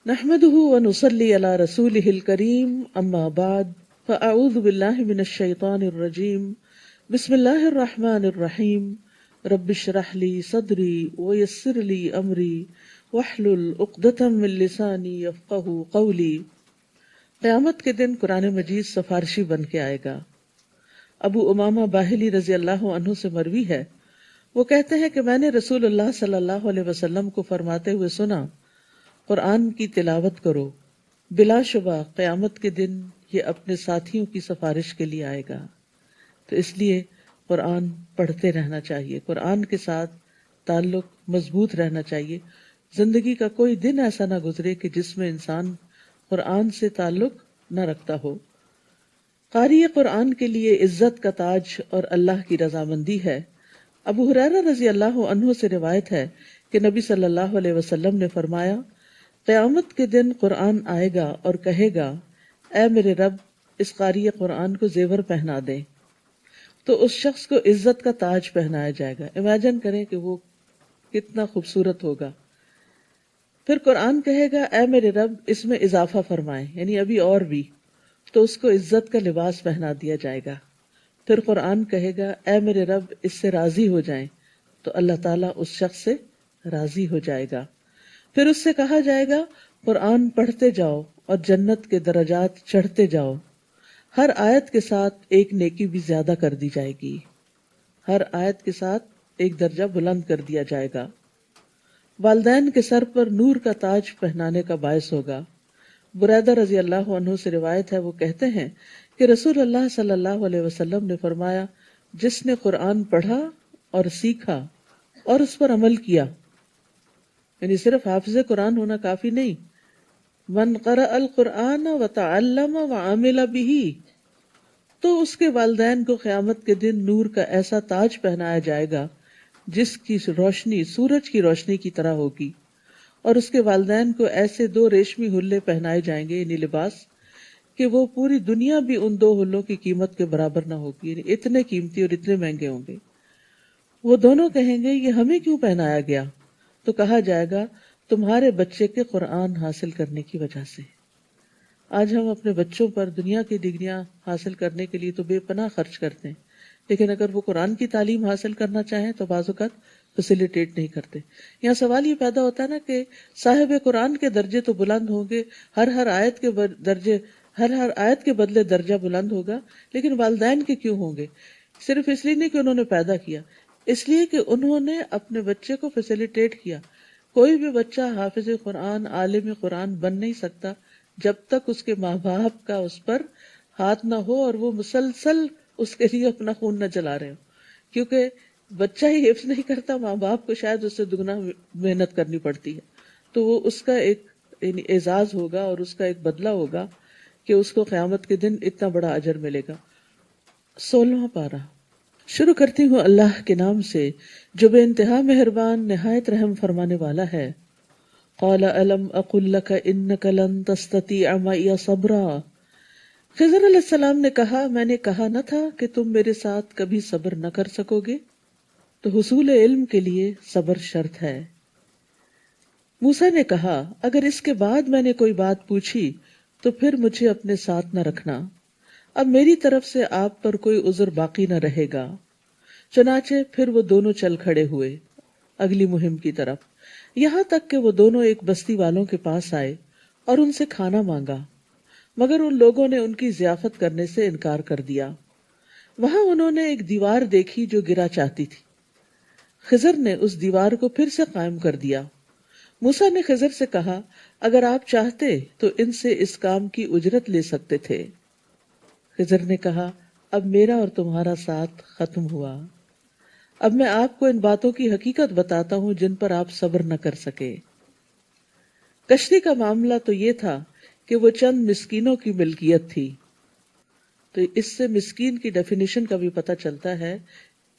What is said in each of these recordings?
نحمده ونصلي على رسوله الكريم اما بعد فاعوذ بالله من الشيطان الرجيم بسم الله الرحمن الرحيم رب اشرح لي صدري ويسر لي امري واحلل عقدة من لساني يفقهوا قولي۔ قیامت کے دن قرآن مجید سفارشی بن کے آئے گا۔ ابو امامہ باہلی رضی اللہ عنہ سے مروی ہے، وہ کہتے ہیں کہ میں نے رسول اللہ صلی اللہ علیہ وسلم کو فرماتے ہوئے سنا، قرآن کی تلاوت کرو، بلا شبہ قیامت کے دن یہ اپنے ساتھیوں کی سفارش کے لیے آئے گا۔ تو اس لیے قرآن پڑھتے رہنا چاہیے، قرآن کے ساتھ تعلق مضبوط رہنا چاہیے۔ زندگی کا کوئی دن ایسا نہ گزرے کہ جس میں انسان قرآن سے تعلق نہ رکھتا ہو۔ قاری قرآن کے لیے عزت کا تاج اور اللہ کی رضامندی ہے۔ ابو ہریرہ رضی اللہ عنہ سے روایت ہے کہ نبی صلی اللہ علیہ وسلم نے فرمایا، قیامت کے دن قرآن آئے گا اور کہے گا، اے میرے رب، اس قاری قرآن کو زیور پہنا دے۔ تو اس شخص کو عزت کا تاج پہنایا جائے گا۔ امیجن کریں کہ وہ کتنا خوبصورت ہوگا۔ پھر قرآن کہے گا، اے میرے رب، اس میں اضافہ فرمائیں، یعنی ابھی اور بھی۔ تو اس کو عزت کا لباس پہنا دیا جائے گا۔ پھر قرآن کہے گا، اے میرے رب، اس سے راضی ہو جائیں۔ تو اللہ تعالیٰ اس شخص سے راضی ہو جائے گا۔ پھر اس سے کہا جائے گا، قرآن پڑھتے جاؤ اور جنت کے درجات چڑھتے جاؤ۔ ہر آیت کے ساتھ ایک نیکی بھی زیادہ کر دی جائے گی، ہر آیت کے ساتھ ایک درجہ بلند کر دیا جائے گا۔ والدین کے سر پر نور کا تاج پہنانے کا باعث ہوگا۔ بریدہ رضی اللہ عنہ سے روایت ہے، وہ کہتے ہیں کہ رسول اللہ صلی اللہ علیہ وسلم نے فرمایا، جس نے قرآن پڑھا اور سیکھا اور اس پر عمل کیا، یعنی صرف حافظ قرآن ہونا کافی نہیں، من قرأ القرآن وتعلم وعمل به، تو اس کے والدین کو قیامت کے دن نور کا ایسا تاج پہنایا جائے گا جس کی روشنی سورج کی روشنی کی طرح ہوگی، اور اس کے والدین کو ایسے 2 ریشمی حلے پہنائے جائیں گے، یعنی لباس، کہ وہ پوری دنیا بھی ان 2 حلوں کی قیمت کے برابر نہ ہوگی، یعنی اتنے قیمتی اور اتنے مہنگے ہوں گے۔ وہ دونوں کہیں گے، یہ ہمیں کیوں پہنایا گیا؟ تو کہا جائے گا، تمہارے بچے کے قرآن حاصل کرنے کی وجہ سے۔ آج ہم اپنے بچوں پر دنیا کی ڈگریاں حاصل کرنے کے لیے تو بے پناہ خرچ کرتے ہیں، لیکن اگر وہ قرآن کی تعلیم حاصل کرنا چاہیں تو بعض اوقات فیسیلیٹیٹ نہیں کرتے۔ یہاں سوال یہ پیدا ہوتا ہے نا کہ صاحب قرآن کے درجے تو بلند ہوں گے، ہر آیت کے درجے، ہر آیت کے بدلے درجہ بلند ہوگا، لیکن والدین کے کیوں ہوں گے؟ صرف اس لیے نہیں کہ انہوں نے پیدا کیا، اس لیے کہ انہوں نے اپنے بچے کو فیسیلیٹیٹ کیا۔ کوئی بھی بچہ حافظ قرآن، عالم قرآن بن نہیں سکتا جب تک اس کے ماں باپ کا اس پر ہاتھ نہ ہو اور وہ مسلسل اس کے لیے اپنا خون نہ جلا رہے ہو، کیونکہ بچہ ہی حفظ نہیں کرتا، ماں باپ کو شاید اس سے دگنا محنت کرنی پڑتی ہے۔ تو وہ اس کا ایک اعزاز ہوگا اور اس کا ایک بدلہ ہوگا کہ اس کو قیامت کے دن اتنا بڑا اجر ملے گا۔ 16واں پارہ شروع کرتی ہوں اللہ کے نام سے جو بے انتہا مہربان نہایت رحم فرمانے والا ہے۔ قال الم اقل لك انك لن تستطيع معي صبرا، خضر علیہ السلام نے کہا، میں نے کہا نہ تھا کہ تم میرے ساتھ کبھی صبر نہ کر سکو گے؟ تو حصول علم کے لیے صبر شرط ہے۔ موسیٰ نے کہا، اگر اس کے بعد میں نے کوئی بات پوچھی تو پھر مجھے اپنے ساتھ نہ رکھنا، اب میری طرف سے آپ پر کوئی عذر باقی نہ رہے گا۔ چنانچہ پھر وہ دونوں چل کھڑے ہوئے اگلی مہم کی طرف، یہاں تک کہ وہ دونوں ایک بستی والوں کے پاس آئے اور ان سے کھانا مانگا، مگر ان لوگوں نے ان کی ضیافت کرنے سے انکار کر دیا۔ وہاں انہوں نے ایک دیوار دیکھی جو گرا چاہتی تھی۔ خضر نے اس دیوار کو پھر سے قائم کر دیا۔ موسیٰ نے خضر سے کہا، اگر آپ چاہتے تو ان سے اس کام کی اجرت لے سکتے تھے۔ خضر نے کہا، اب میرا اور تمہارا ساتھ ختم ہوا، اب میں آپ کو ان باتوں کی حقیقت بتاتا ہوں جن پر آپ صبر نہ کر سکے۔ کشتی کا معاملہ تو یہ تھا کہ وہ چند مسکینوں کی ملکیت تھی۔ تو اس سے مسکین کی ڈیفینیشن کا بھی پتہ چلتا ہے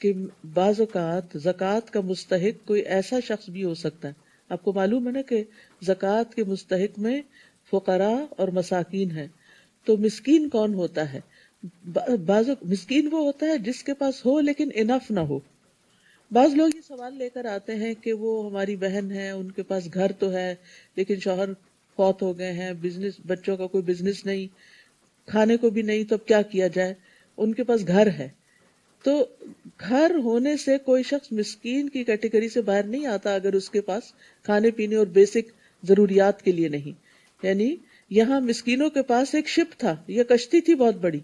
کہ بعض اوقات زکوٰۃ کا مستحق کوئی ایسا شخص بھی ہو سکتا ہے۔ آپ کو معلوم ہے نا کہ زکوٰۃ کے مستحق میں فقراء اور مساکین ہیں۔ تو مسکین کون ہوتا ہے؟ مسکین وہ ہوتا ہے جس کے پاس ہو لیکن انف نہ ہو۔ بعض لوگ یہ سوال لے کر آتے ہیں کہ وہ ہماری بہن ہے، ان کے پاس گھر تو ہے لیکن شوہر فوت ہو گئے ہیں، بزنس، بچوں کا کوئی بزنس نہیں، کھانے کو بھی نہیں، تو اب کیا کیا جائے؟ ان کے پاس گھر ہے، تو گھر ہونے سے کوئی شخص مسکین کی کیٹیگری سے باہر نہیں آتا اگر اس کے پاس کھانے پینے اور بیسک ضروریات کے لیے نہیں. یعنی یہاں مسکینوں کے پاس ایک شپ تھا، یہ کشتی تھی بہت بڑی،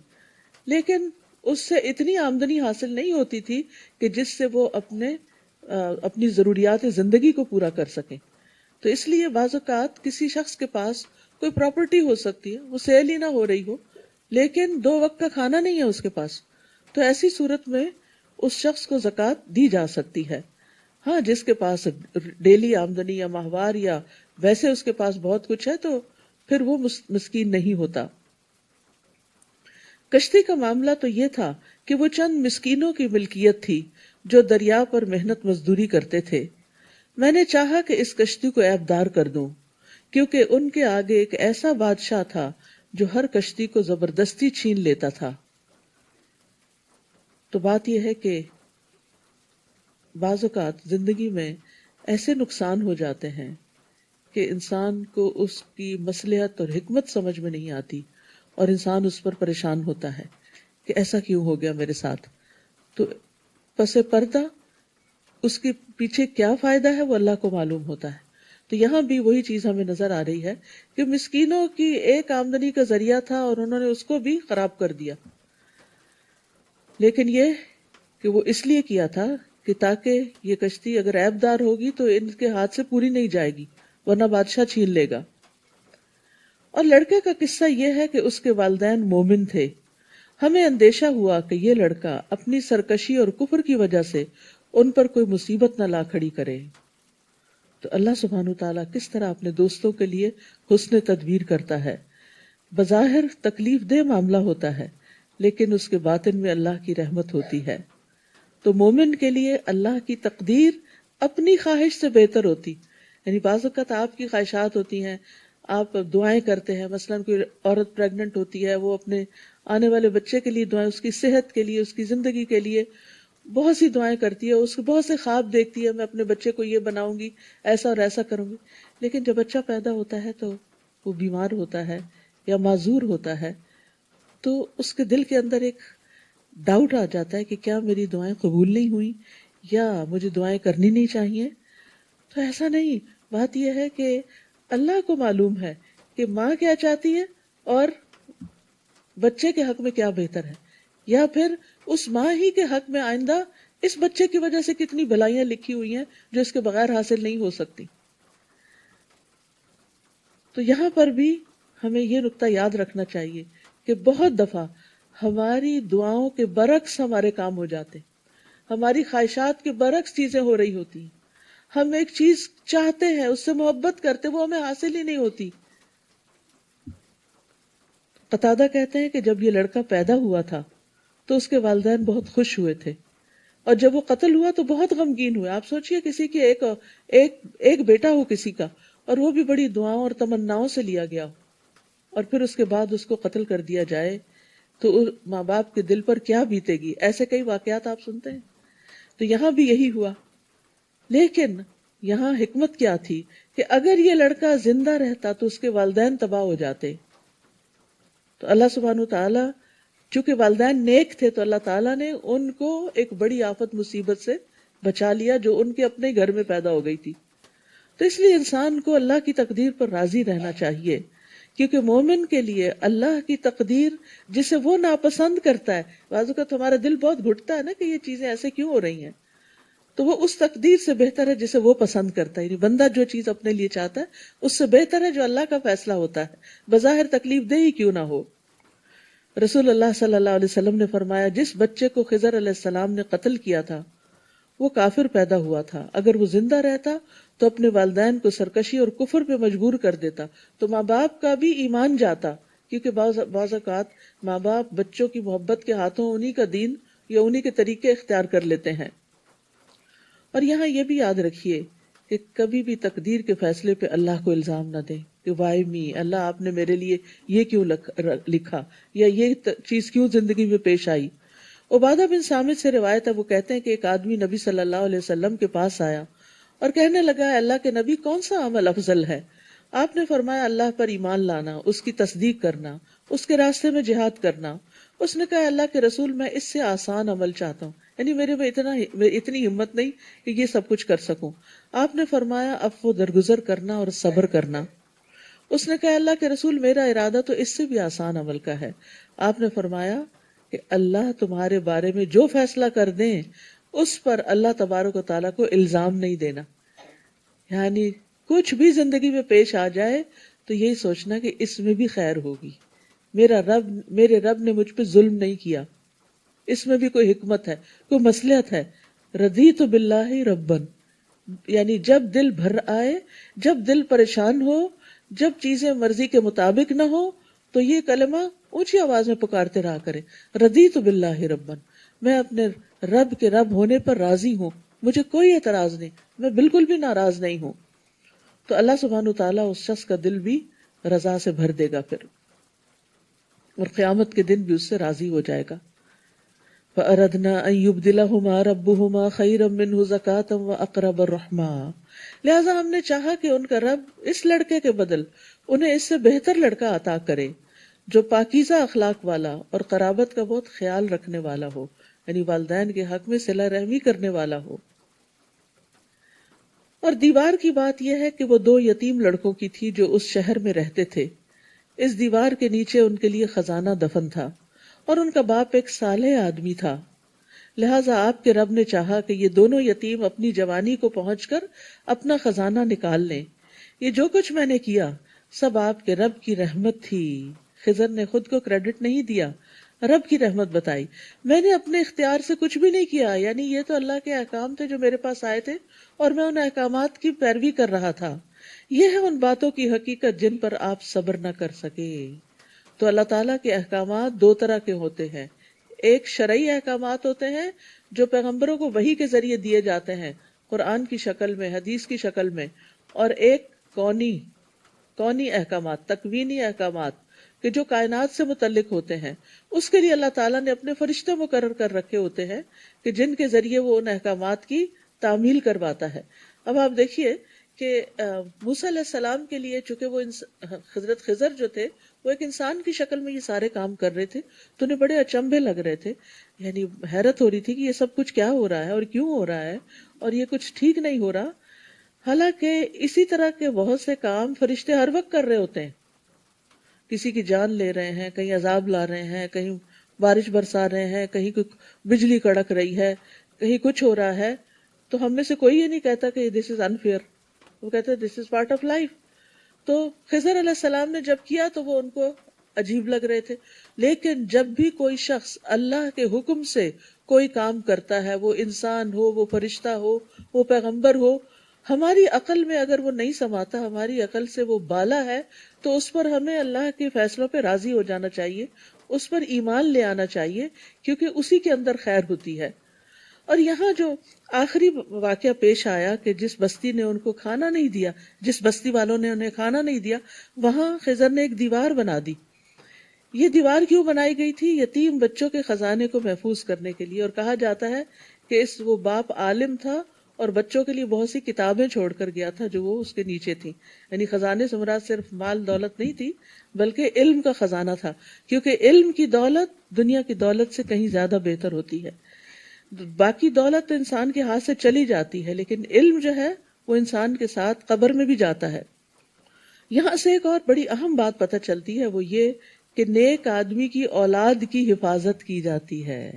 لیکن اس سے اتنی آمدنی حاصل نہیں ہوتی تھی کہ جس سے وہ اپنی ضروریات زندگی کو پورا کر سکیں. تو اس لیے بعض اوقات کسی شخص کے پاس کوئی پراپرٹی ہو سکتی ہے، وہ سیل ہی نہ ہو رہی ہو، لیکن 2 وقت کا کھانا نہیں ہے اس کے پاس، تو ایسی صورت میں اس شخص کو زکوٰۃ دی جا سکتی ہے. ہاں، جس کے پاس ڈیلی آمدنی یا ماہوار یا ویسے اس کے پاس بہت کچھ ہے تو پھر وہ مسکین نہیں ہوتا. کشتی کا معاملہ تو یہ تھا کہ وہ چند مسکینوں کی ملکیت تھی جو دریا پر محنت مزدوری کرتے تھے. میں نے چاہا کہ اس کشتی کو عیبدار کر دوں، کیونکہ ان کے آگے ایک ایسا بادشاہ تھا جو ہر کشتی کو زبردستی چھین لیتا تھا. تو بات یہ ہے کہ بعض اوقات زندگی میں ایسے نقصان ہو جاتے ہیں کہ انسان کو اس کی مصلحت اور حکمت سمجھ میں نہیں آتی، اور انسان اس پر پریشان ہوتا ہے کہ ایسا کیوں ہو گیا میرے ساتھ. تو پس پردہ اس کے پیچھے کیا فائدہ ہے وہ اللہ کو معلوم ہوتا ہے. تو یہاں بھی وہی چیز ہمیں نظر آ رہی ہے کہ مسکینوں کی ایک آمدنی کا ذریعہ تھا اور انہوں نے اس کو بھی خراب کر دیا، لیکن یہ کہ وہ اس لیے کیا تھا کہ تاکہ یہ کشتی اگر عیب دار ہوگی تو ان کے ہاتھ سے پوری نہیں جائے گی، ورنہ بادشاہ چھین لے گا. اور لڑکے کا قصہ یہ ہے کہ اس کے والدین مومن تھے. ہمیں اندیشہ ہوا کہ یہ لڑکا اپنی سرکشی اور کفر کی وجہ سے ان پر کوئی مصیبت نہ لا کھڑی کرے. تو اللہ سبحانہ وتعالیٰ کس طرح اپنے دوستوں کے لیے حسن تدبیر کرتا ہے. بظاہر تکلیف دہ معاملہ ہوتا ہے، لیکن اس کے باطن میں اللہ کی رحمت ہوتی ہے. تو مومن کے لیے اللہ کی تقدیر اپنی خواہش سے بہتر ہوتی. یعنی بعض اوقات آپ کی خواہشات ہوتی ہیں، آپ دعائیں کرتے ہیں، مثلا کوئی عورت پریگننٹ ہوتی ہے، وہ اپنے آنے والے بچے کے لیے دعائیں، اس کی صحت کے لیے، اس کی زندگی کے لیے بہت سی دعائیں کرتی ہے، اس کو بہت سے خواب دیکھتی ہے، میں اپنے بچے کو یہ بناؤں گی، ایسا اور ایسا کروں گی. لیکن جب بچہ پیدا ہوتا ہے تو وہ بیمار ہوتا ہے یا معذور ہوتا ہے، تو اس کے دل کے اندر ایک ڈاؤٹ آ جاتا ہے کہ کیا میری دعائیں قبول نہیں ہوئی یا مجھے دعائیں کرنی نہیں چاہیے. تو ایسا نہیں، بات یہ ہے کہ اللہ کو معلوم ہے کہ ماں کیا چاہتی ہے اور بچے کے حق میں کیا بہتر ہے، یا پھر اس ماں ہی کے حق میں آئندہ اس بچے کی وجہ سے کتنی بھلائیاں لکھی ہوئی ہیں جو اس کے بغیر حاصل نہیں ہو سکتی. تو یہاں پر بھی ہمیں یہ نقطہ یاد رکھنا چاہیے کہ بہت دفعہ ہماری دعاؤں کے برعکس ہمارے کام ہو جاتے، ہماری خواہشات کے برعکس چیزیں ہو رہی ہوتی ہیں. ہم ایک چیز چاہتے ہیں، اس سے محبت کرتے، وہ ہمیں حاصل ہی نہیں ہوتی. قتادہ کہتے ہیں کہ جب یہ لڑکا پیدا ہوا تھا تو اس کے والدین بہت خوش ہوئے تھے، اور جب وہ قتل ہوا تو بہت غمگین ہوئے. آپ سوچئے کسی کی ایک بیٹا ہو کسی کا، اور وہ بھی بڑی دعاؤں اور تمناؤں سے لیا گیا ہو، اور پھر اس کے بعد اس کو قتل کر دیا جائے تو ماں باپ کے دل پر کیا بیتے گی. ایسے کئی واقعات آپ سنتے ہیں. تو یہاں بھی یہی ہوا، لیکن یہاں حکمت کیا تھی کہ اگر یہ لڑکا زندہ رہتا تو اس کے والدین تباہ ہو جاتے. تو اللہ سبحانہ تعالیٰ چونکہ والدین نیک تھے تو اللہ تعالیٰ نے ان کو ایک بڑی آفت مصیبت سے بچا لیا جو ان کے اپنے گھر میں پیدا ہو گئی تھی. تو اس لیے انسان کو اللہ کی تقدیر پر راضی رہنا چاہیے، کیونکہ مومن کے لیے اللہ کی تقدیر جسے وہ ناپسند کرتا ہے، بعض اوقات ہمارا دل بہت گھٹتا ہے نا کہ یہ چیزیں ایسے کیوں ہو رہی ہیں، تو وہ اس تقدیر سے بہتر ہے جسے وہ پسند کرتا ہے. یعنی بندہ جو چیز اپنے لیے چاہتا ہے اس سے بہتر ہے جو اللہ کا فیصلہ ہوتا ہے، بظاہر تکلیف دہ ہی کیوں نہ ہو. رسول اللہ صلی اللہ علیہ وسلم نے فرمایا، جس بچے کو خضر علیہ السلام نے قتل کیا تھا وہ کافر پیدا ہوا تھا. اگر وہ زندہ رہتا تو اپنے والدین کو سرکشی اور کفر پہ مجبور کر دیتا، تو ماں باپ کا بھی ایمان جاتا، کیونکہ بعض اوقات ماں باپ بچوں کی محبت کے ہاتھوں انہی کا دین یا انہی کے طریقے اختیار کر لیتے ہیں. اور یہاں یہ بھی یاد رکھیے کہ کبھی بھی تقدیر کے فیصلے پہ اللہ کو الزام نہ دیں کہ وائی می، اللہ آپ نے میرے لیے یہ کیوں لکھا یا یہ چیز کیوں زندگی میں پیش آئی. عبادہ بن صامت سے روایت ہے، وہ کہتے ہیں کہ ایک آدمی نبی صلی اللہ علیہ وسلم کے پاس آیا اور کہنے لگا، اللہ کے نبی کون سا عمل افضل ہے؟ آپ نے فرمایا اللہ پر ایمان لانا، اس کی تصدیق کرنا، اس کے راستے میں جہاد کرنا۔ اس نے کہا اللہ کے رسول میں اس سے آسان عمل چاہتا ہوں، یعنی میرے میں اتنی ہمت نہیں کہ یہ سب کچھ کر سکوں۔ آپ نے فرمایا عفو و درگزر کرنا اور صبر کرنا۔ اس نے کہا اللہ کے رسول میرا ارادہ تو اس سے بھی آسان عمل کا ہے۔ آپ نے فرمایا کہ اللہ تمہارے بارے میں جو فیصلہ کر دیں اس پر اللہ تبارک و تعالیٰ کو الزام نہیں دینا، یعنی کچھ بھی زندگی میں پیش آ جائے تو یہی سوچنا کہ اس میں بھی خیر ہوگی، میرے رب نے مجھ پہ ظلم نہیں کیا، اس میں بھی کوئی حکمت ہے، کوئی مصلحت ہے۔ رضیت باللہ ربن، یعنی جب دل بھر آئے، جب دل پریشان ہو، جب چیزیں مرضی کے مطابق نہ ہو تو یہ کلمہ اونچی آواز میں پکارتے رہا کرے، رضیت باللہ ربن، میں اپنے رب کے رب ہونے پر راضی ہوں، مجھے کوئی اعتراض نہیں، میں بالکل بھی ناراض نہیں ہوں۔ تو اللہ سبحانہ تعالیٰ اس شخص کا دل بھی رضا سے بھر دے گا پھر، اور قیامت کے دن بھی اس سے راضی ہو جائے گا۔ فَأَرَدْنَا أَن يُبْدِلَهُمَا رَبُّهُمَا خَيْرًا مِّنْهُ زَكَاةً وَأَقْرَبَ الرَّحْمَىٰ، لہٰذا ہم نے چاہا کہ ان کا رب اس لڑکے کے بدل انہیں اس سے بہتر لڑکا عطا کرے جو پاکیزہ اخلاق والا اور قرابت کا بہت خیال رکھنے والا ہو، یعنی والدین کے حق میں صلہ رحمی کرنے والا ہو۔ اور دیوار کی بات یہ ہے کہ وہ 2 یتیم لڑکوں کی تھی جو اس شہر میں رہتے تھے۔ اس دیوار کے نیچے ان کے لیے خزانہ دفن تھا، اور ان کا باپ ایک صالح آدمی تھا، لہٰذا آپ کے رب نے چاہا کہ یہ دونوں یتیم اپنی جوانی کو پہنچ کر اپنا خزانہ نکال لیں۔ یہ جو کچھ میں نے کیا سب آپ کے رب کی رحمت تھی۔ خضر نے خود کو کریڈٹ نہیں دیا، رب کی رحمت بتائی، میں نے اپنے اختیار سے کچھ بھی نہیں کیا، یعنی یہ تو اللہ کے احکام تھے جو میرے پاس آئے تھے اور میں ان احکامات کی پیروی کر رہا تھا۔ یہ ہے ان باتوں کی حقیقت جن پر آپ صبر نہ کر سکے۔ تو اللہ تعالیٰ کے احکامات 2 طرح کے ہوتے ہیں، ایک شرعی احکامات ہوتے ہیں جو پیغمبروں کو وحی کے ذریعے دیے جاتے ہیں، قرآن کی شکل میں، حدیث کی شکل میں، اور ایک کونی احکامات، تکوینی احکامات کہ جو کائنات سے متعلق ہوتے ہیں۔ اس کے لیے اللہ تعالیٰ نے اپنے فرشتے مقرر کر رکھے ہوتے ہیں کہ جن کے ذریعے وہ ان احکامات کی تعمیل کرواتا ہے۔ اب آپ دیکھیے کہ موسیٰ علیہ السلام کے لیے چونکہ وہ حضرت خضر جو تھے وہ ایک انسان کی شکل میں یہ سارے کام کر رہے تھے تو انہیں بڑے اچنبھے لگ رہے تھے، یعنی حیرت ہو رہی تھی کہ یہ سب کچھ کیا ہو رہا ہے اور کیوں ہو رہا ہے اور یہ کچھ ٹھیک نہیں ہو رہا۔ حالانکہ اسی طرح کے بہت سے کام فرشتے ہر وقت کر رہے ہوتے ہیں، کسی کی جان لے رہے ہیں، کہیں عذاب لا رہے ہیں، کہیں بارش برسا رہے ہیں، کہیں بجلی کڑک رہی ہے، کہیں کچھ ہو رہا ہے، تو ہم میں سے کوئی یہ نہیں کہتا کہ دس از انفیئر، وہ کہتے ہیں دس از پارٹ آف لائف۔ تو خضر علیہ السلام نے جب کیا تو وہ ان کو عجیب لگ رہے تھے، لیکن جب بھی کوئی شخص اللہ کے حکم سے کوئی کام کرتا ہے، وہ انسان ہو، وہ فرشتہ ہو، وہ پیغمبر ہو، ہماری عقل میں اگر وہ نہیں سماتا، ہماری عقل سے وہ بالا ہے، تو اس پر ہمیں اللہ کے فیصلوں پہ راضی ہو جانا چاہیے، اس پر ایمان لے آنا چاہیے، کیونکہ اسی کے اندر خیر ہوتی ہے۔ اور یہاں جو آخری واقعہ پیش آیا کہ جس بستی نے ان کو کھانا نہیں دیا، جس بستی والوں نے انہیں کھانا نہیں دیا، وہاں خضر نے ایک دیوار بنا دی۔ یہ دیوار کیوں بنائی گئی تھی؟ یتیم بچوں کے خزانے کو محفوظ کرنے کے لیے، اور کہا جاتا ہے کہ وہ باپ عالم تھا اور بچوں کے لیے بہت سی کتابیں چھوڑ کر گیا تھا جو وہ اس کے نیچے تھیں، یعنی خزانے سے مراد صرف مال دولت نہیں تھی بلکہ علم کا خزانہ تھا، کیونکہ علم کی دولت دنیا کی دولت سے کہیں زیادہ بہتر ہوتی ہے۔ باقی دولت تو انسان کے ہاتھ سے چلی جاتی ہے، لیکن علم جو ہے وہ انسان کے ساتھ قبر میں بھی جاتا ہے۔ یہاں سے ایک اور بڑی اہم بات پتہ چلتی ہے، وہ یہ کہ نیک آدمی کی اولاد کی حفاظت کی جاتی ہے،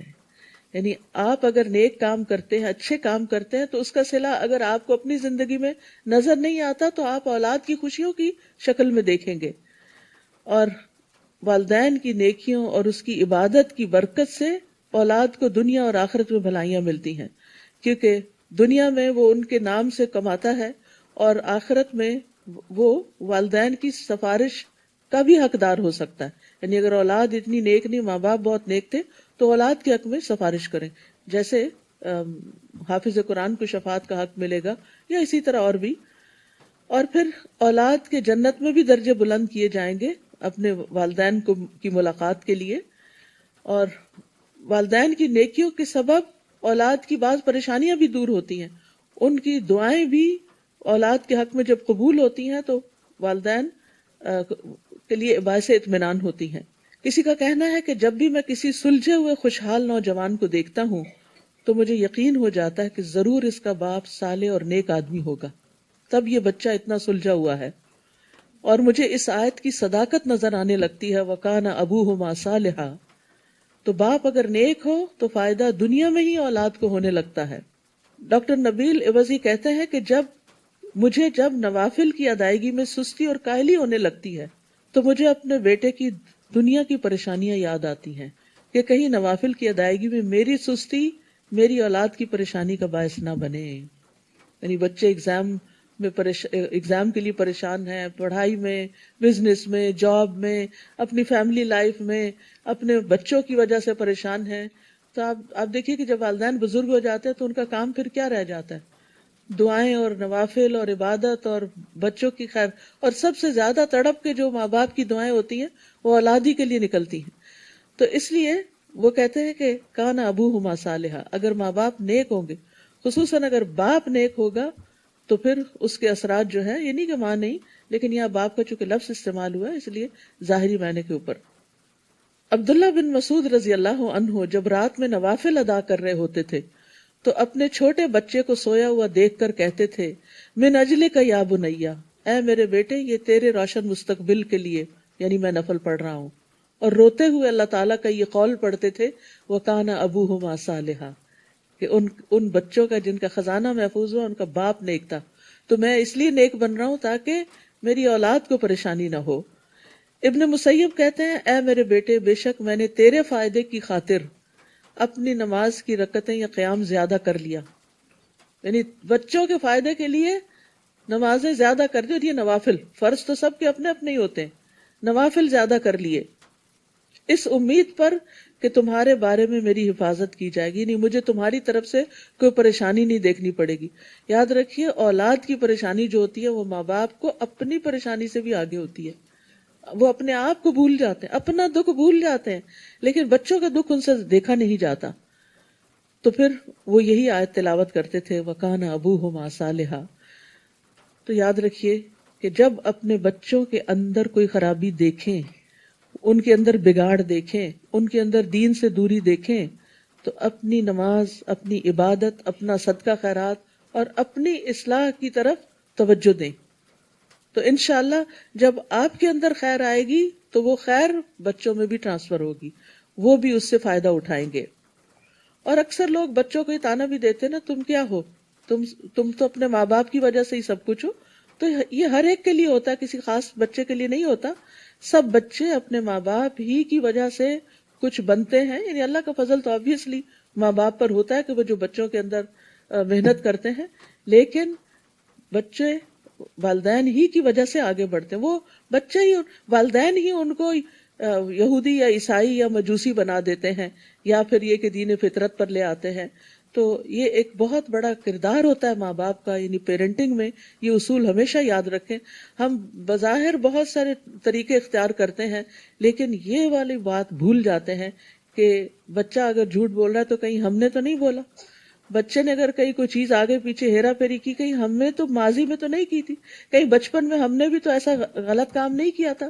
یعنی آپ اگر نیک کام کرتے ہیں، اچھے کام کرتے ہیں، تو اس کا صلہ اگر آپ کو اپنی زندگی میں نظر نہیں آتا تو آپ اولاد کی خوشیوں کی شکل میں دیکھیں گے، اور والدین کی نیکیوں اور اس کی عبادت کی برکت سے اولاد کو دنیا اور آخرت میں بھلائیاں ملتی ہیں، کیونکہ دنیا میں وہ ان کے نام سے کماتا ہے اور آخرت میں وہ والدین کی سفارش کا بھی حقدار ہو سکتا ہے، یعنی اگر اولاد اتنی نیک نہیں، ماں باپ بہت نیک تھے تو اولاد کے حق میں سفارش کریں، جیسے حافظ قرآن کو شفاعت کا حق ملے گا، یا اسی طرح اور بھی۔ اور پھر اولاد کے جنت میں بھی درجے بلند کیے جائیں گے اپنے والدین کی ملاقات کے لیے، اور والدین کی نیکیوں کے سبب اولاد کی بعض پریشانیاں بھی دور ہوتی ہیں، ان کی دعائیں بھی اولاد کے حق میں جب قبول ہوتی ہیں تو والدین کے لیے باعث اطمینان ہوتی ہیں۔ کسی کا کہنا ہے کہ جب بھی میں کسی سلجھے ہوئے خوشحال نوجوان کو دیکھتا ہوں تو مجھے یقین ہو جاتا ہے کہ ضرور اس کا باپ صالح اور نیک آدمی ہوگا، تب یہ بچہ اتنا سلجھا ہوا ہے۔ اور مجھے اس آیت کی صداقت نظر آنے لگتی ہے، وَكَانَ أَبُوهُمَا صَالِحًا، تو باپ اگر نیک ہو تو فائدہ دنیا میں ہی اولاد کو ہونے لگتا ہے۔ ڈاکٹر نبیل عوضی کہتے ہیں کہ جب نوافل کی ادائیگی میں سستی اور کاہلی ہونے لگتی ہے تو مجھے اپنے بیٹے کی دنیا کی پریشانیاں یاد آتی ہیں کہ کہیں نوافل کی ادائیگی میں میری سستی میری اولاد کی پریشانی کا باعث نہ بنے۔ یعنی بچے ایگزام کے لیے پریشان ہیں، پڑھائی میں، بزنس میں، جاب میں، اپنی فیملی لائف میں، اپنے بچوں کی وجہ سے پریشان ہیں، تو آپ دیکھیے کہ جب والدین بزرگ ہو جاتے ہیں تو ان کا کام پھر کیا رہ جاتا ہے؟ دعائیں اور نوافل اور عبادت اور بچوں کی خیر، اور سب سے زیادہ تڑپ کے جو ماں باپ کی دعائیں ہوتی ہیں وہ اولادی کے لیے نکلتی ہیں۔ تو اس لیے وہ کہتے ہیں کہ کان ابوہما صالحا، اگر ماں باپ نیک ہوں گے، خصوصاً اگر باپ نیک ہوگا تو پھر اس کے اثرات جو ہے، یہ نہیں کہ ماں نہیں، لیکن یہاں باپ کا چونکہ لفظ استعمال ہوا ہے اس لیے ظاہری معنی کے اوپر۔ عبداللہ بن مسعود رضی اللہ عنہ جب رات میں نوافل ادا کر رہے ہوتے تھے تو اپنے چھوٹے بچے کو سویا ہوا دیکھ کر کہتے تھے، من اجلک یا بنیا، اے میرے بیٹے یہ تیرے روشن مستقبل کے لیے، یعنی میں نفل پڑھ رہا ہوں۔ اور روتے ہوئے اللہ تعالیٰ کا یہ قول پڑھتے تھے، وَكَانَ أَبُوهُمَا صَالِحًا، کہ ان بچوں کا جن کا خزانہ محفوظ ہوا ان کا باپ نیک تھا، تو میں اس لیے نیک بن رہا ہوں تاکہ میری اولاد کو پریشانی نہ ہو۔ ابن مسیب کہتے ہیں، اے میرے بیٹے بے شک میں نے تیرے فائدے کی خاطر اپنی نماز کی رکعتیں یا قیام زیادہ کر لیا، یعنی بچوں کے فائدے کے لیے نمازیں زیادہ کر دی، اور یہ نوافل، فرض تو سب کے اپنے اپنے ہی ہوتے ہیں، نوافل زیادہ کر لیے، اس امید پر کہ تمہارے بارے میں میری حفاظت کی جائے گی، نہیں مجھے تمہاری طرف سے کوئی پریشانی نہیں دیکھنی پڑے گی۔ یاد رکھیے اولاد کی پریشانی جو ہوتی ہے وہ ماں باپ کو اپنی پریشانی سے بھی آگے ہوتی ہے، وہ اپنے آپ کو بھول جاتے ہیں، اپنا دکھ بھول جاتے ہیں، لیکن بچوں کا دکھ ان سے دیکھا نہیں جاتا۔ تو پھر وہ یہی آیت تلاوت کرتے تھے، وَكَانَ أَبُوهُمَا صَالِحًا۔ تو یاد رکھیے کہ جب اپنے بچوں کے اندر کوئی خرابی دیکھیں، ان کے اندر بگاڑ دیکھیں، ان کے اندر دین سے دوری دیکھیں، تو اپنی نماز، اپنی عبادت، اپنا صدقہ خیرات اور اپنی اصلاح کی طرف توجہ دیں، تو انشاءاللہ جب آپ کے اندر خیر آئے گی تو وہ خیر بچوں میں بھی ٹرانسفر ہوگی، وہ بھی اس سے فائدہ اٹھائیں گے۔ اور اکثر لوگ بچوں کو یہ طعنہ بھی دیتے نا، تم کیا ہو، تم تو اپنے ماں باپ کی وجہ سے ہی سب کچھ ہو۔ تو یہ ہر ایک کے لیے ہوتا ہے، کسی خاص بچے کے لیے نہیں ہوتا۔ سب بچے اپنے ماں باپ ہی کی وجہ سے کچھ بنتے ہیں، یعنی اللہ کا فضل تو obviously ماں باپ پر ہوتا ہے کہ وہ جو بچوں کے اندر محنت کرتے ہیں، لیکن بچے والدین ہی کی وجہ سے آگے بڑھتے ہیں، وہ بچے ہی، والدین ہی ان کو یہودی یا عیسائی یا مجوسی بنا دیتے ہیں، یا پھر یہ کہ دین فطرت پر لے آتے ہیں۔ تو یہ ایک بہت بڑا کردار ہوتا ہے ماں باپ کا، یعنی پیرنٹنگ میں یہ اصول ہمیشہ یاد رکھیں۔ ہم بظاہر بہت سارے طریقے اختیار کرتے ہیں، لیکن یہ والی بات بھول جاتے ہیں کہ بچہ اگر جھوٹ بول رہا ہے تو کہیں ہم نے تو نہیں بولا، بچے نے اگر کہیں کوئی چیز آگے پیچھے ہیرا پھیری کی، کہیں ہم نے تو ماضی میں تو نہیں کی تھی، کہیں بچپن میں ہم نے بھی تو ایسا غلط کام نہیں کیا تھا۔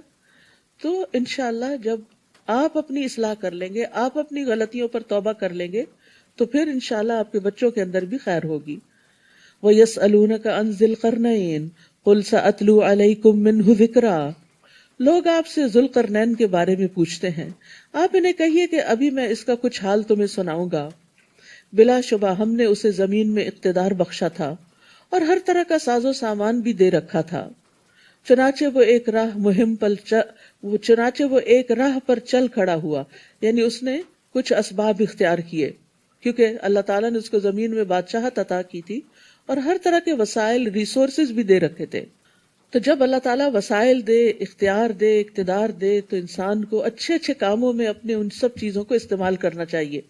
تو انشاءاللہ جب آپ اپنی اصلاح کر لیں گے، آپ اپنی غلطیوں پر توبہ کر لیں گے، تو پھر انشاءاللہ آپ کے بچوں کے اندر بھی خیر ہوگی۔ وَيَسْأَلُونَكَ عَنْ ذِي الْقَرْنَيْنِ قُلْ سَأَتْلُو عَلَيْكُمْ مِنْهُ ذِكْرًا، لوگ آپ سے ذوالقرنین کے بارے میں پوچھتے ہیں، آپ انہیں کہیے کہ ابھی میں اس کا کچھ حال تمہیں سناؤں گا۔ بلا شبہ ہم نے اسے زمین میں اقتدار بخشا تھا اور ہر طرح کا ساز و سامان بھی دے رکھا تھا، چنانچہ وہ ایک راہ پر چل کھڑا ہوا، یعنی اس نے کچھ اسباب اختیار کیے، کیونکہ اللہ تعالیٰ نے اس کو زمین میں بادشاہت عطا کی تھی اور ہر طرح کے وسائل، ریسورسز بھی دے رکھے تھے۔ تو جب اللہ تعالیٰ وسائل دے، اختیار دے، اقتدار دے، تو انسان کو اچھے اچھے کاموں میں اپنے ان سب چیزوں کو استعمال کرنا چاہیے۔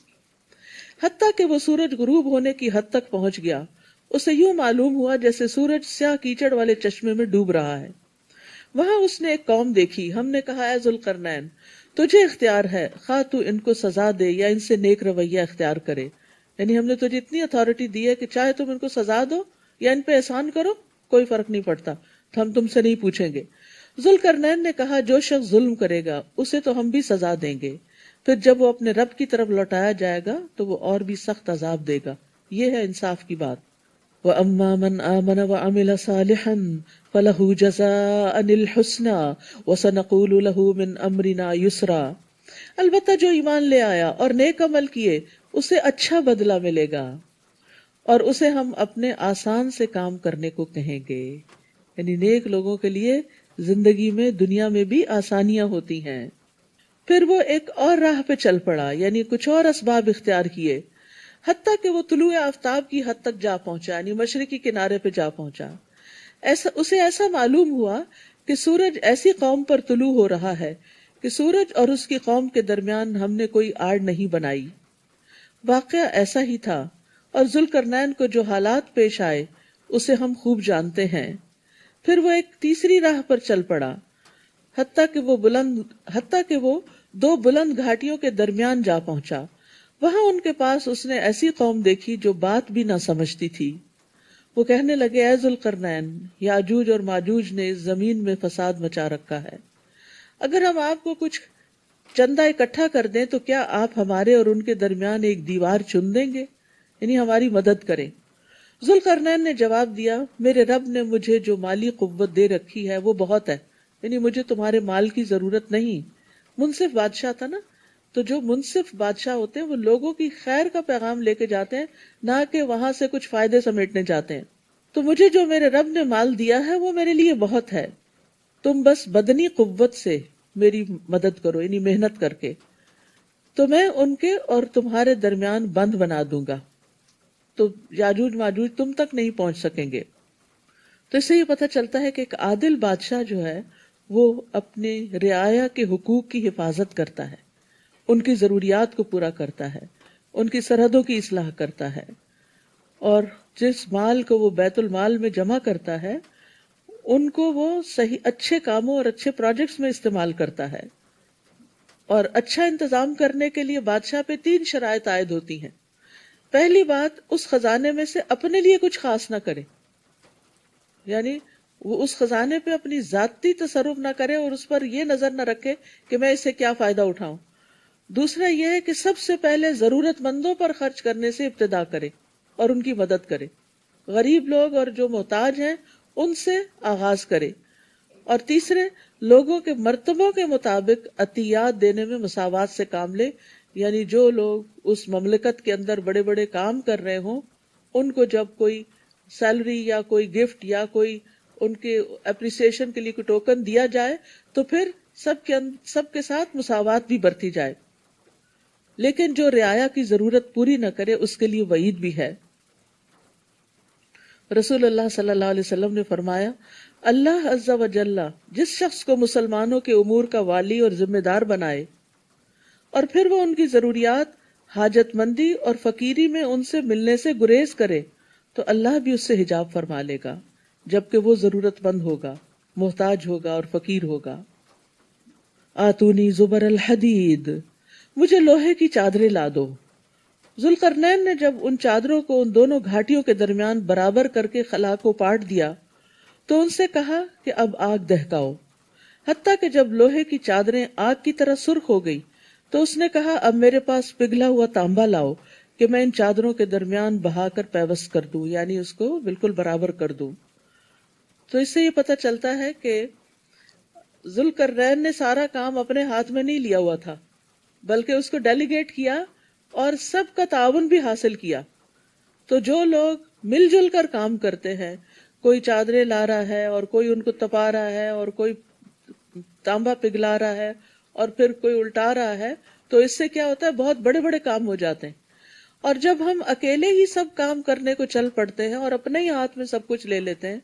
حتیٰ کہ وہ سورج غروب ہونے کی حد تک پہنچ گیا، اسے یوں معلوم ہوا جیسے سورج سیاہ کیچڑ والے چشمے میں ڈوب رہا ہے۔ وہاں اس نے ایک قوم دیکھی، ہم نے کہا، اے ذوالقرنین، تجھے اختیار ہے، خواہ تو ان کو سزا دے یا ان سے نیک رویہ اختیار کرے، یعنی ہم نے تجھے اتنی اتھارٹی دی ہے کہ چاہے تم ان کو سزا دو یا ان پہ احسان کرو، کوئی فرق نہیں پڑتا، ہم تم سے نہیں پوچھیں گے۔ ذوالقرنین نے کہا جو شخص ظلم کرے گا اسے تو ہم بھی سزا دیں گے، پھر جب وہ اپنے رب کی طرف لوٹایا جائے گا تو وہ اور بھی سخت عذاب دے گا۔ یہ ہے انصاف کی بات۔ وَأَمَّا مَنْ آمَنَ وَعَمِلَ صَالِحًا فَلَهُ جَزَاءً الْحُسْنَى وَسَنَقُولُ لَهُ مِنْ أَمْرِنَا يُسْرًا، البتہ جو ایمان لے آیا اور نیک عمل کیے اسے اچھا بدلہ ملے گا اور اسے ہم اپنے آسان سے کام کرنے کو کہیں گے۔ یعنی نیک لوگوں کے لیے زندگی میں دنیا میں بھی آسانیاں ہوتی ہیں۔ پھر وہ ایک اور راہ پہ چل پڑا، یعنی کچھ اور اسباب اختیار کیے، حتیٰ کہ وہ طلوع آفتاب کی حد تک جا پہنچا، یعنی مشرقی کنارے پہ جا پہنچا۔ اسے ایسا معلوم ہوا کہ سورج ایسی قوم پر طلوع ہو رہا ہے کہ سورج اور اس کی قوم کے درمیان ہم نے کوئی آڑ نہیں بنائی۔ واقعہ ایسا ہی تھا، اور ذوالقرنین کو جو حالات پیش آئے اسے ہم خوب جانتے ہیں۔ پھر وہ ایک تیسری راہ پر چل پڑا، حتیٰ کہ وہ دو بلند گھاٹیوں کے درمیان جا پہنچا۔ وہاں ان کے پاس اس نے ایسی قوم دیکھی جو بات بھی نہ سمجھتی تھی۔ وہ کہنے لگے، اے ذوالقرنین، یاجوج اور ماجوج نے اس زمین میں فساد مچا رکھا ہے، اگر ہم آپ کو کچھ چندہ اکٹھا کر دیں تو کیا آپ ہمارے اور ان کے درمیان ایک دیوار چن دیں گے، یعنی ہماری مدد کریں؟ ذوالقرنین نے جواب دیا، میرے رب نے مجھے جو مالی قوت دے رکھی ہے وہ بہت ہے، یعنی مجھے تمہارے مال کی ضرورت نہیں۔ منصف بادشاہ تھا نا، تو جو منصف بادشاہ ہوتے ہیں وہ لوگوں کی خیر کا پیغام لے کے جاتے ہیں، نہ کہ وہاں سے کچھ فائدے سمیٹنے جاتے ہیں۔ تو مجھے جو میرے رب نے مال دیا ہے وہ میرے لیے بہت ہے، تم بس بدنی قوت سے میری مدد کرو، یعنی محنت کر کے، تو میں ان کے اور تمہارے درمیان بند بنا دوں گا، تو یاجوج ماجوج تم تک نہیں پہنچ سکیں گے۔ تو اس سے یہ پتہ چلتا ہے کہ ایک عادل بادشاہ جو ہے وہ اپنے رعایا کے حقوق کی حفاظت کرتا ہے، ان کی ضروریات کو پورا کرتا ہے، ان کی سرحدوں کی اصلاح کرتا ہے، اور جس مال کو وہ بیت المال میں جمع کرتا ہے ان کو وہ صحیح اچھے کاموں اور اچھے پروجیکٹس میں استعمال کرتا ہے۔ اور اچھا انتظام کرنے کے لیے بادشاہ پہ 3 شرائط عائد ہوتی ہیں۔ پہلی بات، اس خزانے میں سے اپنے لیے کچھ خاص نہ کرے، یعنی وہ اس خزانے پہ اپنی ذاتی تصرف نہ کرے اور اس پر یہ نظر نہ رکھے کہ میں اس سے کیا فائدہ اٹھاؤں۔ دوسرا یہ ہے کہ سب سے پہلے ضرورت مندوں پر خرچ کرنے سے ابتدا کرے اور ان کی مدد کرے، غریب لوگ اور جو محتاج ہیں ان سے آغاز کرے، اور تیسرے، لوگوں کے مرتبوں کے مطابق عطیات دینے میں مساوات سے کام لے، یعنی جو لوگ اس مملکت کے اندر بڑے بڑے کام کر رہے ہوں ان کو جب کوئی سیلری یا کوئی گفٹ یا کوئی ان کے اپریسیشن کے لیے کوئی ٹوکن دیا جائے تو پھر سب کے ساتھ مساوات بھی برتی جائے، لیکن جو رعایا کی ضرورت پوری نہ کرے اس کے لیے وعید بھی ہے۔ رسول اللہ صلی اللہ علیہ وسلم نے فرمایا، اللہ عز و جل جس شخص کو مسلمانوں کے امور کا والی اور ذمہ دار بنائے اور پھر وہ ان کی ضروریات، حاجت مندی اور فقیری میں ان سے ملنے سے گریز کرے تو اللہ بھی اس سے حجاب فرما لے گا، جبکہ وہ ضرورت مند ہوگا، محتاج ہوگا اور فقیر ہوگا۔ آتونی زبر الحدید، مجھے لوہے کی چادریں لا دو۔ ذوالقرنین نے جب ان چادروں کو ان دونوں گھاٹیوں کے درمیان برابر کر کے خلا کو پاٹ دیا تو ان سے کہا کہ اب آگ دہکاؤ، حتیٰ کہ جب لوہے کی چادریں آگ کی طرح سرخ ہو گئی تو اس نے کہا، اب میرے پاس پگھلا ہوا تانبا لاؤ کہ میں ان چادروں کے درمیان بہا کر پیوست کر دوں، یعنی اس کو بالکل برابر کر دوں۔ تو اس سے یہ پتہ چلتا ہے کہ ذوالقرنین نے سارا کام اپنے ہاتھ میں نہیں لیا ہوا تھا، بلکہ اس کو ڈیلیگیٹ کیا اور سب کا تعاون بھی حاصل کیا۔ تو جو لوگ مل جل کر کام کرتے ہیں، کوئی چادریں لا رہا ہے اور کوئی ان کو تپا رہا ہے اور کوئی تانبا پگھلا رہا ہے اور پھر کوئی الٹا رہا ہے، تو اس سے کیا ہوتا ہے، بہت بڑے بڑے کام ہو جاتے ہیں۔ اور جب ہم اکیلے ہی سب کام کرنے کو چل پڑتے ہیں اور اپنے ہی ہاتھ میں سب کچھ لے لیتے ہیں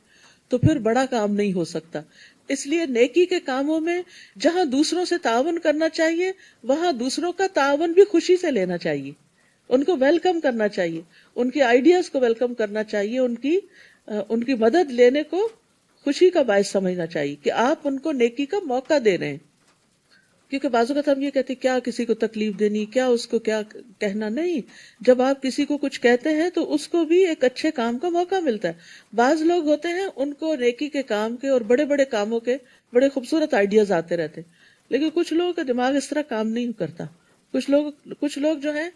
تو پھر بڑا کام نہیں ہو سکتا۔ اس لیے نیکی کے کاموں میں جہاں دوسروں سے تعاون کرنا چاہیے وہاں دوسروں کا تعاون بھی خوشی سے لینا چاہیے، ان کو ویلکم کرنا چاہیے، ان کے آئیڈیاز کو ویلکم کرنا چاہیے، ان کی مدد لینے کو خوشی کا باعث سمجھنا چاہیے کہ آپ ان کو نیکی کا موقع دے رہے ہیں۔ کیونکہ بعض اوقات ہم یہ کہتے ہیں کیا کسی کو تکلیف دینی، کیا اس کو کیا کہنا. نہیں، جب آپ کسی کو کچھ کہتے ہیں تو اس کو بھی ایک اچھے کام کا موقع ملتا ہے. بعض لوگ ہوتے ہیں ان کو نیکی کے کام کے اور بڑے بڑے کاموں کے بڑے خوبصورت آئیڈیاز آتے رہتے ہیں، لیکن کچھ لوگوں کا دماغ اس طرح کام نہیں کرتا. کچھ لوگ جو ہیں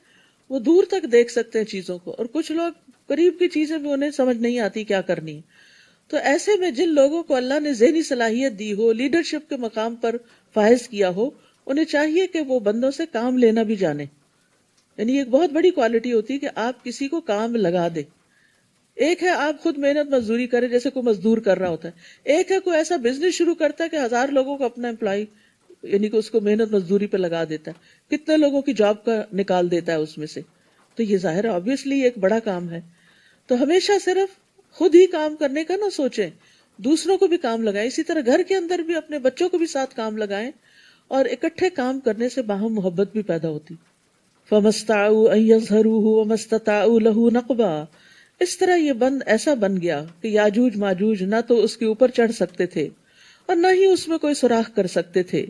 وہ دور تک دیکھ سکتے ہیں چیزوں کو، اور کچھ لوگ قریب کی چیزیں بھی انہیں سمجھ نہیں آتی کیا کرنی ہے. تو ایسے میں جن لوگوں کو اللہ نے ذہنی صلاحیت دی ہو، لیڈرشپ کے مقام پر فائز کیا ہو، انہیں چاہیے کہ وہ بندوں سے کام لینا بھی جانے. یعنی ایک بہت بڑی کوالٹی ہوتی ہے کہ آپ کسی کو کام لگا دیں. ایک ہے آپ خود محنت مزدوری کریں جیسے کوئی مزدور کر رہا ہوتا ہے، ایک ہے کوئی ایسا بزنس شروع کرتا ہے کہ 1000 لوگوں کو اپنا امپلائی یعنی کہ اس کو محنت مزدوری پہ لگا دیتا ہے، کتنے لوگوں کی جاب کا نکال دیتا ہے اس میں سے. تو یہ ظاہر ہے آبویسلی ایک بڑا کام ہے. تو ہمیشہ صرف خود ہی کام کرنے کا نہ سوچیں، دوسروں کو بھی کام لگائیں. اسی طرح گھر کے اندر بھی اپنے بچوں کو بھی ساتھ کام لگائیں، اور اکٹھے کام کرنے سے باہم محبت بھی پیدا ہوتی. فَمَسْتَطَاعُوا أَن يَظْهَرُوهُ وَمَسْتَطَاعُوا لَهُ نَقْبًا. اس طرح یہ بند ایسا بن گیا کہ یاجوج ماجوج نہ تو اس کے اوپر چڑھ سکتے تھے اور نہ ہی اس میں کوئی سوراخ کر سکتے تھے.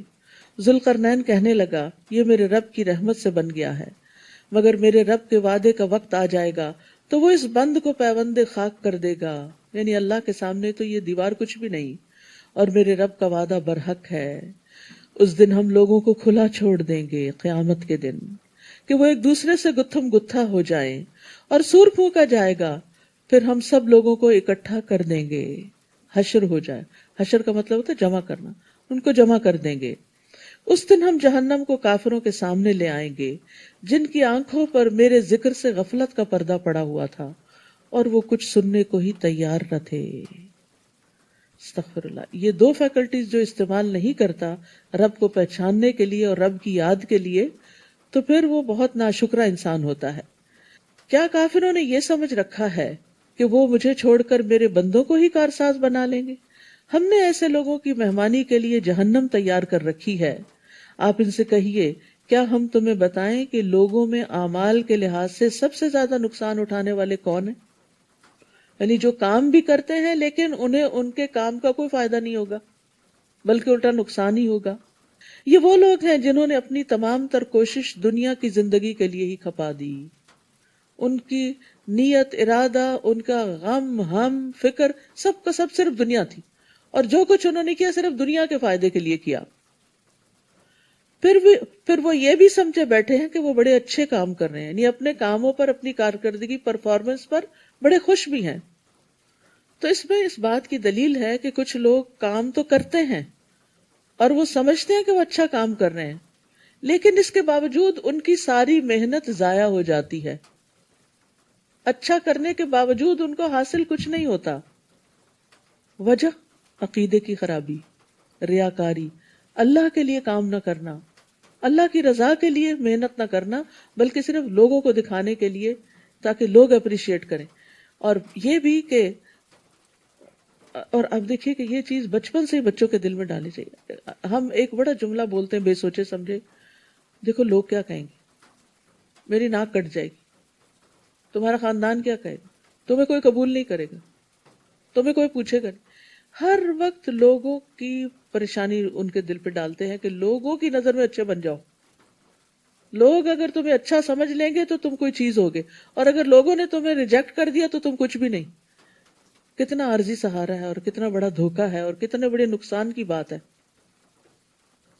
ذوالقرنین کہنے لگا یہ میرے رب کی رحمت سے بن گیا ہے، مگر میرے رب کے وعدے کا وقت آ جائے گا تو وہ اس بند کو پیوند خاک کر دے گا. یعنی اللہ کے سامنے تو یہ دیوار کچھ بھی نہیں، اور میرے رب کا وعدہ برحق ہے. اس دن ہم لوگوں کو کھلا چھوڑ دیں گے قیامت کے دن کہ وہ ایک دوسرے سے گتھم گتھا ہو جائیں، اور سور پھونکا جائے گا، پھر ہم سب لوگوں کو اکٹھا کر دیں گے. حشر ہو جائے، حشر کا مطلب ہوتا ہے جمع کرنا، ان کو جمع کر دیں گے. اس دن ہم جہنم کو کافروں کے سامنے لے آئیں گے جن کی آنکھوں پر میرے ذکر سے غفلت کا پردہ پڑا ہوا تھا اور وہ کچھ سننے کو ہی تیار نہ تھے. استغفر اللہ. یہ دو فیکلٹیز جو استعمال نہیں کرتا رب کو پہچاننے کے لیے اور رب کی یاد کے لیے، تو پھر وہ بہت ناشکرا انسان ہوتا ہے. کیا کافروں نے یہ سمجھ رکھا ہے کہ وہ مجھے چھوڑ کر میرے بندوں کو ہی کارساز بنا لیں گے؟ ہم نے ایسے لوگوں کی مہمانی کے لیے جہنم تیار کر رکھی ہے. آپ ان سے کہیے کیا ہم تمہیں بتائیں کہ لوگوں میں اعمال کے لحاظ سے سب سے زیادہ نقصان اٹھانے والے کون ہیں؟ یعنی جو کام بھی کرتے ہیں لیکن انہیں ان کے کام کا کوئی فائدہ نہیں ہوگا بلکہ الٹا نقصان ہی ہوگا. یہ وہ لوگ ہیں جنہوں نے اپنی تمام تر کوشش دنیا کی زندگی کے لیے ہی کھپا دی. ان کی نیت، ارادہ، ان کا غم، ہم، فکر سب کا سب صرف دنیا تھی، اور جو کچھ انہوں نے کیا صرف دنیا کے فائدے کے لیے کیا. پھر وہ یہ بھی سمجھے بیٹھے ہیں کہ وہ بڑے اچھے کام کر رہے ہیں، یعنی اپنے کاموں پر، اپنی کارکردگی پرفارمنس پر بڑے خوش بھی ہیں. تو اس میں اس بات کی دلیل ہے کہ کچھ لوگ کام تو کرتے ہیں اور وہ سمجھتے ہیں کہ وہ اچھا کام کر رہے ہیں، لیکن اس کے باوجود ان کی ساری محنت ضائع ہو جاتی ہے. اچھا کرنے کے باوجود ان کو حاصل کچھ نہیں ہوتا. وجہ عقیدے کی خرابی، ریاکاری، اللہ کے لیے کام نہ کرنا، اللہ کی رضا کے لیے محنت نہ کرنا، بلکہ صرف لوگوں کو دکھانے کے لیے تاکہ لوگ اپریشیٹ کریں. اور یہ بھی کہ اور اب دیکھیے کہ یہ چیز بچپن سے ہی بچوں کے دل میں ڈالنی چاہیے. ہم ایک بڑا جملہ بولتے ہیں بے سوچے سمجھے، دیکھو لوگ کیا کہیں گے، میری ناک کٹ جائے گی، تمہارا خاندان کیا کہے گا، تمہیں کوئی قبول نہیں کرے گا، تمہیں کوئی پوچھے گا نہیں. ہر وقت لوگوں کی پریشانی ان کے دل پہ ڈالتے ہیں کہ لوگوں کی نظر میں اچھے بن جاؤ. لوگ اگر تمہیں اچھا سمجھ لیں گے تو تم کوئی چیز ہوگے، اور اگر لوگوں نے تمہیں ریجیکٹ کر دیا تو تم کچھ بھی نہیں. کتنا عارضی سہارا ہے اور کتنا بڑا دھوکہ ہے اور کتنے بڑے نقصان کی بات ہے.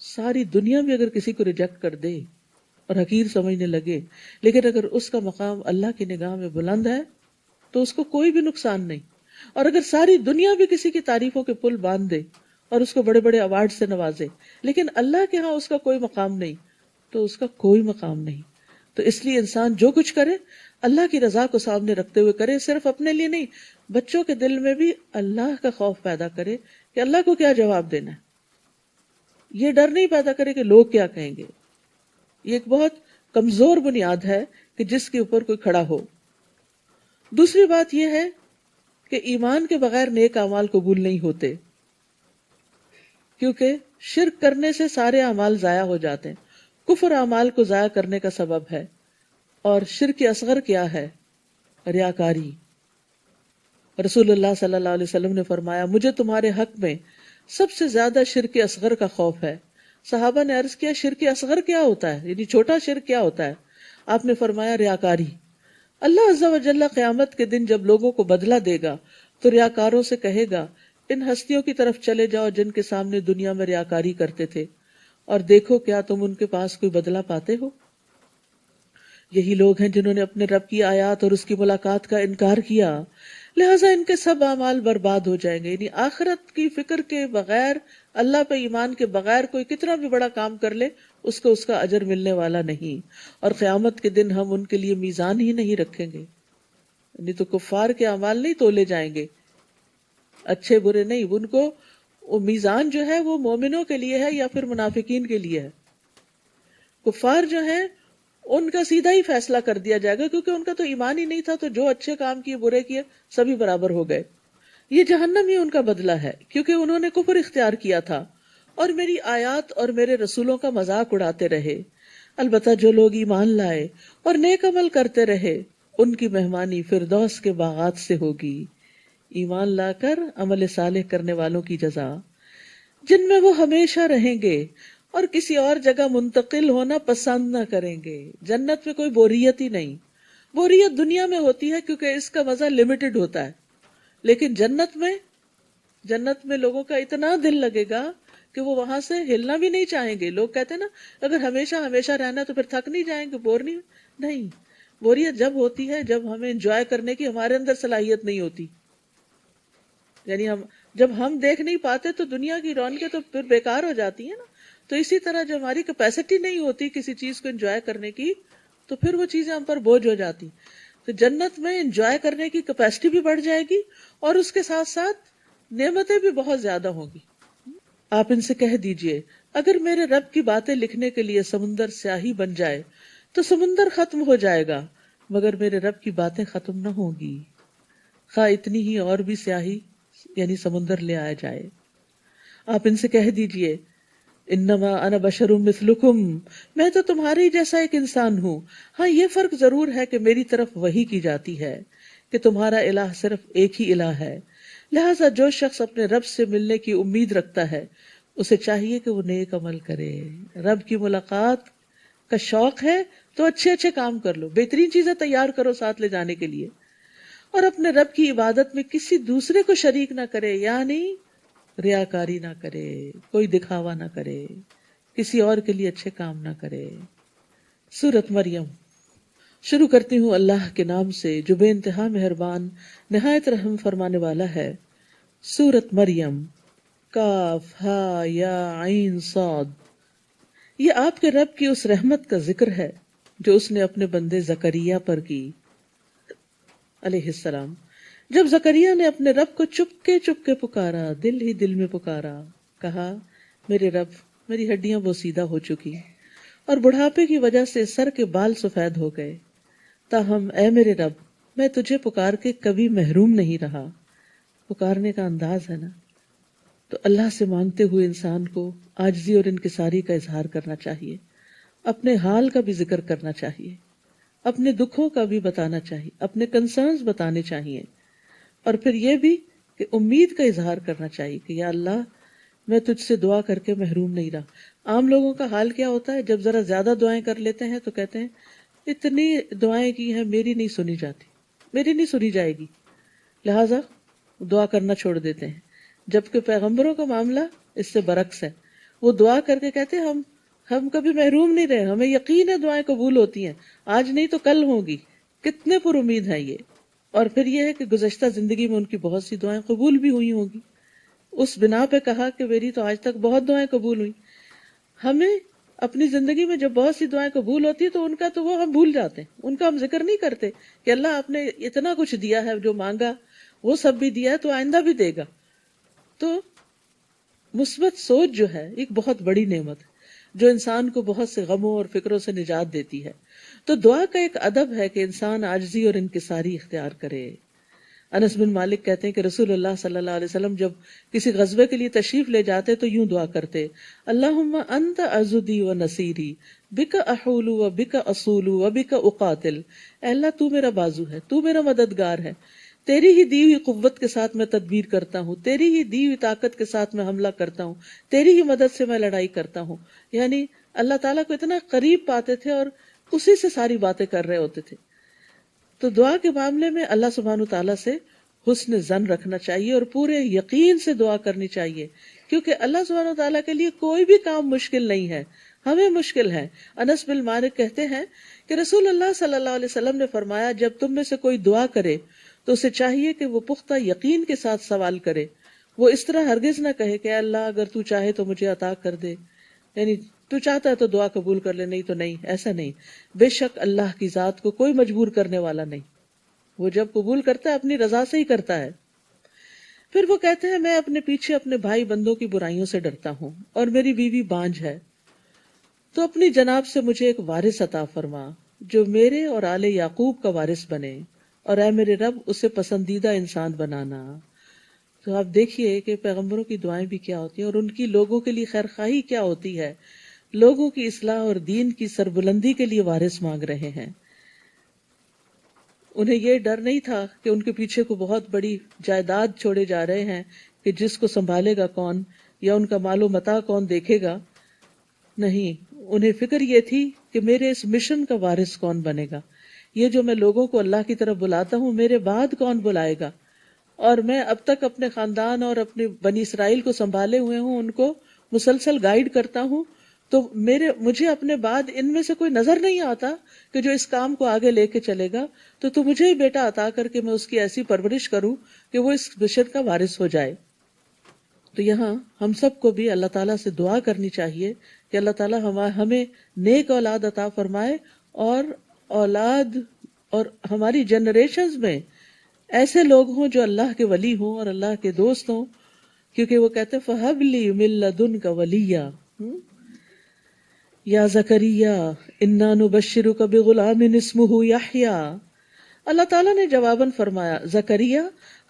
ساری دنیا بھی اگر کسی کو ریجیکٹ کر دے اور حقیر سمجھنے لگے، لیکن اگر اس کا مقام اللہ کی نگاہ میں بلند ہے تو اس کو کوئی بھی نقصان نہیں. اور اگر ساری دنیا بھی کسی کی تعریفوں کے پل باندھ دے اور اس کو بڑے بڑے ایوارڈ سے نوازے، لیکن اللہ کے ہاں اس کا کوئی مقام نہیں، تو اس کا کوئی مقام نہیں. تو اس لیے انسان جو کچھ کرے اللہ کی رضا کو سامنے رکھتے ہوئے کرے، صرف اپنے لیے نہیں، بچوں کے دل میں بھی اللہ کا خوف پیدا کرے کہ اللہ کو کیا جواب دینا ہے. یہ ڈر نہیں پیدا کرے کہ لوگ کیا کہیں گے. یہ ایک بہت کمزور بنیاد ہے کہ جس کے اوپر کوئی کھڑا ہو. دوسری بات یہ ہے کہ ایمان کے بغیر نیک اعمال قبول نہیں ہوتے، کیونکہ شرک کرنے سے سارے اعمال ضائع ہو جاتے ہیں. کفر اعمال کو ضائع کرنے کا سبب ہے. اور شرک اصغر کیا ہے؟ ریاکاری. رسول اللہ صلی اللہ علیہ وسلم نے فرمایا مجھے تمہارے حق میں سب سے زیادہ شرک اصغر کا خوف ہے. صحابہ نے عرض کیا شرک اصغر کیا ہوتا ہے، یعنی چھوٹا شرک کیا ہوتا ہے؟ آپ نے فرمایا ریاکاری۔ اللہ عز و جل قیامت کے دن جب لوگوں کو بدلہ دے گا تو ریاکاروں سے کہے گا ان ہستیوں کی طرف چلے جاؤ جن کے سامنے دنیا میں ریاکاری کرتے تھے، اور دیکھو کیا تم ان کے پاس کوئی بدلہ پاتے ہو؟ یہی لوگ ہیں جنہوں نے اپنے رب کی آیات اور اس کی ملاقات کا انکار کیا، لہٰذا ان کے سب اعمال برباد ہو جائیں گے۔ یعنی آخرت کی فکر کے بغیر، اللہ پہ ایمان کے بغیر کوئی کتنا بھی بڑا کام کر لے اس کو اس کا اجر ملنے والا نہیں، اور قیامت کے دن ہم ان کے لیے میزان ہی نہیں رکھیں گے، یعنی تو کفار کے اعمال نہیں تولے جائیں گے، اچھے برے نہیں، ان کو وہ میزان جو ہے وہ مومنوں کے لیے ہے یا پھر منافقین کے لیے ہے۔ کفار جو ہیں ان کا سیدھا ہی فیصلہ کر دیا جائے گا، کیونکہ ان کا تو ایمان ہی نہیں تھا، تو جو اچھے کام کیے برے کیے سبھی برابر ہو گئے۔ یہ جہنم ہی ان کا بدلہ ہے، کیونکہ انہوں نے کفر اختیار کیا تھا اور میری آیات اور میرے رسولوں کا مذاق اڑاتے رہے۔ البتہ جو لوگ ایمان لائے اور نیک عمل کرتے رہے ان کی مہمانی فردوس کے باغات سے ہوگی۔ ایمان لا کر عمل صالح کرنے والوں کی جزا، جن میں وہ ہمیشہ رہیں گے اور کسی اور جگہ منتقل ہونا پسند نہ کریں گے۔ جنت میں کوئی بوریت ہی نہیں۔ بوریت دنیا میں ہوتی ہے کیونکہ اس کا مزہ لمیٹڈ ہوتا ہے، لیکن جنت میں لوگوں کا اتنا دل لگے گا کہ وہ وہاں سے ہلنا بھی نہیں چاہیں گے۔ لوگ کہتے ہیں نا اگر ہمیشہ ہمیشہ رہنا تو پھر تھک نہیں جائیں گے، بور نہیں۔ بوریت جب ہوتی ہے جب ہمیں انجوائے کرنے کی ہمارے اندر صلاحیت نہیں ہوتی، یعنی جب ہم دیکھ نہیں پاتے تو دنیا کی رونقیں تو پھر بیکار ہو جاتی ہیں نا۔ تو اسی طرح جب ہماری کیپیسٹی نہیں ہوتی کسی چیز کو انجوائے کرنے کی تو پھر وہ چیزیں ہم پر بوجھ ہو جاتی۔ تو جنت میں انجوائے کرنے کی کیپیسٹی بھی بڑھ جائے گی اور اس کے ساتھ ساتھ نعمتیں بھی بہت زیادہ ہوں گی۔ آپ ان سے کہہ دیجئے اگر میرے رب کی باتیں لکھنے کے لیے سمندر سیاہی بن جائے تو سمندر ختم ہو جائے گا، مگر میرے رب کی باتیں ختم نہ ہوں گی، خواہ اتنی ہی اور بھی سیاہی یعنی سمندر لے آیا جائے۔ آپ ان سے کہہ دیجئے انما انا بشر مثلکم، میں تو تمہارے جیسا ایک انسان ہوں، ہاں یہ فرق ضرور ہے کہ میری طرف وحی کی جاتی ہے کہ تمہارا الہ صرف ایک ہی الہ ہے، لہٰذا جو شخص اپنے رب سے ملنے کی امید رکھتا ہے اسے چاہیے کہ وہ نیک عمل کرے۔ رب کی ملاقات کا شوق ہے تو اچھے اچھے کام کر لو، بہترین چیزیں تیار کرو ساتھ لے جانے کے لیے، اور اپنے رب کی عبادت میں کسی دوسرے کو شریک نہ کرے، یعنی ریاکاری نہ کرے، کوئی دکھاوا نہ کرے، کسی اور کے لیے اچھے کام نہ کرے۔ سورۃ مریم۔ شروع کرتی ہوں اللہ کے نام سے جو بے انتہا مہربان نہایت رحم فرمانے والا ہے۔ سورۃ مریم، کاف ہا یا عین صاد۔ یہ آپ کے رب کی اس رحمت کا ذکر ہے جو اس نے اپنے بندے زکریا پر کی علیہ السلام۔ جب زکریا نے اپنے رب کو چپکے پکارا، دل ہی دل میں پکارا، کہا میرے رب میری ہڈیاں بوسیدہ ہو چکی اور بڑھاپے کی وجہ سے سر کے بال سفید ہو گئے، تاہم اے میرے رب میں تجھے پکار کے کبھی محروم نہیں رہا۔ پکارنے کا انداز ہے نا، تو اللہ سے مانگتے ہوئے انسان کو عاجزی اور انکساری کا اظہار کرنا چاہیے، اپنے حال کا بھی ذکر کرنا چاہیے، اپنے دکھوں کا بھی بتانا چاہیے، اپنے کنسرنز بتانے چاہیے، اور پھر یہ بھی کہ امید کا اظہار کرنا چاہیے کہ یا اللہ میں تجھ سے دعا کر کے محروم نہیں رہا۔ عام لوگوں کا حال کیا ہوتا ہے، جب ذرا زیادہ دعائیں کر لیتے ہیں تو کہتے ہیں اتنی دعائیں کی ہیں میری نہیں سنی جاتی، میری نہیں سنی جائے گی، لہٰذا دعا کرنا چھوڑ دیتے ہیں۔ جبکہ پیغمبروں کا معاملہ اس سے برعکس ہے، وہ دعا کر کے کہتے ہیں ہم کبھی محروم نہیں رہے، ہمیں یقین ہے دعائیں قبول ہوتی ہیں، آج نہیں تو کل ہوں گی۔ کتنے پر امید ہیں یہ۔ اور پھر یہ ہے کہ گزشتہ زندگی میں ان کی بہت سی دعائیں قبول بھی ہوئی ہوں گی، اس بنا پہ کہا کہ میری تو آج تک بہت دعائیں قبول ہوئی۔ ہمیں اپنی زندگی میں جب بہت سی دعائیں قبول ہوتی ہیں تو ان کا تو وہ ہم بھول جاتے ہیں، ان کا ہم ذکر نہیں کرتے کہ اللہ آپ نے اتنا کچھ دیا ہے، جو مانگا وہ سب بھی دیا ہے تو آئندہ بھی دے گا۔ تو مثبت سوچ جو ہے ایک بہت بڑی نعمت ہے جو انسان کو بہت سے غموں اور فکروں سے نجات دیتی ہے۔ تو دعا کا ایک ادب ہے کہ انسان عاجزی اور انکساری اختیار کرے۔ انس بن مالک کہتے ہیں کہ رسول اللہ صلی اللہ علیہ وسلم جب کسی غزوے کے لیے تشریف لے جاتے تو یوں دعا کرتے، اللہم انت عضدی و نصیری بک احول و بک اصول و بک اقاتل۔ اے اللہ تو میرا بازو ہے، تو میرا مددگار ہے، تیری ہی دی ہوئی قوت کے ساتھ میں تدبیر کرتا ہوں، تیری ہی دی ہوئی طاقت کے ساتھ میں حملہ کرتا ہوں، تیری ہی مدد سے میں لڑائی کرتا ہوں. یعنی اللہ تعالیٰ کو اتنا قریب پاتے تھے اور اسی سے ساری باتیں کر رہے ہوتے تھے. تو دعا کے معاملے میں اللہ سبحانہ تعالیٰ سے حسن ظن رکھنا چاہیے اور پورے یقین سے دعا کرنی چاہیے، کیونکہ اللہ سبحانہ تعالیٰ کے لیے کوئی بھی کام مشکل نہیں ہے، ہمیں مشکل ہے. انس بن مالک کہتے ہیں کہ رسول اللہ صلی اللہ علیہ وسلم نے فرمایا جب تم میں سے کوئی دعا کرے تو اسے چاہیے کہ وہ پختہ یقین کے ساتھ سوال کرے. وہ اس طرح ہرگز نہ کہے کہ اے اللہ اگر تو چاہے تو مجھے عطا کر دے، یعنی تو چاہتا ہے تو دعا قبول کر لے، نہیں تو نہیں. ایسا نہیں. بے شک اللہ کی ذات کو کوئی مجبور کرنے والا نہیں، وہ جب قبول کرتا ہے اپنی رضا سے ہی کرتا ہے. پھر وہ کہتے ہیں میں اپنے پیچھے اپنے بھائی بندوں کی برائیوں سے ڈرتا ہوں اور میری بیوی بانجھ ہے، تو اپنی جناب سے مجھے ایک وارث عطا فرما جو میرے اور آل یعقوب کا وارث بنے، اور اے میرے رب اسے پسندیدہ انسان بنانا. تو آپ دیکھیے کہ پیغمبروں کی دعائیں بھی کیا ہوتی ہیں اور ان کی لوگوں کے لیے خیر خواہی کیا ہوتی ہے. لوگوں کی اصلاح اور دین کی سربلندی کے لیے وارث مانگ رہے ہیں. انہیں یہ ڈر نہیں تھا کہ ان کے پیچھے کو بہت بڑی جائیداد چھوڑے جا رہے ہیں کہ جس کو سنبھالے گا کون یا ان کا مال و متاع کون دیکھے گا. نہیں، انہیں فکر یہ تھی کہ میرے اس مشن کا وارث کون بنے گا، یہ جو میں لوگوں کو اللہ کی طرف بلاتا ہوں میرے بعد کون بلائے گا. اور میں اب تک اپنے خاندان اور اپنے بنی اسرائیل کو سنبھالے ہوئے ہوں، ان کو مسلسل گائیڈ کرتا ہوں، تو مجھے اپنے بعد ان میں سے کوئی نظر نہیں آتا کہ جو اس کام کو آگے لے کے چلے گا. تو مجھے ہی بیٹا عطا کر کے میں اس کی ایسی پرورش کروں کہ وہ اس مشن کا وارث ہو جائے. تو یہاں ہم سب کو بھی اللہ تعالیٰ سے دعا کرنی چاہیے کہ اللہ تعالیٰ ہمیں نیک اولاد عطا فرمائے، اور اولاد اور ہماری جنریشنز میں ایسے لوگ ہوں جو اللہ کے ولی ہوں اور اللہ کے دوست ہوں، کیونکہ وہ کہتے ہیں فَهَبْ لِي مِن لَّدُنْكَ وَلِيًّا یا زکریا انا نبشرک بغلام اسمہ یحییٰ. اللہ تعالیٰ نے جواباً فرمایا زکریا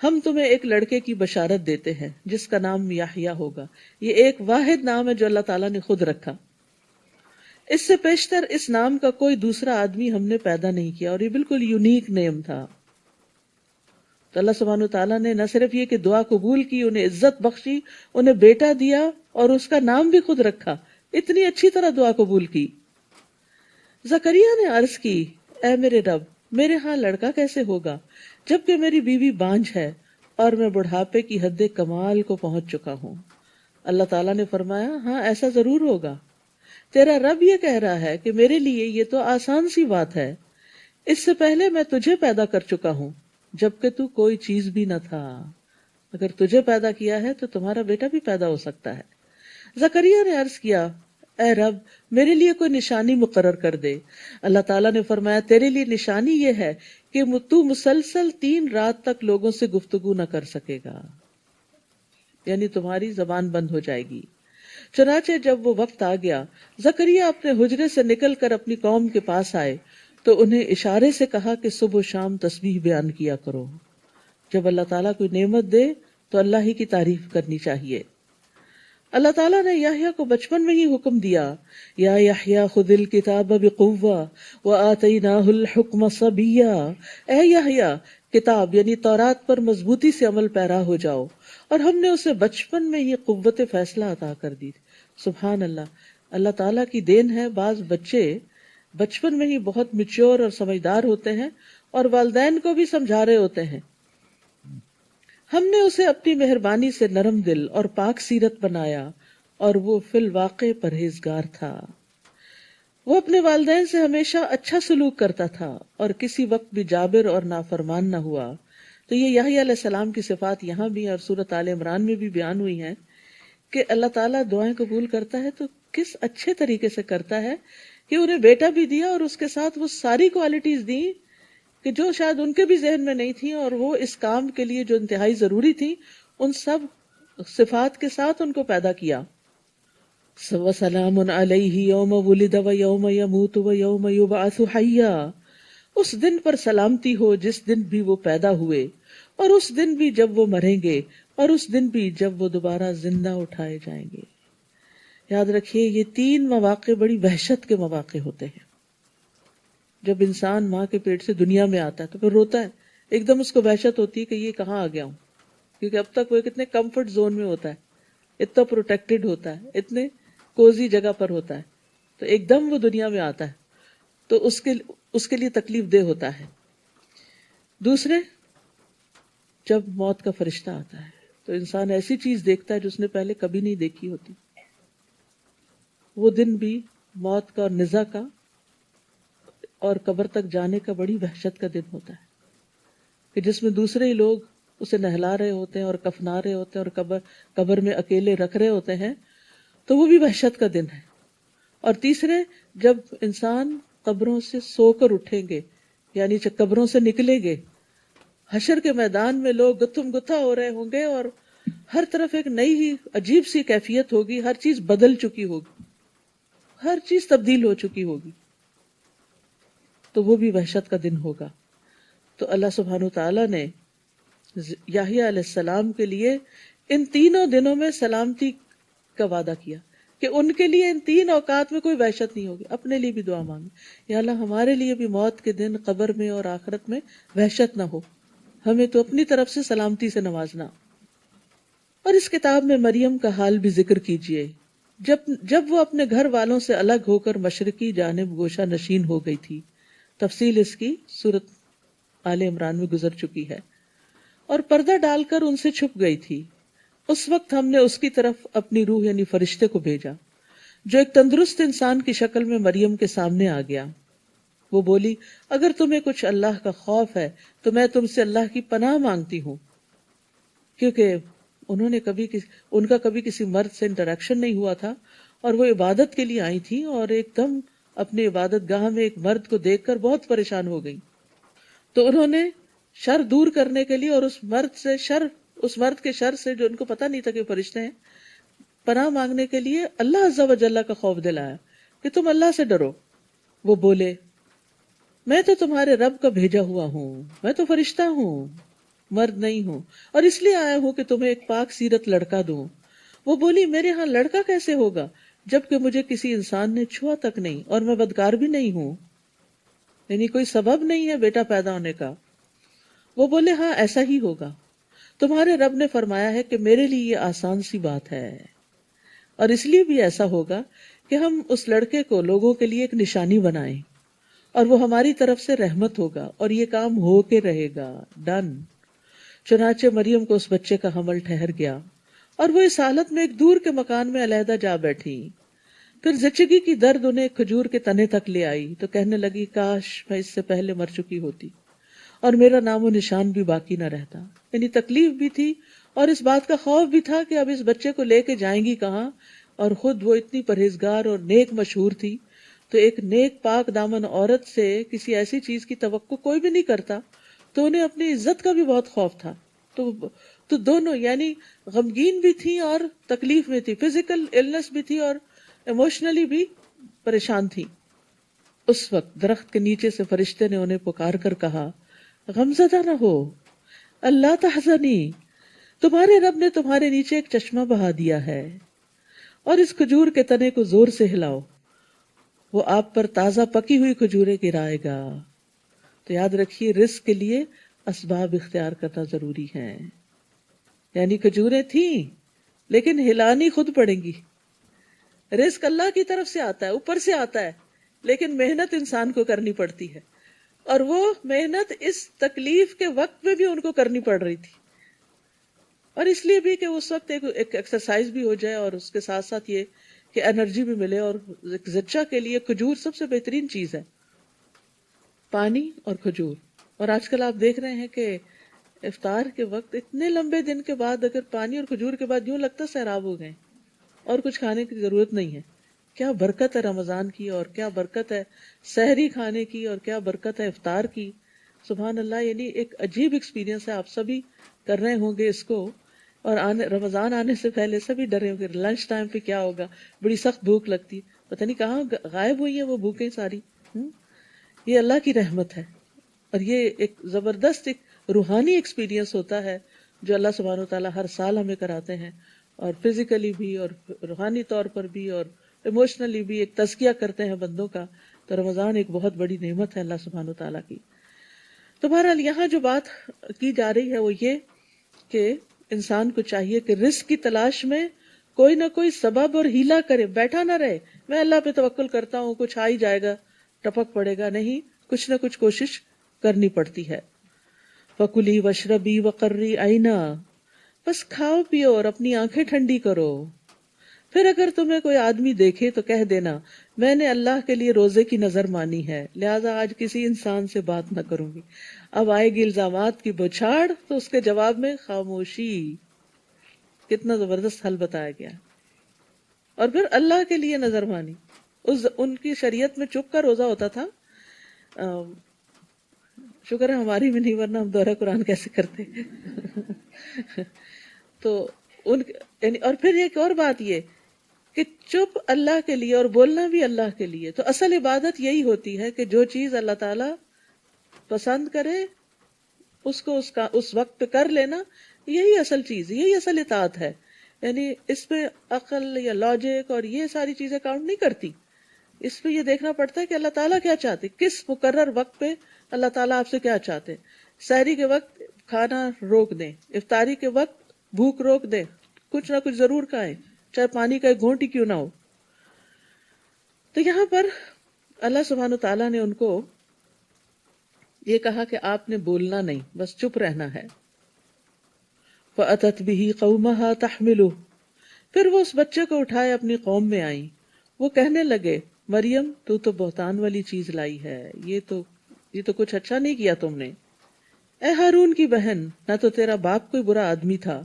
ہم تمہیں ایک لڑکے کی بشارت دیتے ہیں جس کا نام یحییٰ ہوگا. یہ ایک واحد نام ہے جو اللہ تعالیٰ نے خود رکھا، اس سے پیشتر اس نام کا کوئی دوسرا آدمی ہم نے پیدا نہیں کیا، اور یہ بالکل یونیک نیم تھا. تو اللہ سبحانہ تعالیٰ نے نہ صرف یہ کہ دعا قبول کی، انہیں عزت بخشی، انہیں بیٹا دیا اور اس کا نام بھی خود رکھا. اتنی اچھی طرح دعا قبول کی. زکریا نے عرض کی اے میرے رب میرے ہاں لڑکا کیسے ہوگا جبکہ میری بیوی بانجھ ہے اور میں بڑھاپے کی حد کمال کو پہنچ چکا ہوں. اللہ تعالیٰ نے فرمایا ہاں ایسا ضرور ہوگا. تیرا رب یہ کہہ رہا ہے کہ میرے لیے یہ تو آسان سی بات ہے، اس سے پہلے میں تجھے پیدا کر چکا ہوں جبکہ تو کوئی چیز بھی نہ تھا. اگر تجھے پیدا کیا ہے تو تمہارا بیٹا بھی پیدا ہو سکتا ہے. زکریا نے عرض کیا اے رب میرے لیے کوئی نشانی مقرر کر دے. اللہ تعالیٰ نے فرمایا تیرے لیے نشانی یہ ہے کہ تو مسلسل 3 رات تک لوگوں سے گفتگو نہ کر سکے گا، یعنی تمہاری زبان بند ہو جائے گی. چنانچہ جب وہ وقت آ گیا زکریا اپنے حجرے سے نکل کر اپنی قوم کے پاس آئے تو انہیں اشارے سے کہا کہ صبح و شام تسبیح بیان کیا کرو. جب اللہ تعالیٰ کوئی نعمت دے تو اللہ ہی کی تعریف کرنی چاہیے. اللہ تعالیٰ نے یحییٰ کو بچپن میں ہی حکم دیا یا یحییٰ خذ الکتاب بقوہ وآتیناہ الحکم صبیا. اے یحییٰ کتاب یعنی تورات پر مضبوطی سے عمل پیرا ہو جاؤ، اور ہم نے اسے بچپن میں ہی قوت فیصلہ عطا کر دی. سبحان اللہ، اللہ تعالیٰ کی دین ہے. بعض بچے بچپن میں ہی بہت میچور اور سمجھدار ہوتے ہیں اور والدین کو بھی سمجھا رہے ہوتے ہیں. ہم نے اسے اپنی مہربانی سے نرم دل اور پاک سیرت بنایا اور وہ فی الواقع پرہیزگار تھا. وہ اپنے والدین سے ہمیشہ اچھا سلوک کرتا تھا اور کسی وقت بھی جابر اور نافرمان نہ ہوا. تو یہ یحییٰ علیہ السلام کی صفات یہاں بھی اور سورۃ آل عمران میں بھی بیان ہوئی ہیں کہ اللہ تعالیٰ دعائیں قبول کرتا ہے تو کس اچھے طریقے سے کرتا ہے کہ انہیں بیٹا بھی دیا اور اس کے ساتھ وہ ساری کوالٹیز دی کہ جو شاید ان کے بھی ذہن میں نہیں تھیں، اور وہ اس کام کے لیے جو انتہائی ضروری تھی ان سب صفات کے ساتھ ان کو پیدا کیا. وَسَلَامٌ عَلَيْهِ يَوْمَ وُلِدَ وَيَوْمَ يَمُوتُ وَيَوْمَ يُبْعَثُ حَيًّا. اس دن پر سلامتی ہو جس دن بھی وہ پیدا ہوئے، اور اس دن بھی جب وہ مریں گے، اور اس دن بھی جب وہ دوبارہ زندہ اٹھائے جائیں گے. یاد رکھیے یہ 3 مواقع بڑی وحشت کے مواقع ہوتے ہیں. جب انسان ماں کے پیٹ سے دنیا میں آتا ہے تو پھر روتا ہے، ایک دم اس کو وحشت ہوتی ہے کہ یہ کہاں آ گیا ہوں، کیونکہ اب تک وہ کتنے کمفرٹ زون میں ہوتا ہے، اتنا پروٹیکٹڈ ہوتا ہے، اتنے کوزی جگہ پر ہوتا ہے، تو ایک دم وہ دنیا میں آتا ہے تو اس کے لیے تکلیف دہ ہوتا ہے۔ دوسرے، جب موت کا فرشتہ آتا ہے تو انسان ایسی چیز دیکھتا ہے جو اس نے پہلے کبھی نہیں دیکھی ہوتی۔ وہ دن بھی موت کا اور نزا کا اور قبر تک جانے کا بڑی وحشت کا دن ہوتا ہے، کہ جس میں دوسرے ہی لوگ اسے نہلا رہے ہوتے ہیں اور کفنا رہے ہوتے ہیں اور قبر میں اکیلے رکھ رہے ہوتے ہیں، تو وہ بھی وحشت کا دن ہے۔ اور تیسرے، جب انسان قبروں سے سو کر اٹھیں گے، یعنی جب قبروں سے نکلیں گے، حشر کے میدان میں لوگ گتھم گتھا ہو رہے ہوں گے اور ہر طرف ایک نئی ہی عجیب سی کیفیت ہوگی، ہر چیز بدل چکی ہوگی، ہر چیز تبدیل ہو چکی ہوگی، تو وہ بھی وحشت کا دن ہوگا۔ تو اللہ سبحانہ تعالیٰ نے یحییٰ علیہ السلام کے لیے ان تینوں دنوں میں سلامتی کا وعدہ کیا کہ ان کے لیے ان تین اوقات میں کوئی وحشت نہیں ہوگی۔ اپنے لیے بھی دعا مانگی، یا اللہ ہمارے لیے بھی موت کے دن قبر میں اور آخرت میں وحشت نہ ہو، ہمیں تو اپنی طرف سے سلامتی سے نوازنا۔ اور اس کتاب میں مریم کا حال بھی ذکر کیجئے، جب وہ اپنے گھر والوں سے الگ ہو کر مشرقی جانب گوشہ نشین ہو گئی تھی۔ تفصیل اس کی سورۃ آل عمران میں گزر چکی ہے۔ اور پردہ ڈال کر ان سے چھپ گئی تھی، اس وقت ہم نے اس کی طرف اپنی روح یعنی فرشتے کو بھیجا، جو ایک تندرست انسان کی شکل میں مریم کے سامنے آ گیا۔ وہ بولی، اگر تمہیں کچھ اللہ کا خوف ہے تو میں تم سے اللہ کی پناہ مانگتی ہوں، کیونکہ ان کا کبھی کسی مرد سے انٹریکشن نہیں ہوا تھا، اور وہ عبادت کے لیے آئی تھی اور ایک دم اپنے عبادت گاہ میں ایک مرد کو دیکھ کر بہت پریشان ہو گئی۔ تو انہوں نے شر دور کرنے کے لیے اور اس مرد کے شر سے، جو ان کو پتہ نہیں تھا کہ فرشتے ہیں، پناہ مانگنے کے لیے اللہ عز و جل کا خوف دلایا کہ تم اللہ سے ڈرو۔ وہ بولے، میں تو تمہارے رب کا بھیجا ہوا ہوں، میں تو فرشتہ ہوں، مرد نہیں ہوں، اور اس لیے آیا ہوں کہ تمہیں ایک پاک سیرت لڑکا دوں۔ وہ بولی، میرے ہاں لڑکا کیسے ہوگا جبکہ مجھے کسی انسان نے چھوا تک نہیں اور میں بدکار بھی نہیں ہوں، یعنی کوئی سبب نہیں ہے بیٹا پیدا ہونے کا۔ وہ بولے، ہاں ایسا ہی ہوگا، تمہارے رب نے فرمایا ہے کہ میرے لیے یہ آسان سی بات ہے، اور اس لیے بھی ایسا ہوگا کہ ہم اس لڑکے کو لوگوں کے لیے ایک نشانی بنائیں اور وہ ہماری طرف سے رحمت ہوگا، اور یہ کام ہو کے رہے گا، ڈن۔ چنانچہ مریم کو اس بچے کا حمل ٹھہر گیا اور وہ اس حالت میں ایک دور کے مکان میں علیحدہ جا بیٹھی۔ پھر زچگی کی درد انہیں ایک کھجور کے تنے تک لے آئی تو کہنے لگی، کاش میں اس سے پہلے مر چکی ہوتی اور میرا نام و نشان بھی باقی نہ رہتا۔ یعنی تکلیف بھی تھی اور اس بات کا خوف بھی تھا کہ اب اس بچے کو لے کے جائیں گی کہاں، اور خود وہ اتنی پرہیزگار اور نیک مشہور تھی، تو ایک نیک پاک دامن عورت سے کسی ایسی چیز کی توقع کوئی بھی نہیں کرتا، تو انہیں اپنی عزت کا بھی بہت خوف تھا۔ تو دونوں یعنی غمگین بھی تھی اور تکلیف میں تھی، فزیکل النس بھی تھی اور ایموشنلی بھی پریشان تھی۔ اس وقت درخت کے نیچے سے فرشتے نے انہیں پکار کر کہا، غمزدہ نہ ہو، اللہ تحزنی، تمہارے رب نے تمہارے نیچے ایک چشمہ بہا دیا ہے، اور اس کھجور کے تنے کو زور سے ہلاؤ، وہ آپ پر تازہ پکی ہوئی کھجوریں گرائے گا۔ تو یاد رکھیے، رزق کے لیے اسباب اختیار کرنا ضروری ہے، یعنی کھجوریں تھیں لیکن ہلانی خود پڑیں گی۔ رزق اللہ کی طرف سے آتا ہے، اوپر سے آتا ہے، لیکن محنت انسان کو کرنی پڑتی ہے، اور وہ محنت اس تکلیف کے وقت میں بھی ان کو کرنی پڑ رہی تھی، اور اس لیے بھی کہ اس وقت ایک ایکسرسائز بھی ہو جائے اور اس کے ساتھ ساتھ یہ کہ انرجی بھی ملے۔ اور زچہ کے لیے کھجور سب سے بہترین چیز ہے، پانی اور کھجور۔ اور آج کل آپ دیکھ رہے ہیں کہ افطار کے وقت اتنے لمبے دن کے بعد اگر پانی اور کھجور کے بعد یوں لگتا سیراب ہو گئے اور کچھ کھانے کی ضرورت نہیں ہے۔ کیا برکت ہے رمضان کی، اور کیا برکت ہے سحری کھانے کی، اور کیا برکت ہے افطار کی، سبحان اللہ۔ یعنی ایک عجیب ایکسپیرینس ہے، آپ سبھی کر رہے ہوں گے اس کو، اور رمضان آنے سے پہلے سبھی ڈرے ہوں گے لنچ ٹائم پہ کیا ہوگا، بڑی سخت بھوک لگتی ہے، پتہ نہیں کہاں غائب ہوئی ہیں وہ بھوکیں ساری۔ یہ اللہ کی رحمت ہے، اور یہ ایک زبردست ایک روحانی ایکسپیرینس ہوتا ہے جو اللہ سبحانہ وتعالیٰ ہر سال ہمیں کراتے ہیں، اور فزیکلی بھی اور روحانی طور پر بھی اور ایموشنلی بھی ایک تزکیہ کرتے ہیں بندوں کا۔ تو رمضان ایک بہت بڑی نعمت ہے اللہ سبحانہ وتعالیٰ کی۔ تو بہرحال یہاں جو بات کی جا رہی ہے وہ یہ کہ انسان کو چاہیے کہ رزق کی تلاش میں کوئی نہ کوئی سبب اور ہیلا کرے، بیٹھا نہ رہے میں اللہ پہ توکل کرتا ہوں کچھ آ ہی جائے گا، ٹپک پڑے گا، نہیں، کچھ نہ کچھ کوشش کرنی پڑتی ہے۔ فَكُلِي وَاشْرَبِي وَقَرِّي عَيْنًا، بس کھاؤ پیو اور اپنی آنکھیں ٹھنڈی کرو۔ پھر اگر تمہیں کوئی آدمی دیکھے تو کہہ دینا میں نے اللہ کے لیے روزے کی نظر مانی ہے، لہذا آج کسی انسان سے بات نہ کروں گی۔ اب آئے گی الزامات کی بچھاڑ تو اس کے جواب میں خاموشی۔ کتنا زبردست حل بتایا گیا۔ اور پھر اللہ کے لیے نظر مانی، ان کی شریعت میں چپ کا روزہ ہوتا تھا۔ شکر ہے ہماری بھی نہیں، ورنہ ہم دورہ قرآن کیسے کرتے۔ تو یعنی اور پھر ایک اور بات یہ کہ چپ اللہ کے لیے اور بولنا بھی اللہ کے لیے۔ تو اصل عبادت یہی ہوتی ہے کہ جو چیز اللہ تعالیٰ پسند کرے اس کو اس وقت پہ کر لینا، یہی اصل چیز، یہی اصل اطاعت ہے۔ یعنی اس پہ عقل یا لاجک اور یہ ساری چیزیں کاؤنٹ نہیں کرتی، اس پہ یہ دیکھنا پڑتا ہے کہ اللہ تعالیٰ کیا چاہتے، کس مقرر وقت پہ اللہ تعالیٰ آپ سے کیا چاہتے۔ سحری کے وقت کھانا روک دیں، افطاری کے وقت بھوک روک دیں، کچھ نہ کچھ ضرور کھائیں، چاہے پانی کا ایک گھونٹ ہی کیوں نہ ہو۔ تو یہاں پر اللہ سبحانہ تعالیٰ نے ان کو یہ کہا کہ آپ نے بولنا نہیں، بس چپ رہنا ہے۔ فَأَتَتْ بِهِ قَوْمَهَا تَحْمِلُهُ، پھر وہ اس بچے کو اٹھائے اپنی قوم میں آئیں، وہ کہنے لگے مریم تو بہتان والی چیز لائی ہے، یہ تو کچھ اچھا نہیں کیا تم نے۔ اے ہارون کی بہن، نہ تو تیرا باپ کوئی برا آدمی تھا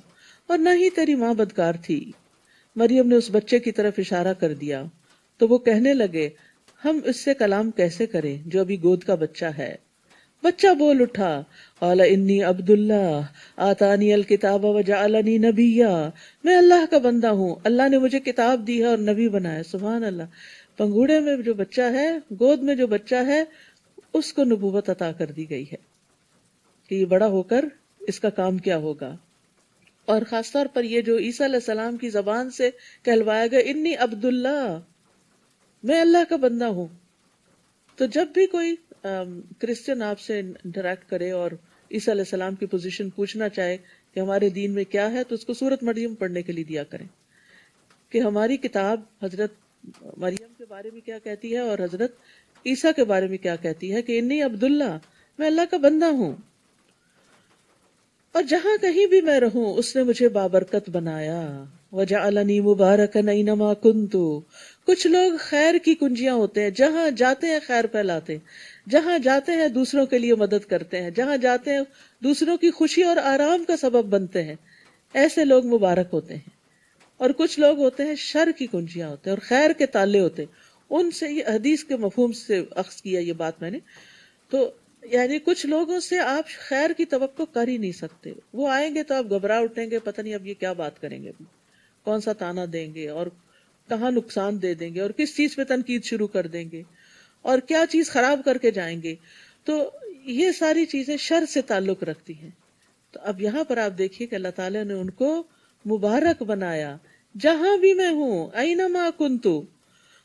اور نہ ہی تیری ماں بدکار تھی۔ مریم نے اس بچے کی طرف اشارہ کر دیا تو وہ کہنے لگے ہم اس سے کلام کیسے کریں جو ابھی گود کا بچہ ہے۔ بچہ بول اٹھا، قال انی عبد اللہ آتانی الکتاب وجعلنی نبیا، میں اللہ کا بندہ ہوں، اللہ نے مجھے کتاب دی ہے اور نبی بنایا۔ سبحان اللہ، پنگوڑے میں جو بچہ ہے، گود میں جو بچہ ہے، اس کو نبوت عطا کر دی گئی ہے کہ یہ بڑا ہو کر اس کا کام کیا ہوگا۔ اور خاص طور پر یہ جو عیسیٰ علیہ السلام کی زبان سے کہلوایا گیا انی عبد اللہ، میں اللہ کا بندہ ہوں۔ تو جب بھی کوئی کرسچن آپ سے انٹریکٹ کرے اور عیسیٰ علیہ السلام کی پوزیشن پوچھنا چاہے کہ ہمارے دین میں کیا ہے، تو اس کو سورۃ مریم پڑھنے کے لیے دیا کریں کہ ہماری کتاب حضرت مریم کے بارے میں کیا کہتی ہے اور حضرت عیسیٰ کے بارے میں کیا کہتی ہے کہ انی عبداللہ، میں اللہ کا بندہ ہوں، اور جہاں کہیں بھی میں رہوں اس نے مجھے بابرکت بنایا۔ وجعلنی مبارکا اینما کنت، کچھ لوگ خیر کی کنجیاں ہوتے ہیں، جہاں جاتے ہیں خیر پھیلاتے ہیں، جہاں جاتے ہیں دوسروں کے لیے مدد کرتے ہیں، جہاں جاتے ہیں دوسروں کی خوشی اور آرام کا سبب بنتے ہیں، ایسے لوگ مبارک ہوتے ہیں۔ اور کچھ لوگ ہوتے ہیں شر کی کنجیاں ہوتے ہیں اور خیر کے تالے ہوتے ہیں، ان سے یہ حدیث کے مفہوم سے اخذ کیا یہ بات میں نے۔ تو یعنی کچھ لوگوں سے آپ خیر کی توقع کر ہی نہیں سکتے، وہ آئیں گے تو آپ گھبرا اٹھیں گے، پتہ نہیں اب یہ کیا بات کریں گے، کون سا تانا دیں گے اور کہاں نقصان دے دیں گے اور کس چیز پہ تنقید شروع کر دیں گے اور کیا چیز خراب کر کے جائیں گے۔ تو یہ ساری چیزیں شر سے تعلق رکھتی ہیں۔ تو اب یہاں پر آپ دیکھیے کہ اللہ تعالیٰ نے ان کو مبارک بنایا، جہاں بھی میں ہوں، اینما کنت،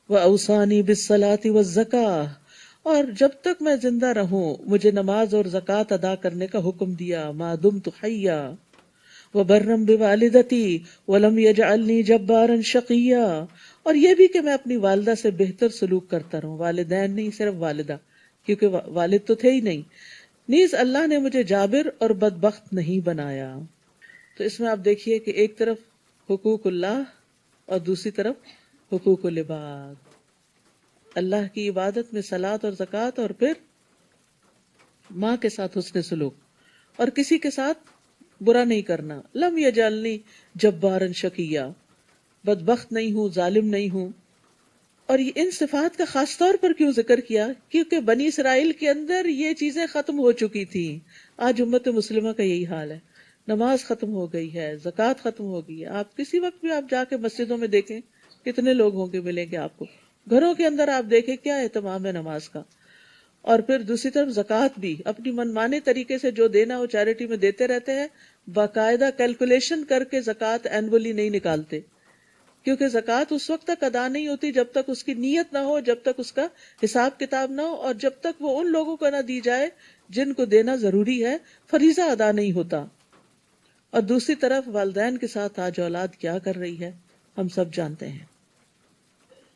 واوصانی بالصلاۃ والزکاۃ، اور جب تک میں زندہ رہوں مجھے نماز اور زکوٰۃ ادا کرنے کا حکم دیا، ما دمت حیا، وبرا بوالدتی ولم یجعلنی جبارا شقیا، اور یہ بھی کہ میں اپنی والدہ سے بہتر سلوک کرتا رہوں، والدین نہیں صرف والدہ، کیونکہ والد تو تھے ہی نہیں، نیز اللہ نے مجھے جابر اور بدبخت نہیں بنایا۔ تو اس میں آپ دیکھیے کہ ایک طرف حقوق اللہ اور دوسری طرف حقوق العباد، اللہ کی عبادت میں صلاۃ اور زکوٰۃ، اور پھر ماں کے ساتھ حسن سلوک اور کسی کے ساتھ برا نہیں کرنا۔ لم یجعلنی جبارا شقیا، بدبخت نہیں ہوں، ظالم نہیں ہوں۔ اور یہ ان صفات کا خاص طور پر کیوں ذکر کیا؟ کیونکہ بنی اسرائیل کے اندر یہ چیزیں ختم ہو چکی تھیں۔ آج امت مسلمہ کا یہی حال ہے، نماز ختم ہو گئی ہے، زکوٰۃ ختم ہو گئی ہے۔ آپ کسی وقت بھی آپ جا کے مسجدوں میں دیکھیں کتنے لوگ ہوں گے، ملیں گے آپ کو۔ گھروں کے اندر آپ دیکھیں کیا اہتمام ہے نماز کا۔ اور پھر دوسری طرف زکوٰۃ بھی اپنی منمانے طریقے سے جو دینا ہو چیریٹی میں دیتے رہتے ہیں، باقاعدہ کیلکولیشن کر کے زکوٰۃ اینولی نہیں نکالتے کیونکہ زکوٰۃ اس وقت تک ادا نہیں ہوتی جب تک اس کی نیت نہ ہو، جب تک اس کا حساب کتاب نہ ہو، اور جب تک وہ ان لوگوں کو نہ دی جائے جن کو دینا ضروری ہے، فریضہ ادا نہیں ہوتا۔ اور دوسری طرف والدین کے ساتھ آج اولاد کیا کر رہی ہے ہم سب جانتے ہیں۔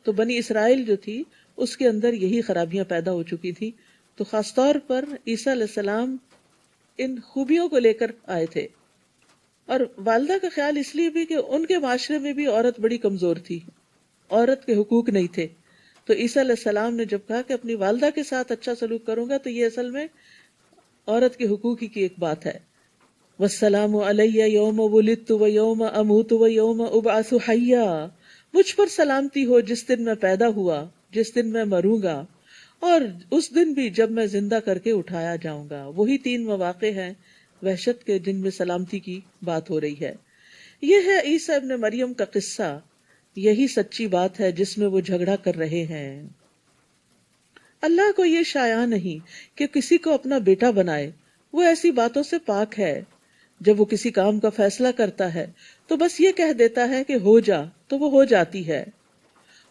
تو بنی اسرائیل جو تھی اس کے اندر یہی خرابیاں پیدا ہو چکی تھی، تو خاص طور پر عیسیٰ علیہ السلام ان خوبیوں کو لے کر آئے تھے۔ اور والدہ کا خیال اس لیے بھی کہ ان کے معاشرے میں بھی عورت بڑی کمزور تھی، عورت کے حقوق نہیں تھے۔ تو عیسیٰ علیہ السلام نے جب کہا کہ اپنی والدہ کے ساتھ اچھا سلوک کروں گا، تو یہ اصل میں عورت کے حقوق ہی کی ایک بات ہے۔ والسلام علی یوم ولدت و یوم اموت و یوم ابعث حیا، مجھ پر سلامتی ہو جس دن میں پیدا ہوا، جس دن میں مروں گا، اور اس دن بھی جب میں زندہ کر کے اٹھایا جاؤں گا۔ وہی 3 مواقع ہیں وحشت کے جن میں سلامتی کی بات ہو رہی ہے۔ یہ ہے عیسیٰ ابن مریم کا قصہ، یہی سچی بات ہے جس میں وہ جھگڑا کر رہے ہیں۔ اللہ کو یہ شایع نہیں کہ کسی کو اپنا بیٹا بنائے، وہ ایسی باتوں سے پاک ہے۔ جب وہ کسی کام کا فیصلہ کرتا ہے تو بس یہ کہہ دیتا ہے کہ ہو جا، تو وہ ہو جاتی ہے۔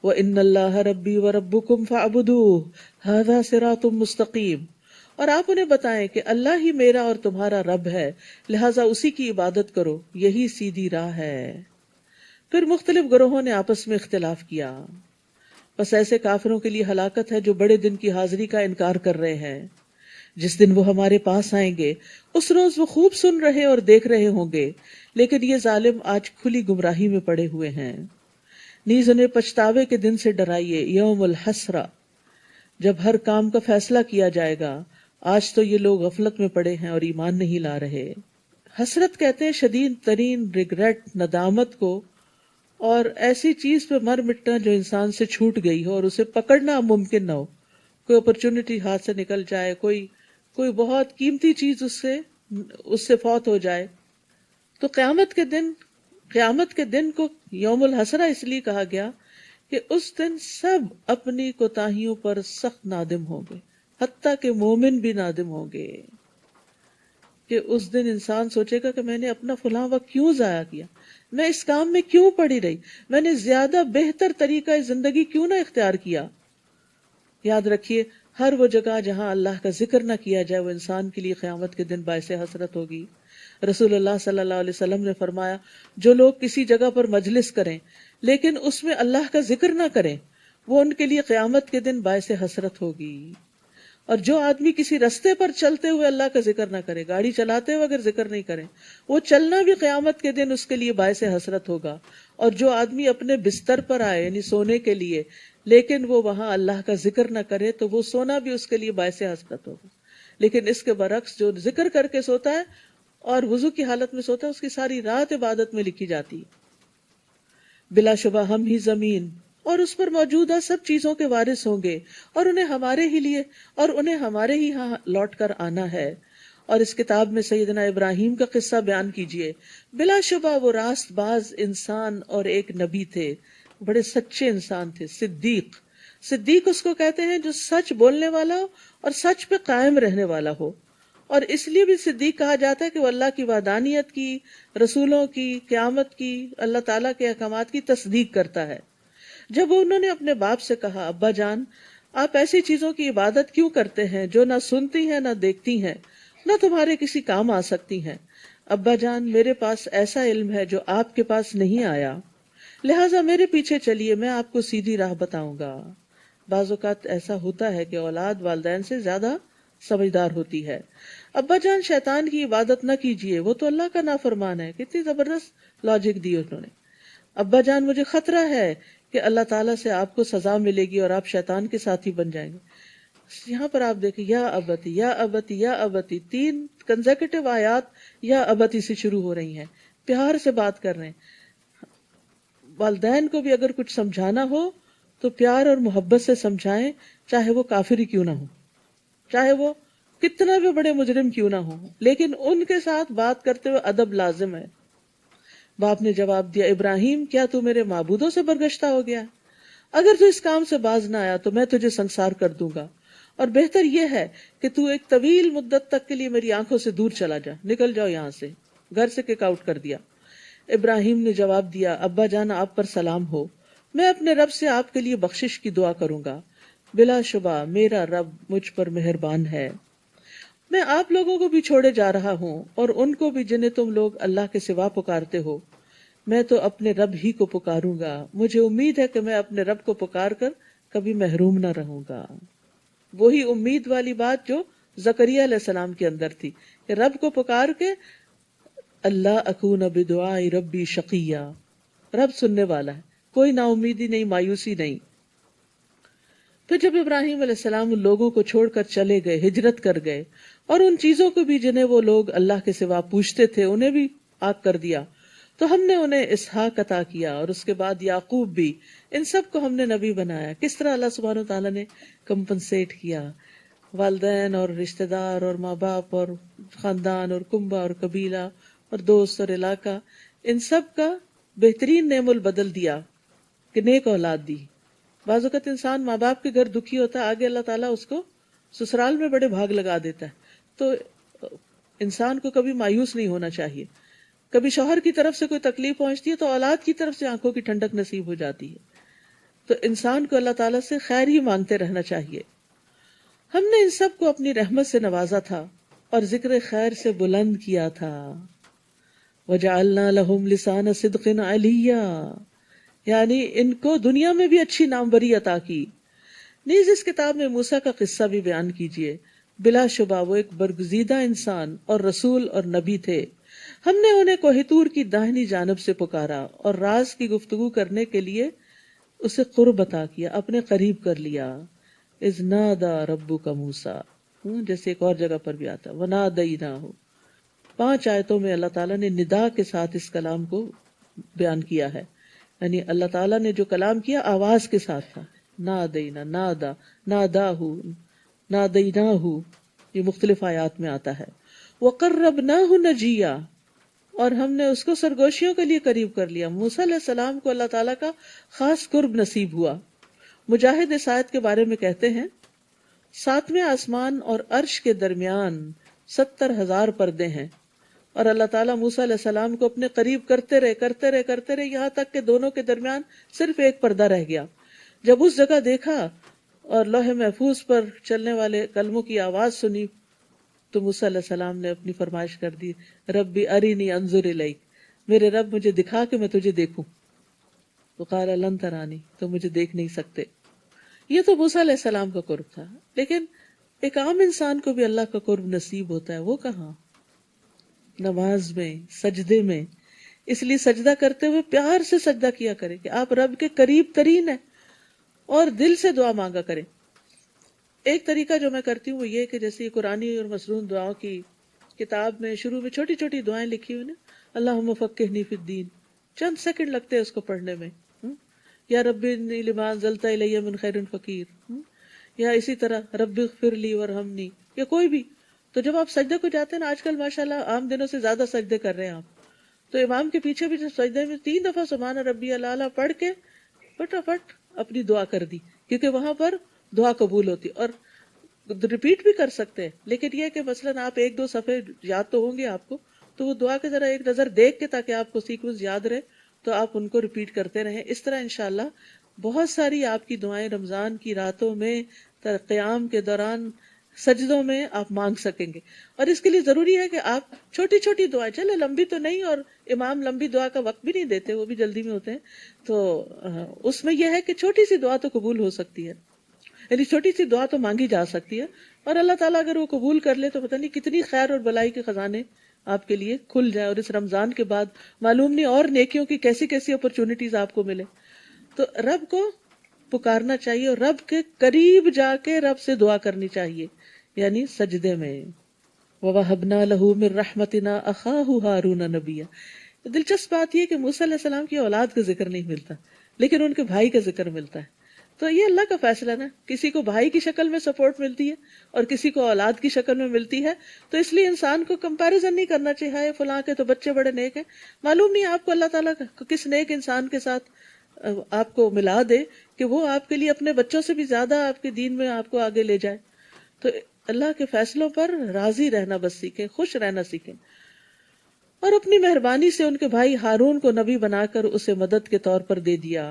وَإِنَّ اللَّهَ رَبِّي وَرَبُّكُمْ فَاعْبُدُوهُ هَذَا صِرَاطٌ مُسْتَقِيمٌ، اور آپ انہیں بتائیں کہ اللہ ہی میرا اور تمہارا رب ہے، لہٰذا اسی کی عبادت کرو، یہی سیدھی راہ ہے۔ پھر مختلف گروہوں نے آپس میں اختلاف کیا۔ بس ایسے کافروں کے لیے ہلاکت ہے جو بڑے دن کی حاضری کا انکار کر رہے ہیں۔ جس دن وہ ہمارے پاس آئیں گے اس روز وہ خوب سن رہے اور دیکھ رہے ہوں گے، لیکن یہ ظالم آج کھلی گمراہی میں پڑے ہوئے ہیں۔ نیز انہیں پچھتاوے کے دن سے ڈرائیے، یوم الحسرہ، جب ہر کام کا فیصلہ کیا جائے گا۔ آج تو یہ لوگ غفلت میں پڑے ہیں اور ایمان نہیں لا رہے۔ حسرت کہتے ہیں شدید ترین ریگریٹ، ندامت کو، اور ایسی چیز پہ مر مٹنا جو انسان سے چھوٹ گئی ہو اور اسے پکڑنا ممکن نہ ہو۔ کوئی اپرچونٹی ہاتھ سے نکل جائے، کوئی بہت قیمتی چیز اس سے فوت ہو جائے۔ تو قیامت کے دن کو یوم الحسرہ اس لیے کہا گیا کہ اس دن سب اپنی کوتاہیوں پر سخت نادم ہوں گے، حتیٰ کہ مومن بھی نادم ہوں گے۔ کہ اس دن انسان سوچے گا کہ میں نے اپنا فلاں وقت کیوں ضائع کیا، میں اس کام میں کیوں پڑی رہی، میں نے زیادہ بہتر طریقہ زندگی کیوں نہ اختیار کیا۔ یاد رکھیے، ہر وہ جگہ جہاں اللہ کا ذکر نہ کیا جائے وہ انسان کے لیے قیامت کے دن باعث حسرت ہوگی۔ رسول اللہ صلی اللہ علیہ وسلم نے فرمایا، جو لوگ کسی جگہ پر مجلس کریں لیکن اس میں اللہ کا ذکر نہ کریں، وہ ان کے لیے قیامت کے دن باعث حسرت ہوگی۔ اور جو آدمی کسی رستے پر چلتے ہوئے اللہ کا ذکر نہ کرے، گاڑی چلاتے ہوئے اگر ذکر نہیں کرے، وہ چلنا بھی قیامت کے دن اس کے لیے باعث حسرت ہوگا۔ اور جو آدمی اپنے بستر پر آئے یعنی سونے کے لیے لیکن وہ وہاں اللہ کا ذکر نہ کرے، تو وہ سونا بھی اس کے لیے باعث حسرت ہوگا۔ لیکن اس کے برعکس جو ذکر کر کے سوتا ہے اور وضو کی حالت میں سوتا ہے، اس کی ساری رات عبادت میں لکھی جاتی ہے۔ بلا شبہ ہم ہی زمین اور اس پر موجودہ سب چیزوں کے وارث ہوں گے، اور انہیں ہمارے ہی ہاں لوٹ کر آنا ہے۔ اور اس کتاب میں سیدنا ابراہیم کا قصہ بیان کیجئے۔ بلا شبہ وہ راست باز انسان اور ایک نبی تھے، بڑے سچے انسان تھے۔ صدیق اس کو کہتے ہیں جو سچ بولنے والا ہو اور سچ پہ قائم رہنے والا ہو۔ اور اس لیے بھی صدیق کہا جاتا ہے کہ وہ اللہ کی وحدانیت کی، رسولوں کی، قیامت کی، اللہ تعالیٰ کے احکامات کی تصدیق کرتا ہے۔ جب انہوں نے اپنے باپ سے کہا، ابا جان، آپ ایسی چیزوں کی عبادت کیوں کرتے ہیں جو نہ سنتی ہیں نہ دیکھتی ہیں، نہ تمہارے کسی کام آ سکتی ہیں؟ ابا جان، میرے پاس ایسا علم ہے جو آپ کے پاس نہیں آیا، لہٰذا میرے پیچھے چلیے، میں آپ کو سیدھی راہ بتاؤں گا۔ بعض اوقات ایسا ہوتا ہے کہ اولاد والدین سے زیادہ سمجھدار ہوتی ہے۔ ابا جان، شیطان کی عبادت نہ کیجیے، وہ تو اللہ کا نافرمان ہے۔ کتنی زبردست لاجک دی انہوں نے۔ ابا جان، مجھے خطرہ ہے کہ اللہ تعالیٰ سے آپ کو سزا ملے گی اور آپ شیطان کے ساتھی بن جائیں گے۔ یہاں پر آپ دیکھیں، یا ابتی یا ابتی یا ابتی، 3 کنزیکٹیو آیات یا ابتی سے شروع ہو رہی ہیں، پیار سے بات کر رہے ہیں۔ والدین کو بھی اگر کچھ سمجھانا ہو تو پیار اور محبت سے سمجھائیں، چاہے وہ کافر ہی کیوں نہ ہو، چاہے وہ کتنا بھی بڑے مجرم کیوں نہ ہو، لیکن ان کے ساتھ بات کرتے ہوئے ادب لازم ہے۔ باپ نے جواب دیا، ابراہیم، کیا تو میرے معبودوں سے برگشتہ ہو گیا؟ اگر تو اس کام سے باز نہ آیا تو میں تجھے سنسار کر دوں گا، اور بہتر یہ ہے کہ تو ایک طویل مدت تک کے لیے میری آنکھوں سے دور چلا جا، نکل جاؤ یہاں سے۔ گھر سے کک آؤٹ کر دیا۔ ابراہیم نے جواب دیا، ابا جان آپ پر سلام ہو، میں اپنے رب سے آپ کے لیے بخشش کی دعا کروں گا، بلا شبہ میرا رب مجھ پر مہربان ہے۔ میں آپ لوگوں کو بھی چھوڑے جا رہا ہوں اور ان کو بھی جنہیں تم لوگ اللہ کے سوا پکارتے ہو، میں تو اپنے رب ہی کو پکاروں گا، مجھے امید ہے کہ میں اپنے رب کو پکار کر کبھی محروم نہ رہوں گا۔ وہی امید والی بات جو زکریا علیہ السلام کے اندر تھی کہ رب کو پکار کے اللہ اکون بدعاء ربی شقیہ، رب سننے والا ہے، کوئی نا امیدی نہیں، مایوسی نہیں۔ پھر جب ابراہیم علیہ السلام ان لوگوں کو چھوڑ کر چلے گئے، ہجرت کر گئے، اور ان چیزوں کو بھی جنہیں وہ لوگ اللہ کے سوا پوچھتے تھے انہیں بھی پاک کر دیا، تو ہم نے انہیں اسحاق عطا کیا اور اس کے بعد یعقوب بھی، ان سب کو ہم نے نبی بنایا۔ کس طرح اللہ سبحانہ وتعالیٰ نے کمپنسیٹ کیا، والدین اور رشتہ دار اور ماں باپ اور خاندان اور کنبہ اور قبیلہ اور دوست اور علاقہ، ان سب کا بہترین نعم البدل دیا کہ نیک اولاد دی۔ بعض اوقات انسان ماں باپ کے گھر دکھی ہوتا ہے، آگے اللہ تعالیٰ اس کو سسرال میں بڑے بھاگ لگا دیتا ہے۔ تو انسان کو کبھی مایوس نہیں ہونا چاہیے۔ کبھی شوہر کی طرف سے کوئی تکلیف پہنچتی ہے تو اولاد کی طرف سے آنکھوں کی ٹھنڈک نصیب ہو جاتی ہے۔ تو انسان کو اللہ تعالیٰ سے خیر ہی مانگتے رہنا چاہیے۔ ہم نے ان سب کو اپنی رحمت سے نوازا تھا اور ذکر خیر سے بلند کیا تھا۔ وَجَعَلْنَا لَهُمْ لِسَانَ صِدْقٍ عَلِيًّا، یعنی ان کو دنیا میں بھی اچھی ناموری عطا کی۔ نیز اس کتاب میں موسیٰ کا قصہ بھی بیان کیجیے، بلا شبہ وہ ایک برگزیدہ انسان اور رسول اور نبی تھے۔ ہم نے انہیں کوہ طور کی داہنی جانب سے پکارا اور راز کی گفتگو کرنے کے لیے اسے قرب عطا کیا، اپنے قریب کر لیا۔ اذ نادا ربک موسیٰ، جیسے ایک اور جگہ پر بھی آتا وَنَادَيْنَاهُ۔ 5 آیتوں میں اللہ تعالیٰ نے ندا کے ساتھ اس کلام کو بیان کیا ہے، یعنی اللہ تعالیٰ نے جو کلام کیا آواز کے ساتھ تھا۔ نادینا، نادا، ناداہو، نادیناہو، یہ مختلف آیات میں آتا ہے۔ وَقَرَّبْنَاهُ نَجِيًّا، اور ہم نے اس کو سرگوشیوں کے لیے قریب کر لیا۔ موسیٰ علیہ السلام کو اللہ تعالیٰ کا خاص قرب نصیب ہوا۔ مجاہد اس آیت کے بارے میں کہتے ہیں، 7ویں آسمان اور عرش کے درمیان 70,000 پردے ہیں، اور اللہ تعالیٰ موسیٰ علیہ السلام کو اپنے قریب کرتے رہے یہاں تک کہ دونوں کے درمیان صرف ایک پردہ رہ گیا۔ جب اس جگہ دیکھا اور لوح محفوظ پر چلنے والے کلموں کی آواز سنی تو موسیٰ علیہ السلام نے اپنی فرمائش کر دی، ربی ارینی انظر الیک، میرے رب مجھے دکھا کہ میں تجھے دیکھوں۔ وقال لن ترانی، تو مجھے دیکھ نہیں سکتے۔ یہ تو موسیٰ علیہ السلام کا قرب تھا، لیکن ایک عام انسان کو بھی اللہ کا قرب نصیب ہوتا ہے، وہ کہاں؟ نماز میں، سجدے میں۔ اس لیے سجدہ کرتے ہوئے پیار سے سجدہ کیا کریں کہ آپ رب کے قریب ترین ہیں، اور دل سے دعا مانگا کریں۔ ایک طریقہ جو میں کرتی ہوں وہ یہ کہ جیسے قرآنی اور مسنون دعاؤں کی کتاب میں شروع میں چھوٹی چھوٹی دعائیں لکھی ہوئی نا، اللہم فقہنی فی الدین، چند سیکنڈ لگتے ہیں اس کو پڑھنے میں۔ یا رب انی لما انزلت الی من خیر فقیر، یا اسی طرح رب اغفر لی وارحمنی، یا کوئی بھی۔ تو جب آپ سجدے کو جاتے ہیں نا، آج کل ماشاءاللہ عام دنوں سے زیادہ سجدے کر رہے ہیں آپ، تو امام کے پیچھے بھی جب سجدے میں 3 دفعہ سبحان ربی الاعلیٰ پڑھ کے فٹافٹ اپنی دعا کر دی، کیونکہ وہاں پر دعا قبول ہوتی، اور ریپیٹ بھی کر سکتے ہیں۔ لیکن یہ کہ مثلاً آپ 1-2 صفحے یاد تو ہوں گے آپ کو، تو وہ دعا کے ذرا ایک نظر دیکھ کے تاکہ آپ کو سیکوینس یاد رہے تو آپ ان کو ریپیٹ کرتے رہیں۔ اس طرح انشاءاللہ بہت ساری آپ کی دعائیں رمضان کی راتوں میں، قیام کے دوران، سجدوں میں آپ مانگ سکیں گے۔ اور اس کے لیے ضروری ہے کہ آپ چھوٹی چھوٹی دعائیں، چلے لمبی تو نہیں، اور امام لمبی دعا کا وقت بھی نہیں دیتے، وہ بھی جلدی میں ہوتے ہیں، تو اس میں یہ ہے کہ چھوٹی سی دعا تو قبول ہو سکتی ہے، یعنی چھوٹی سی دعا تو مانگی جا سکتی ہے، اور اللہ تعالیٰ اگر وہ قبول کر لے تو پتہ نہیں کتنی خیر اور بلائی کے خزانے آپ کے لیے کھل جائے، اور اس رمضان کے بعد معلوم نہیں اور نیکیوں کی کیسی کیسی اپرچونٹیز آپ کو ملے۔ تو رب کو پکارنا چاہیے، اور رب کے قریب جا کے رب سے دعا کرنی چاہیے، یعنی سجدے میں۔ وَوَهَبْنَا لَهُ مِن رَحْمَتِنَا أَخَاهُ هَارُونَ نَبِيًّا۔ دلچسپ بات یہ کہ موسیٰ علیہ السلام کی اولاد کا ذکر نہیں ملتا، لیکن ان کے بھائی کا ذکر ملتا ہے۔ تو یہ اللہ کا فیصلہ نا، کسی کو بھائی کی شکل میں سپورٹ ملتی ہے اور کسی کو اولاد کی شکل میں ملتی ہے، تو اس لیے انسان کو کمپیریزن نہیں کرنا چاہیے، ہائے فلاں کے تو بچے بڑے نیک ہیں، معلوم نہیں آپ کو اللہ تعالیٰ کس نیک انسان کے ساتھ آپ کو ملا دے کہ وہ آپ کے لیے اپنے بچوں سے بھی زیادہ آپ کے دین میں آپ کو آگے لے جائے۔ تو اللہ کے فیصلوں پر راضی رہنا بس سیکھیں، خوش رہنا سیکھیں۔ اور اپنی مہربانی سے ان کے بھائی ہارون کو نبی بنا کر اسے مدد کے طور پر دے دیا۔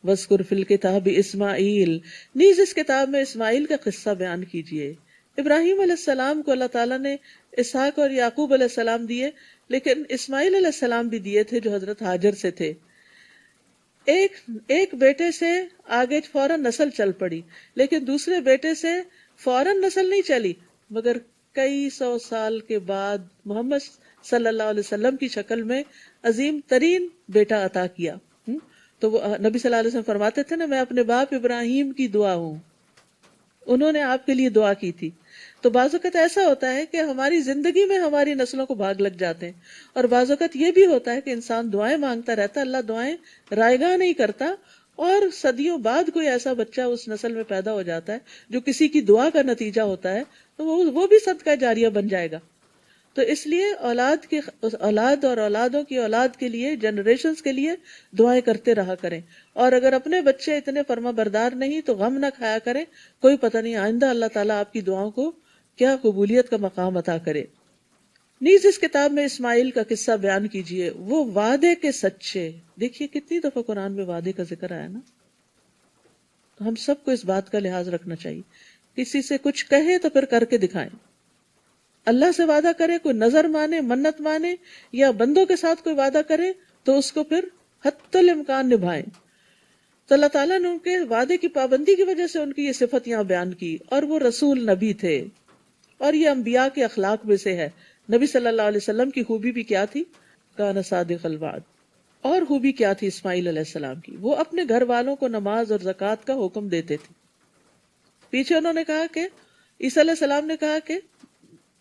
وَاذْكُرْ فِي الْكِتَابِ اسماعیل، نیز اس کتاب میں اسماعیل کا قصہ بیان کیجیے۔ ابراہیم علیہ السلام کو اللہ تعالیٰ نے اسحاق اور یعقوب علیہ السلام دیے، لیکن اسماعیل علیہ السلام بھی دیے تھے جو حضرت ہاجر سے تھے۔ ایک بیٹے سے آگے فوراً نسل چل پڑی، لیکن دوسرے بیٹے سے فوراً نسل نہیں چلی، مگر کئی سو سال کے بعد محمد صلی اللہ علیہ وسلم کی شکل میں عظیم ترین بیٹا عطا کیا۔ تو وہ نبی صلی اللہ علیہ وسلم فرماتے تھے نا، میں اپنے باپ ابراہیم کی دعا ہوں، انہوں نے آپ کے لیے دعا کی تھی۔ تو بعض اوقات ایسا ہوتا ہے کہ ہماری زندگی میں ہماری نسلوں کو بھاگ لگ جاتے ہیں، اور بعض اوقات یہ بھی ہوتا ہے کہ انسان دعائیں مانگتا رہتا، اللہ دعائیں رائگاں نہیں کرتا، اور صدیوں بعد کوئی ایسا بچہ اس نسل میں پیدا ہو جاتا ہے جو کسی کی دعا کا نتیجہ ہوتا ہے، تو وہ بھی صدقہ جاریہ بن جائے گا۔ تو اس لیے اولاد اور اولادوں کی اولاد کے لیے، جنریشنز کے لیے دعائیں کرتے رہا کریں، اور اگر اپنے بچے اتنے فرما بردار نہیں تو غم نہ کھایا کریں، کوئی پتہ نہیں آئندہ اللہ تعالیٰ آپ کی دعاؤں کو کیا قبولیت کا مقام عطا کرے۔ نیز اس کتاب میں اسماعیل کا قصہ بیان کیجئے، وہ وعدے کے سچے۔ دیکھیے کتنی دفعہ قرآن میں وعدے کا ذکر آیا نا، تو ہم سب کو اس بات کا لحاظ رکھنا چاہیے، کسی سے کچھ کہے تو پھر کر کے دکھائیں۔ اللہ سے وعدہ کرے، کوئی نظر مانے، منت مانے، یا بندوں کے ساتھ کوئی وعدہ کرے تو اس کو پھر حتی الامکان نبھائیں۔ تو اللہ تعالیٰ نے ان کے وعدے کی پابندی کی وجہ سے ان کی یہ صفت یہاں بیان کی، اور وہ رسول نبی تھے، اور یہ انبیاء کے اخلاق میں سے ہے۔ نبی صلی اللہ علیہ وسلم کی خوبی بھی کیا تھی؟ کان صادق الوعد۔ اور خوبی کیا تھی اسماعیل علیہ السلام کی؟ وہ اپنے گھر والوں کو نماز اور زکوٰۃ کا حکم دیتے تھے۔ پیچھے انہوں نے کہا کہ عیسیٰ علیہ السلام نے کہا کہ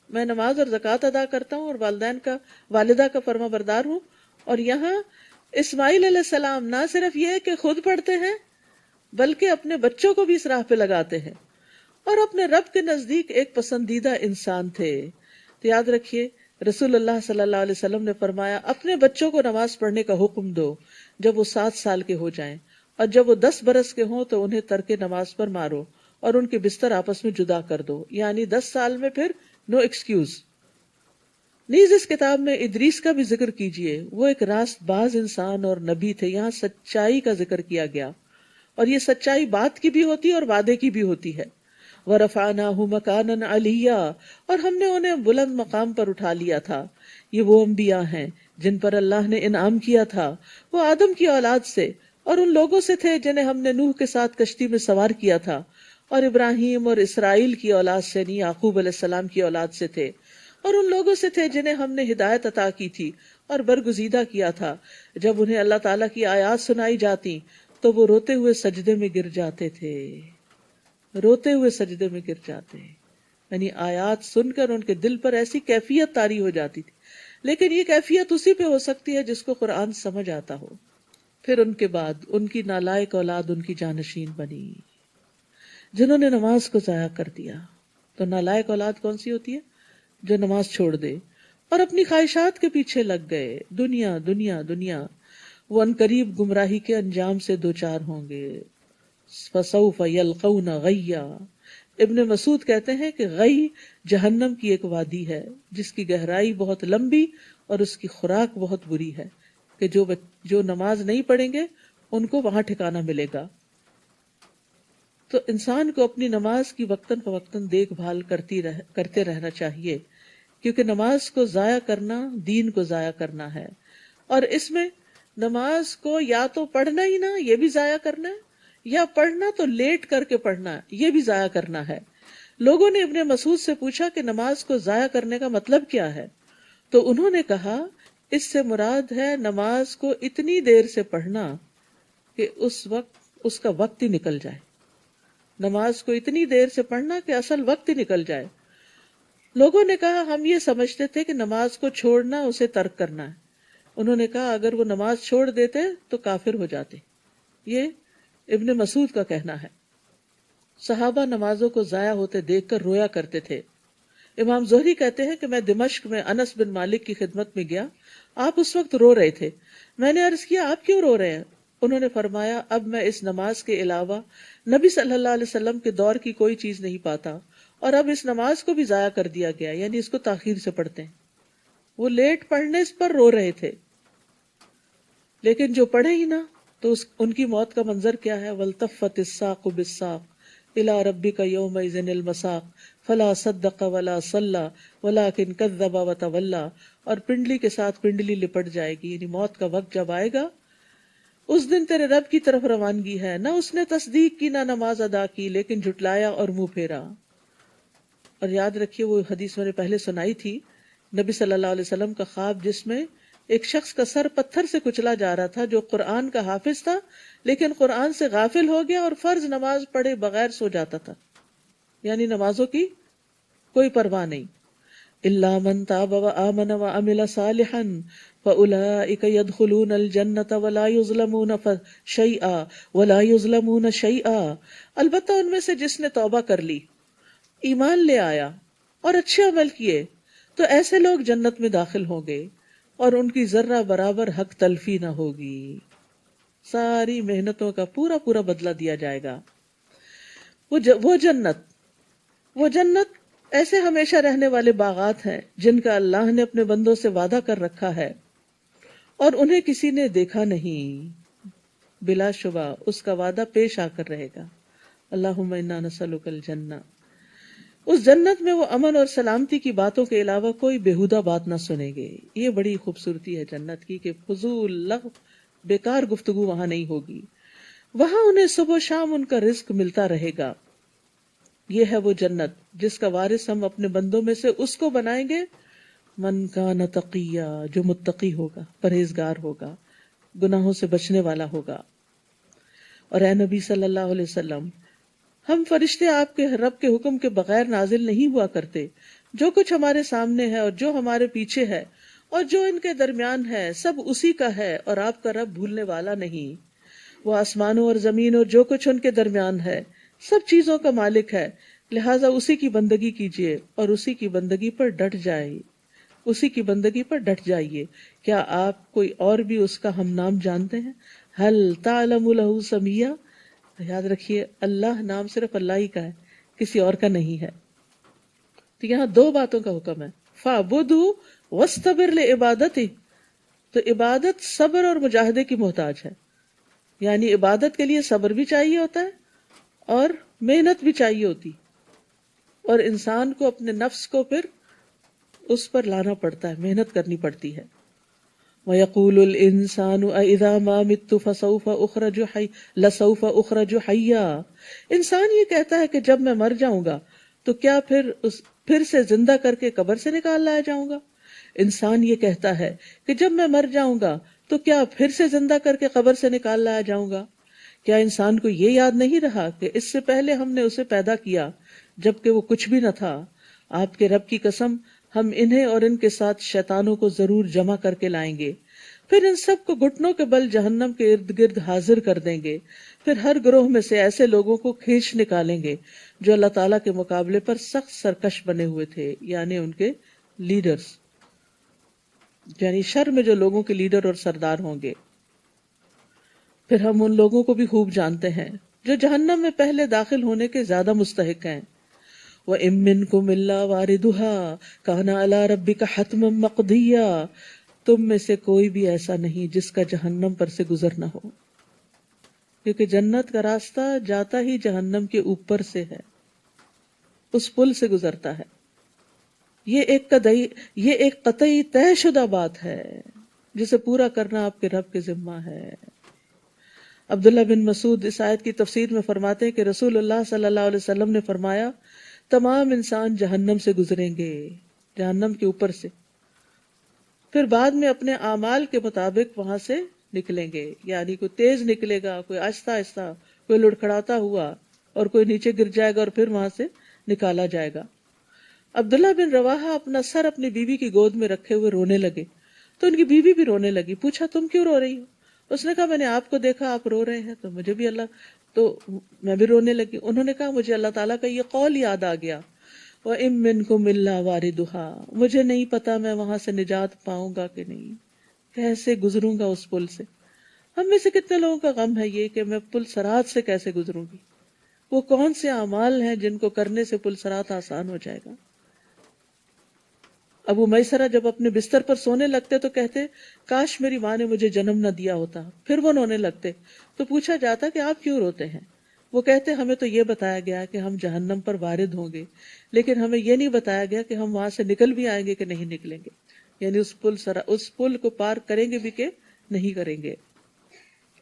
میں نماز اور زکوٰۃ ادا کرتا ہوں اور والدہ کا فرما بردار ہوں، اور یہاں اسماعیل علیہ السلام نہ صرف یہ کہ خود پڑھتے ہیں بلکہ اپنے بچوں کو بھی اس راہ پہ لگاتے ہیں، اور اپنے رب کے نزدیک ایک پسندیدہ انسان تھے۔ تو یاد رکھیے رسول اللہ صلی اللہ علیہ وسلم نے فرمایا اپنے بچوں کو نماز پڑھنے کا حکم دو جب وہ 7 سال کے ہو جائیں، اور جب وہ 10 برس کے ہوں تو انہیں ترک نماز پر مارو اور ان کے بستر آپس میں جدا کر دو، یعنی 10 سال میں پھر نو ایکسکیوز۔ نیز اس کتاب میں ادریس کا بھی ذکر کیجئے، وہ ایک راست باز انسان اور نبی تھے۔ یہاں سچائی کا ذکر کیا گیا، اور یہ سچائی بات کی بھی ہوتی ہے اور وعدے کی بھی ہوتی ہے۔ وَرَفَعْنَاهُ مَكَانًا عَلِيًّا، اور ہم نے انہیں بلند مقام پر اٹھا لیا تھا۔ یہ وہ انبیاء ہیں جن پر اللہ نے انعام کیا تھا، وہ آدم کی اولاد سے اور ان لوگوں سے تھے جنہیں ہم نے نوح کے ساتھ کشتی میں سوار کیا تھا، اور ابراہیم اور اسرائیل کی اولاد سے نہیں، یعقوب علیہ السلام کی اولاد سے تھے، اور ان لوگوں سے تھے جنہیں ہم نے ہدایت عطا کی تھی اور برگزیدہ کیا تھا۔ جب انہیں اللہ تعالیٰ کی آیات سنائی جاتی تو وہ روتے ہوئے سجدے میں گر جاتے تھے، روتے ہوئے سجدے میں گر جاتے، یعنی آیات سن کر ان کے دل پر ایسی کیفیت طاری ہو جاتی تھی۔ لیکن یہ کیفیت اسی پہ ہو سکتی ہے جس کو قرآن سمجھ آتا ہو۔ پھر ان کے بعد ان کی نالائق اولاد ان کی جانشین بنی، جنہوں نے نماز کو ضائع کر دیا۔ تو نالائق اولاد کون سی ہوتی ہے؟ جو نماز چھوڑ دے اور اپنی خواہشات کے پیچھے لگ گئے، دنیا دنیا دنیا۔ وہ عنقریب گمراہی کے انجام سے دوچار ہوں گے۔ فَسَوْفَ يَلْقَوْنَ غَيًّا، ابن مسعود کہتے ہیں کہ غی جہنم کی ایک وادی ہے جس کی گہرائی بہت لمبی اور اس کی خوراک بہت بری ہے، کہ جو نماز نہیں پڑھیں گے ان کو وہاں ٹھکانہ ملے گا۔ تو انسان کو اپنی نماز کی وقتاً فوقتاً دیکھ بھال کرتے رہنا چاہیے، کیونکہ نماز کو ضائع کرنا دین کو ضائع کرنا ہے، اور اس میں نماز کو یا تو پڑھنا ہی نہ، یہ بھی ضائع کرنا ہے، یا پڑھنا تو لیٹ کر کے پڑھنا، یہ بھی ضائع کرنا ہے۔ لوگوں نے ابن مسعود سے پوچھا کہ نماز کو ضائع کرنے کا مطلب کیا ہے؟ تو انہوں نے کہا اس سے مراد ہے نماز کو اتنی دیر سے پڑھنا کہ اس کا وقت ہی نکل جائے۔ نماز کو اتنی دیر سے پڑھنا کہ اصل وقت ہی نکل جائے۔ لوگوں نے کہا ہم یہ سمجھتے تھے کہ نماز کو چھوڑنا اسے ترک کرنا ہے۔ انہوں نے کہا اگر وہ نماز چھوڑ دیتے تو کافر ہو جاتے۔ یہ ابن مسعود کا کہنا ہے۔ صحابہ نمازوں کو ضائع ہوتے دیکھ کر رویا کرتے تھے۔ امام زہری کہتے ہیں کہ میں دمشق میں انس بن مالک کی خدمت میں گیا، آپ اس وقت رو رہے تھے۔ میں نے عرض کیا آپ کیوں رو رہے ہیں؟ انہوں نے فرمایا اب میں اس نماز کے علاوہ نبی صلی اللہ علیہ وسلم کے دور کی کوئی چیز نہیں پاتا، اور اب اس نماز کو بھی ضائع کر دیا گیا، یعنی اس کو تاخیر سے پڑھتے ہیں۔ وہ لیٹ پڑھنے پر رو رہے تھے، لیکن جو پڑھے ہی نہ تو ان کی موت کا منظر کیا ہے؟ وَالْتَفَّتِ السَّاقُ بِالسَّاقِ إِلَىٰ رَبِّكَ يَوْمَئِذٍ الْمَسَاقُ فَلَا صَدَّقَ وَلَا صَلَّىٰ وَلَٰكِنْ كَذَّبَ وَتَوَلَّىٰ. اور پنڈلی کے ساتھ پنڈلی لپٹ جائے گی، یعنی موت کا وقت جب آئے گا، اس دن تیرے رب کی طرف روانگی ہے، نہ اس نے تصدیق کی نہ نماز ادا کی، لیکن جھٹلایا اور منہ پھیرا. اور یاد رکھیے وہ حدیث میں نے پہلے سنائی تھی، نبی صلی اللہ علیہ وسلم کا خواب جس میں ایک شخص کا سر پتھر سے کچلا جا رہا تھا، جو قرآن کا حافظ تھا لیکن قرآن سے غافل ہو گیا اور فرض نماز پڑھے بغیر سو جاتا تھا، یعنی نمازوں کی کوئی پرواہ نہیں. الا من تاب وآمن وعمل صالحا فاولئک يدخلون الجنۃ ولا يظلمون شیئا. البتہ ان میں سے جس نے توبہ کر لی، ایمان لے آیا اور اچھے عمل کیے، تو ایسے لوگ جنت میں داخل ہوں گے اور ان کی ذرہ برابر حق تلفی نہ ہوگی. ساری محنتوں کا پورا پورا بدلہ دیا جائے گا. وہ جنت ایسے ہمیشہ رہنے والے باغات ہیں جن کا اللہ نے اپنے بندوں سے وعدہ کر رکھا ہے اور انہیں کسی نے دیکھا نہیں. بلا شبہ اس کا وعدہ پیش آ کر رہے گا. اللہم انا نسألک الجنہ. اس جنت میں وہ امن اور سلامتی کی باتوں کے علاوہ کوئی بیہودہ بات نہ سنیں گے. یہ بڑی خوبصورتی ہے جنت کی کہ فضول لغو بیکار گفتگو وہاں نہیں ہوگی. وہاں انہیں صبح و شام ان کا رزق ملتا رہے گا. یہ ہے وہ جنت جس کا وارث ہم اپنے بندوں میں سے اس کو بنائیں گے من کان تقیا، جو متقی ہوگا، پرہیزگار ہوگا، گناہوں سے بچنے والا ہوگا. اور اے نبی صلی اللہ علیہ وسلم، ہم فرشتے آپ کے رب کے حکم کے بغیر نازل نہیں ہوا کرتے. جو کچھ ہمارے سامنے ہے اور جو ہمارے پیچھے ہے اور جو ان کے درمیان ہے سب اسی کا ہے، اور آپ کا رب بھولنے والا نہیں. وہ آسمانوں اور زمین اور جو کچھ ان کے درمیان ہے سب چیزوں کا مالک ہے، لہٰذا اسی کی بندگی کیجیے اور اسی کی بندگی پر ڈٹ جائیے. کیا آپ کوئی اور بھی اس کا ہم نام جانتے ہیں؟ هل تعلم له سمیہ. یاد رکھیے اللہ نام صرف اللہ ہی کا ہے، کسی اور کا نہیں ہے. تو یہاں دو باتوں کا حکم ہے، فَاعْبُدْهُ وَاسْتَبِرْ لِعِبَادَتِهِ. تو عبادت صبر اور مجاہدے کی محتاج ہے، یعنی عبادت کے لیے صبر بھی چاہیے ہوتا ہے اور محنت بھی چاہیے ہوتی، اور انسان کو اپنے نفس کو پھر اس پر لانا پڑتا ہے، محنت کرنی پڑتی ہے. وَيَقُولُ الْإِنسَانُ أَإِذَا مَا مِتُّ لَسَوْفَ أُخْرَجُ حَيًّا. انسان یہ کہتا ہے کہ جب میں مر جاؤں گا تو کیا پھر سے زندہ کر کے قبر سے نکال لایا جاؤں گا. انسان یہ کہتا ہے کہ جب میں مر جاؤں گا تو کیا پھر سے زندہ کر کے قبر سے نکال لایا جاؤں گا. کیا انسان کو یہ یاد نہیں رہا کہ اس سے پہلے ہم نے اسے پیدا کیا جبکہ وہ کچھ بھی نہ تھا. آپ کے رب کی قسم، ہم انہیں اور ان کے ساتھ شیطانوں کو ضرور جمع کر کے لائیں گے، پھر ان سب کو گھٹنوں کے بل جہنم کے ارد گرد حاضر کر دیں گے. پھر ہر گروہ میں سے ایسے لوگوں کو کھینچ نکالیں گے جو اللہ تعالیٰ کے مقابلے پر سخت سرکش بنے ہوئے تھے، یعنی ان کے لیڈرز، یعنی شر میں جو لوگوں کے لیڈر اور سردار ہوں گے. پھر ہم ان لوگوں کو بھی خوب جانتے ہیں جو جہنم میں پہلے داخل ہونے کے زیادہ مستحق ہیں. وَإِن مِّنكُمْ إِلَّا وَارِدُهَا كَانَ عَلَىٰ رَبِّكَ حَتْمًا مَّقْضِيًّا. تم میں سے کوئی بھی ایسا نہیں جس کا جہنم پر سے گزر نہ ہو، کیونکہ جنت کا راستہ جاتا ہی جہنم کے اوپر سے ہے، اس پل سے گزرتا ہے. یہ ایک قطعی طے شدہ بات ہے جسے پورا کرنا آپ کے رب کے ذمہ ہے. عبداللہ بن مسعود اس آیت کی تفسیر میں فرماتے ہیں کہ رسول اللہ صلی اللہ علیہ وسلم نے فرمایا تمام انسان جہنم سے گزریں گے، جہنم کے اوپر سے، پھر بعد میں اپنے اعمال کے مطابق وہاں سے نکلیں گے. یعنی کوئی تیز نکلے گا، کوئی آہستہ آہستہ، کوئی لڑکھڑاتا ہوا، اور کوئی نیچے گر جائے گا اور پھر وہاں سے نکالا جائے گا. عبداللہ بن رواحہ اپنا سر اپنی بیوی کی گود میں رکھے ہوئے رونے لگے تو ان کی بیوی بھی رونے لگی. پوچھا تم کیوں رو رہی ہو؟ اس نے کہا میں نے آپ کو دیکھا آپ رو رہے ہیں تو میں بھی رونے لگی. انہوں نے کہا مجھے اللہ تعالیٰ کا یہ قول یاد آ گیا، وَإِن مِّنكُمْ إِلَّا وَارِدُهَا. مجھے نہیں پتا میں وہاں سے نجات پاؤں گا کہ نہیں، کیسے گزروں گا اس پل سے. ہم میں سے کتنے لوگوں کا غم ہے یہ کہ میں پل صراط سے کیسے گزروں گی. وہ کون سے اعمال ہیں جن کو کرنے سے پل صراط آسان ہو جائے گا. ابو میسرہ جب اپنے بستر پر سونے لگتے تو کہتے کاش میری ماں نے مجھے جنم نہ دیا ہوتا، پھر وہ رونے لگتے تو پوچھا جاتا کہ آپ کیوں روتے ہیں؟ وہ کہتے ہمیں تو یہ بتایا گیا کہ ہم جہنم پر وارد ہوں گے، لیکن ہمیں یہ نہیں بتایا گیا کہ ہم وہاں سے نکل بھی آئیں گے کہ نہیں نکلیں گے، یعنی اس پل کو پار کریں گے بھی کہ نہیں کریں گے۔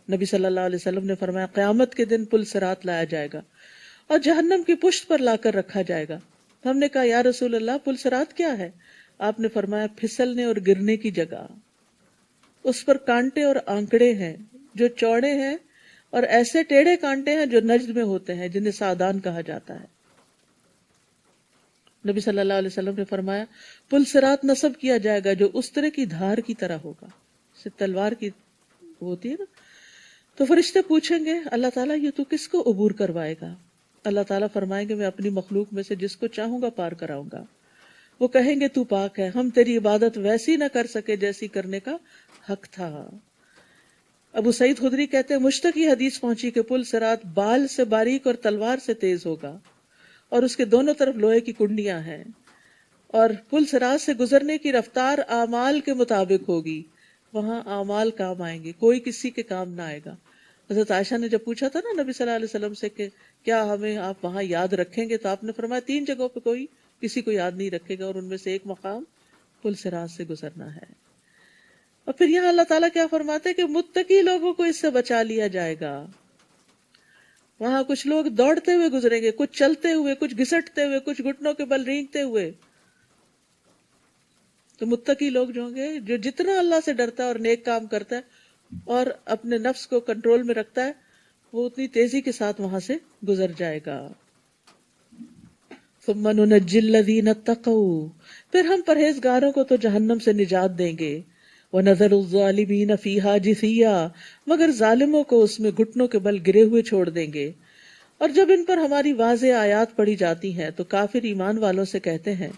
نبی صلی اللہ علیہ وسلم نے فرمایا قیامت کے دن پل صراط لایا جائے گا اور جہنم کی پشت پر لا کر رکھا جائے گا۔ ہم نے کہا یا رسول اللہ پل صراط کیا ہے؟ آپ نے فرمایا پھسلنے اور گرنے کی جگہ، اس پر کانٹے اور آنکڑے ہیں جو چوڑے ہیں، اور ایسے ٹیڑھے کانٹے ہیں جو نجد میں ہوتے ہیں جنہیں سعدان کہا جاتا ہے۔ نبی صلی اللہ علیہ وسلم نے فرمایا پل صراط نصب کیا جائے گا جو استرے کی دھار کی طرح ہوگا، سے تلوار کی ہوتی ہے نا۔ تو فرشتے پوچھیں گے اللہ تعالیٰ یہ تو کس کو عبور کروائے گا؟ اللہ تعالیٰ فرمائیں گے میں اپنی مخلوق میں سے جس کو چاہوں گا پار کراؤں گا۔ وہ کہیں گے تو پاک ہے، ہم تیری عبادت ویسی نہ کر سکے جیسی کرنے کا حق تھا۔ ابو سعید خدری کہتے ہیں مجھ تک یہ حدیث پہنچی کہ پل صراط بال سے باریک اور تلوار سے تیز ہوگا، اور اس کے دونوں طرف لوہے کی کنڈیاں ہیں، اور پل صراط سے گزرنے کی رفتار اعمال کے مطابق ہوگی۔ وہاں اعمال کام آئیں گے، کوئی کسی کے کام نہ آئے گا۔ حضرت عائشہ نے جب پوچھا تھا نا نبی صلی اللہ علیہ وسلم سے کہ کیا ہمیں آپ وہاں یاد رکھیں گے، تو آپ نے فرمایا 3 جگہوں پہ کوئی کسی کو یاد نہیں رکھے گا، اور ان میں سے ایک مقام پل صراط سے گزرنا ہے۔ اور پھر یہاں اللہ تعالیٰ کیا فرماتے ہیں کہ متقی لوگوں کو اس سے بچا لیا جائے گا۔ وہاں کچھ لوگ دوڑتے ہوئے گزریں گے، کچھ چلتے ہوئے، کچھ گھسٹتے ہوئے، کچھ گھٹنوں کے بل رینگتے ہوئے۔ تو متقی لوگ جو ہوں گے، جو جتنا اللہ سے ڈرتا ہے اور نیک کام کرتا ہے اور اپنے نفس کو کنٹرول میں رکھتا ہے، وہ اتنی تیزی کے ساتھ وہاں سے گزر جائے گا۔ ثم ننجی الذین اتقوا، پھر ہم پرہیزگاروں کو تو جہنم سے نجات دیں گے، وَنَذَرُ الظَّالِمِينَ فِيهَا جِثِيًّا، مگر ظالموں کو اس میں گھٹنوں کے بل گرے ہوئے چھوڑ دیں گے۔ اور جب ان پر ہماری واضح آیات پڑھی جاتی ہیں تو کافر ایمان والوں سے کہتے ہیں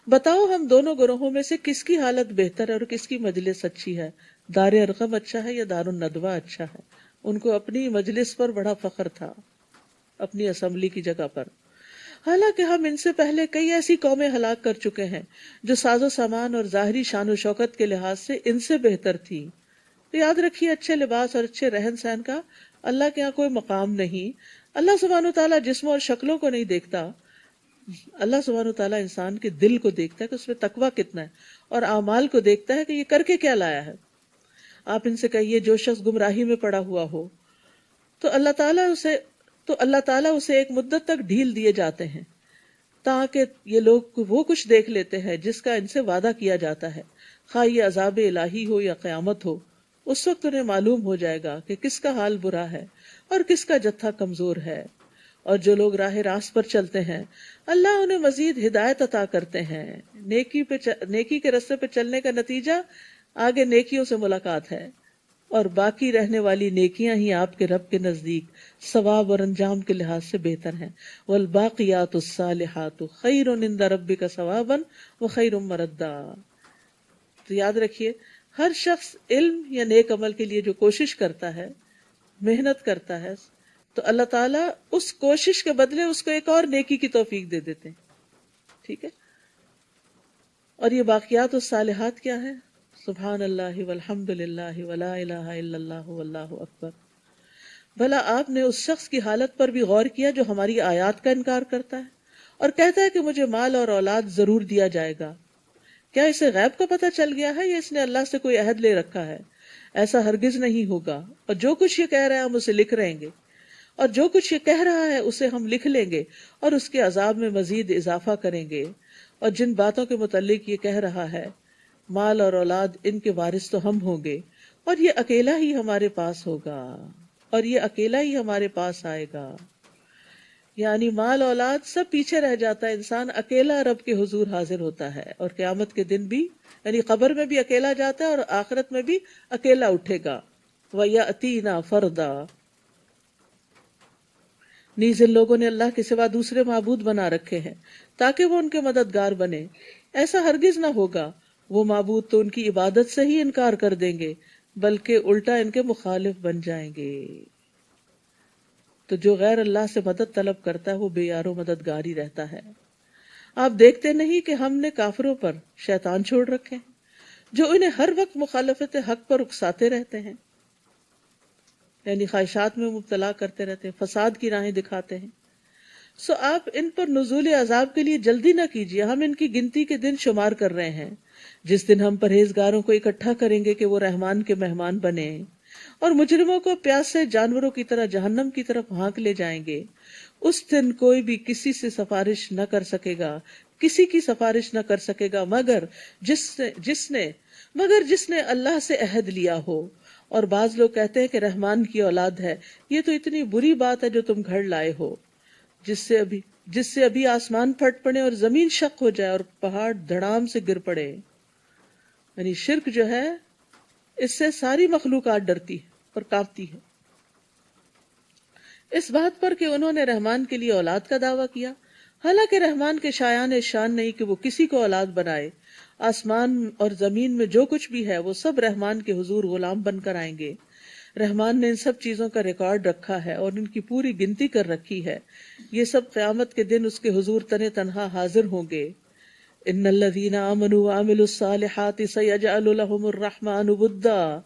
بتاؤ ہم دونوں گروہوں میں سے کس کی حالت بہتر ہے اور کس کی مجلس اچھی ہے، دار ارقم اچھا ہے یا دار الندوہ اچھا ہے؟ ان کو اپنی مجلس پر بڑا فخر تھا، اپنی اسمبلی کی جگہ پر، حالانکہ ہم ان سے پہلے کئی ایسی قومیں ہلاک کر چکے ہیں جو ساز و سامان اور ظاہری شان و شوکت کے لحاظ سے ان سے بہتر تھی۔ تو یاد رکھیے اچھے لباس اور اچھے رہن سہن کا اللہ کے ہاں کوئی مقام نہیں۔ اللہ سبحانہ وتعالیٰ جسموں اور شکلوں کو نہیں دیکھتا، اللہ سبحانہ وتعالیٰ انسان کے دل کو دیکھتا ہے کہ اس میں تقویٰ کتنا ہے، اور اعمال کو دیکھتا ہے کہ یہ کر کے کیا لایا ہے۔ آپ ان سے کہیے جو شخص گمراہی میں پڑا ہوا ہو تو اللہ تعالیٰ اسے ایک مدت تک ڈھیل دیے جاتے ہیں تاکہ یہ لوگ وہ کچھ دیکھ لیتے ہیں جس کا ان سے وعدہ کیا جاتا ہے، خواہ یہ عذاب الہی ہو یا قیامت ہو۔ اس وقت انہیں معلوم ہو جائے گا کہ کس کا حال برا ہے اور کس کا جتھا کمزور ہے۔ اور جو لوگ راہ راست پر چلتے ہیں اللہ انہیں مزید ہدایت عطا کرتے ہیں۔ نیکی کے راستے پہ چلنے کا نتیجہ آگے نیکیوں سے ملاقات ہے، اور باقی رہنے والی نیکیاں ہی آپ کے رب کے نزدیک ثواب اور انجام کے لحاظ سے بہتر ہیں۔ والباقیات الصالحات خیر عند ربک ثوابا وخیر مردا۔ تو یاد رکھیے ہر شخص علم یا نیک عمل کے لیے جو کوشش کرتا ہے، محنت کرتا ہے، تو اللہ تعالیٰ اس کوشش کے بدلے اس کو ایک اور نیکی کی توفیق دے دیتے ہیں۔ ٹھیک ہے؟ اور یہ باقیات الصالحات کیا ہے؟ سبحان اللہ والحمد للہ ولا الہ الا اللہ واللہ اکبر۔ بھلا آپ نے اس شخص کی حالت پر بھی غور کیا جو ہماری آیات کا انکار کرتا ہے اور کہتا ہے کہ مجھے مال اور اولاد ضرور دیا جائے گا؟ کیا اسے غیب کا پتہ چل گیا ہے یا اس نے اللہ سے کوئی عہد لے رکھا ہے؟ ایسا ہرگز نہیں ہوگا، اور جو کچھ یہ کہہ رہے ہیں ہم اسے لکھ رہیں گے، اور جو کچھ یہ کہہ رہا ہے اسے ہم لکھ لیں گے اور اس کے عذاب میں مزید اضافہ کریں گے۔ اور جن باتوں کے متعلق یہ کہہ رہا ہے مال اور اولاد ان کے وارث تو ہم ہوں گے، اور یہ اکیلا ہی ہمارے پاس ہوگا، اور یہ اکیلا ہی ہمارے پاس آئے گا۔ یعنی مال اولاد سب پیچھے رہ جاتا ہے، انسان اکیلا رب کے حضور حاضر ہوتا ہے، اور قیامت کے دن بھی، یعنی قبر میں بھی اکیلا جاتا ہے اور آخرت میں بھی اکیلا اٹھے گا۔ وَيَأْتِينَا فَرْدًا۔ نیز ان لوگوں نے اللہ کے سوا دوسرے معبود بنا رکھے ہیں تاکہ وہ ان کے مددگار بنے۔ ایسا ہرگز نہ ہوگا، وہ معبود تو ان کی عبادت سے ہی انکار کر دیں گے بلکہ الٹا ان کے مخالف بن جائیں گے۔ تو جو غیر اللہ سے مدد طلب کرتا ہے وہ بے یار و مددگار ہی رہتا ہے۔ آپ دیکھتے نہیں کہ ہم نے کافروں پر شیطان چھوڑ رکھے ہیں جو انہیں ہر وقت مخالفت حق پر اکساتے رہتے ہیں، یعنی خواہشات میں مبتلا کرتے رہتے ہیں، فساد کی راہیں دکھاتے ہیں۔ سو آپ ان پر نزول عذاب کے لیے جلدی نہ کیجیے، ہم ان کی گنتی کے دن شمار کر رہے ہیں، جس دن ہم پرہیزگاروں کو اکٹھا کریں گے کہ وہ رحمان کے مہمان بنے، اور مجرموں کو پیاسے جانوروں کی طرح جہنم کی طرف ہانک لے جائیں گے۔ اس دن کوئی بھی کسی سے سفارش نہ کر سکے گا، کسی کی سفارش نہ کر سکے گا مگر جس نے اللہ سے عہد لیا ہو۔ اور بعض لوگ کہتے ہیں کہ رحمان کی اولاد ہے، یہ تو اتنی بری بات ہے جو تم گھڑ لائے ہو، جس سے ابھی آسمان پھٹ پڑے اور زمین شق ہو جائے اور پہاڑ دھڑام سے گر پڑے۔ یعنی شرک جو ہے اس سے ساری مخلوقات ڈرتی ہے اور کانپتی ہے، اس بات پر کہ انہوں نے رحمان کے لیے اولاد کا دعویٰ کیا، حالانکہ رحمان کے شایان شان نہیں کہ وہ کسی کو اولاد بنائے۔ آسمان اور زمین میں جو کچھ بھی ہے وہ سب رحمان کے حضور غلام بن کر آئیں گے۔ رحمان نے ان سب چیزوں کا ریکارڈ رکھا ہے اور ان کی پوری گنتی کر رکھی ہے، یہ سب قیامت کے دن اس کے حضور تنہا حاضر ہوں گے۔ ان الذین آمنوا وعملوا الصالحات سیجعل لهم الرحمن ودا،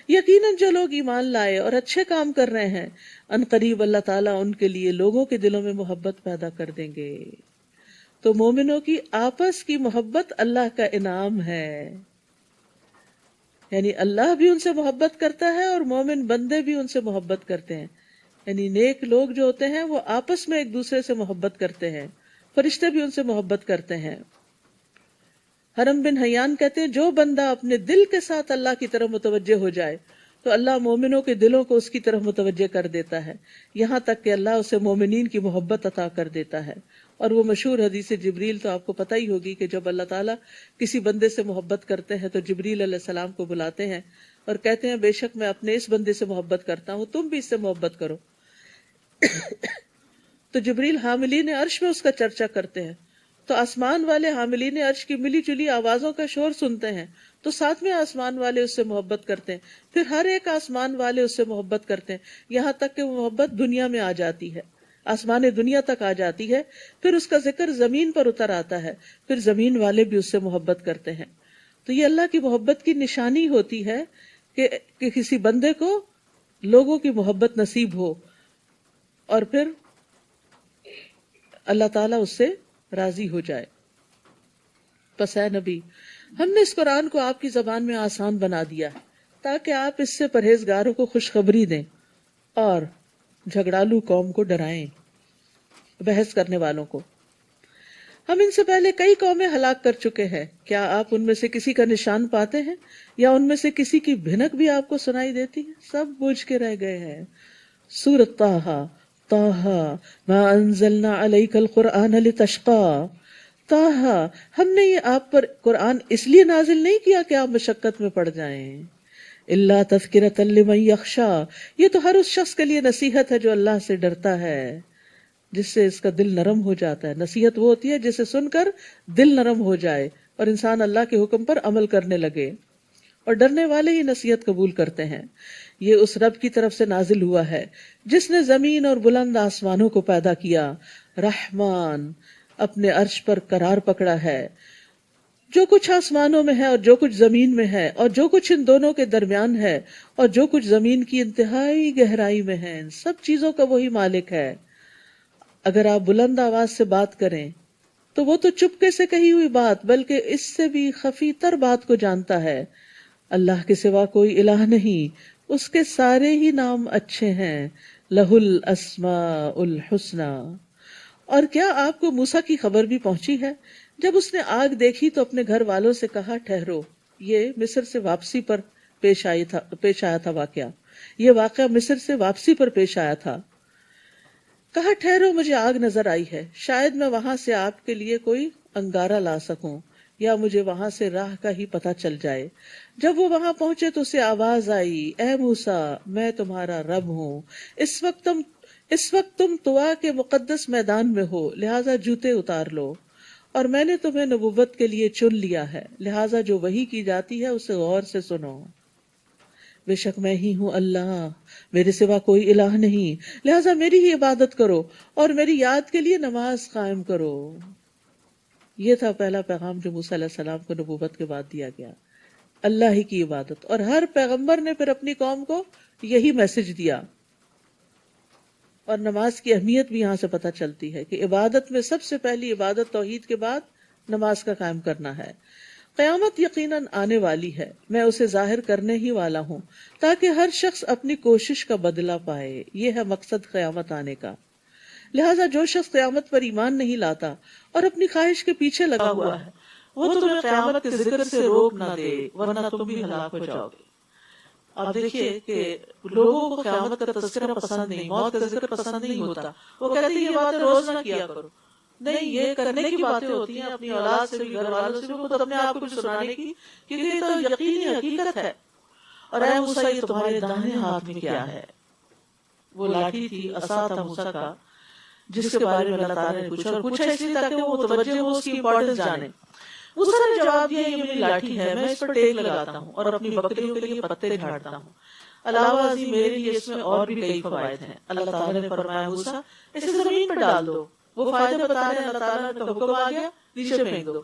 یقیناً جو لوگ ایمان لائے اور اچھے کام کر رہے ہیں، ان قریب اللہ تعالیٰ ان کے لیے لوگوں کے دلوں میں محبت پیدا کر دیں گے۔ تو مومنوں کی آپس کی محبت اللہ کا انعام ہے، یعنی اللہ بھی ان سے محبت کرتا ہے اور مومن بندے بھی ان سے محبت کرتے ہیں، یعنی نیک لوگ جو ہوتے ہیں وہ آپس میں ایک دوسرے سے محبت کرتے ہیں، فرشتے بھی ان سے محبت کرتے ہیں۔ حرم بن حیان کہتے ہیں جو بندہ اپنے دل کے ساتھ اللہ کی طرف متوجہ ہو جائے تو اللہ مومنوں کے دلوں کو اس کی طرف متوجہ کر دیتا ہے، یہاں تک کہ اللہ اسے مومنین کی محبت عطا کر دیتا ہے۔ اور وہ مشہور حدیث جبریل تو آپ کو پتہ ہی ہوگی کہ جب اللہ تعالیٰ کسی بندے سے محبت کرتے ہیں تو جبریل علیہ السلام کو بلاتے ہیں اور کہتے ہیں بے شک میں اپنے اس بندے سے محبت کرتا ہوں، تم بھی اس سے محبت کرو۔ تو جبریل حاملین عرش میں اس کا چرچا کرتے ہیں، تو آسمان والے حاملین عرش کی ملی جلی آوازوں کا شور سنتے ہیں تو ساتھ میں آسمان والے اس سے محبت کرتے ہیں، پھر ہر ایک آسمان والے اس سے محبت کرتے ہیں، یہاں تک کہ وہ محبت دنیا میں آ جاتی ہے، آسمان دنیا تک آ جاتی ہے، پھر اس کا ذکر زمین پر اتر آتا ہے، پھر زمین والے بھی اس سے محبت کرتے ہیں۔ تو یہ اللہ کی محبت کی نشانی ہوتی ہے کہ کسی بندے کو لوگوں کی محبت نصیب ہو اور پھر اللہ تعالیٰ اس سے راضی ہو جائے۔ پس اے نبی، ہم نے اس قرآن کو آپ کی زبان میں آسان بنا دیا ہے تاکہ آپ اس سے پرہیزگاروں کو خوشخبری دیں اور جھگڑالو قوم کو ڈرائیں، بحث کرنے والوں کو۔ ہم ان سے پہلے کئی قومیں ہلاک کر چکے ہیں، کیا آپ ان میں سے کسی کا نشان پاتے ہیں یا ان میں سے کسی کی بھنک بھی آپ کو سنائی دیتی ہے؟ سب بوجھ کے رہ گئے ہیں۔ سورۃ طٰہٰ ما انزلنا علیک القرآن لتشقیٰ، طٰہٰ ہم نے یہ آپ پر قرآن اس لیے نازل نہیں کیا کہ آپ مشقت میں پڑ جائیں، الا تذکرۃ لمن یخشیٰ، یہ تو ہر اس شخص کے لیے نصیحت ہے جو اللہ سے ڈرتا ہے، جس سے اس کا دل نرم ہو جاتا ہے۔ نصیحت وہ ہوتی ہے جسے سن کر دل نرم ہو جائے اور انسان اللہ کے حکم پر عمل کرنے لگے، اور ڈرنے والے ہی نصیحت قبول کرتے ہیں۔ یہ اس رب کی طرف سے نازل ہوا ہے جس نے زمین اور بلند آسمانوں کو پیدا کیا، رحمان اپنے عرش پر قرار پکڑا ہے۔ جو کچھ آسمانوں میں ہے اور جو کچھ زمین میں ہے اور جو کچھ ان دونوں کے درمیان ہے اور جو کچھ زمین کی انتہائی گہرائی میں ہے، ان سب چیزوں کا وہی مالک ہے۔ اگر آپ بلند آواز سے بات کریں تو وہ تو چپکے سے کہی ہوئی بات بلکہ اس سے بھی خفی تر بات کو جانتا ہے۔ اللہ کے سوا کوئی الہ نہیں، اس کے سارے ہی نام اچھے ہیں، لہ الاسماء الحسنی۔ اور کیا آپ کو موسیٰ کی خبر بھی پہنچی ہے؟ جب اس نے آگ دیکھی تو اپنے گھر والوں سے کہا ٹھہرو۔ یہ مصر سے واپسی پر پیش آیا تھا واقعہ، یہ واقعہ مصر سے واپسی پر پیش آیا تھا۔ کہا ٹھہرو، مجھے آگ نظر آئی ہے، شاید میں وہاں سے آپ کے لیے کوئی انگارہ لا سکوں یا مجھے وہاں سے راہ کا ہی پتہ چل جائے۔ جب وہ وہاں پہنچے تو اسے آواز آئی، اے موسیٰ، میں تمہارا رب ہوں، اس وقت تم طوا کے مقدس میدان میں ہو، لہٰذا جوتے اتار لو، اور میں نے تمہیں نبوت کے لیے چن لیا ہے، لہٰذا جو وحی کی جاتی ہے اسے غور سے سنو۔ بے شک میں ہی ہوں اللہ، میرے سوا کوئی الہ نہیں، لہٰذا میری ہی عبادت کرو اور میری یاد کے لیے نماز قائم کرو۔ یہ تھا پہلا پیغام جو موسیٰ علیہ السلام کو نبوت کے بعد دیا گیا، اللہ ہی کی عبادت. اور ہر پیغمبر نے پھر اپنی قوم کو یہی میسج دیا. اور نماز کی اہمیت بھی یہاں سے پتہ چلتی ہے کہ عبادت میں سب سے پہلی عبادت توحید کے بعد نماز کا قائم کرنا ہے. قیامت یقیناً آنے والی ہے، میں اسے ظاہر کرنے ہی والا ہوں تاکہ ہر شخص اپنی کوشش کا بدلہ پائے. یہ ہے مقصد قیامت آنے کا. لہٰذا جو شخص قیامت پر ایمان نہیں لاتا اور اپنی خواہش کے پیچھے لگا ہوا ہے وہ تمہیں قیامت کے ذکر سے روک نہ دے ورنہ تم بھی ہلاک ہو جاؤ گے. آپ دیکھیے کہ لوگوں کو قیامت کا تذکرہ پسند نہیں، موت کا ذکر پسند نہیں ہوتا. وہ کہتے ہیں یہ باتیں روز نہ کیا کرو. نہیں، یہ کرنے کی باتیں ہوتی ہیں، اپنی اولاد سے بھی، گھر والوں سے بھی، خود اپنے آپ کو بھی سنانے کی، کیونکہ یہ تو یقینی حقیقت ہے. اور اے موسیٰ یہ تمہارے داہنے ہاتھ میں کیا ہے؟ وہ لاٹھی تھی، عصا تھا موسیٰ کا، جس کے بارے میں اللہ تعالیٰ نے پوچھا، اور پوچھا اس لیے تاکہ وہ متوجہ ہو، اس کی امپورٹنس جانے. موسیٰ نے جواب دیا یہ میری لاٹھی ہے، میں اس پر ٹیک لگاتا ہوں اور اپنی بکریوں کے لیے پتے جھاڑتا ہوں. علاوہ ازیں میرے لیے اس میں اور بھی کئی فوائد ہیں. اللہ تعالیٰ نے فرمایا موسیٰ اسے زمین پر ڈال دو. وہ فائدے بتا رہے ہیں، اللہ تعالیٰ کا حکم آ گیا نیچے پھینک دو،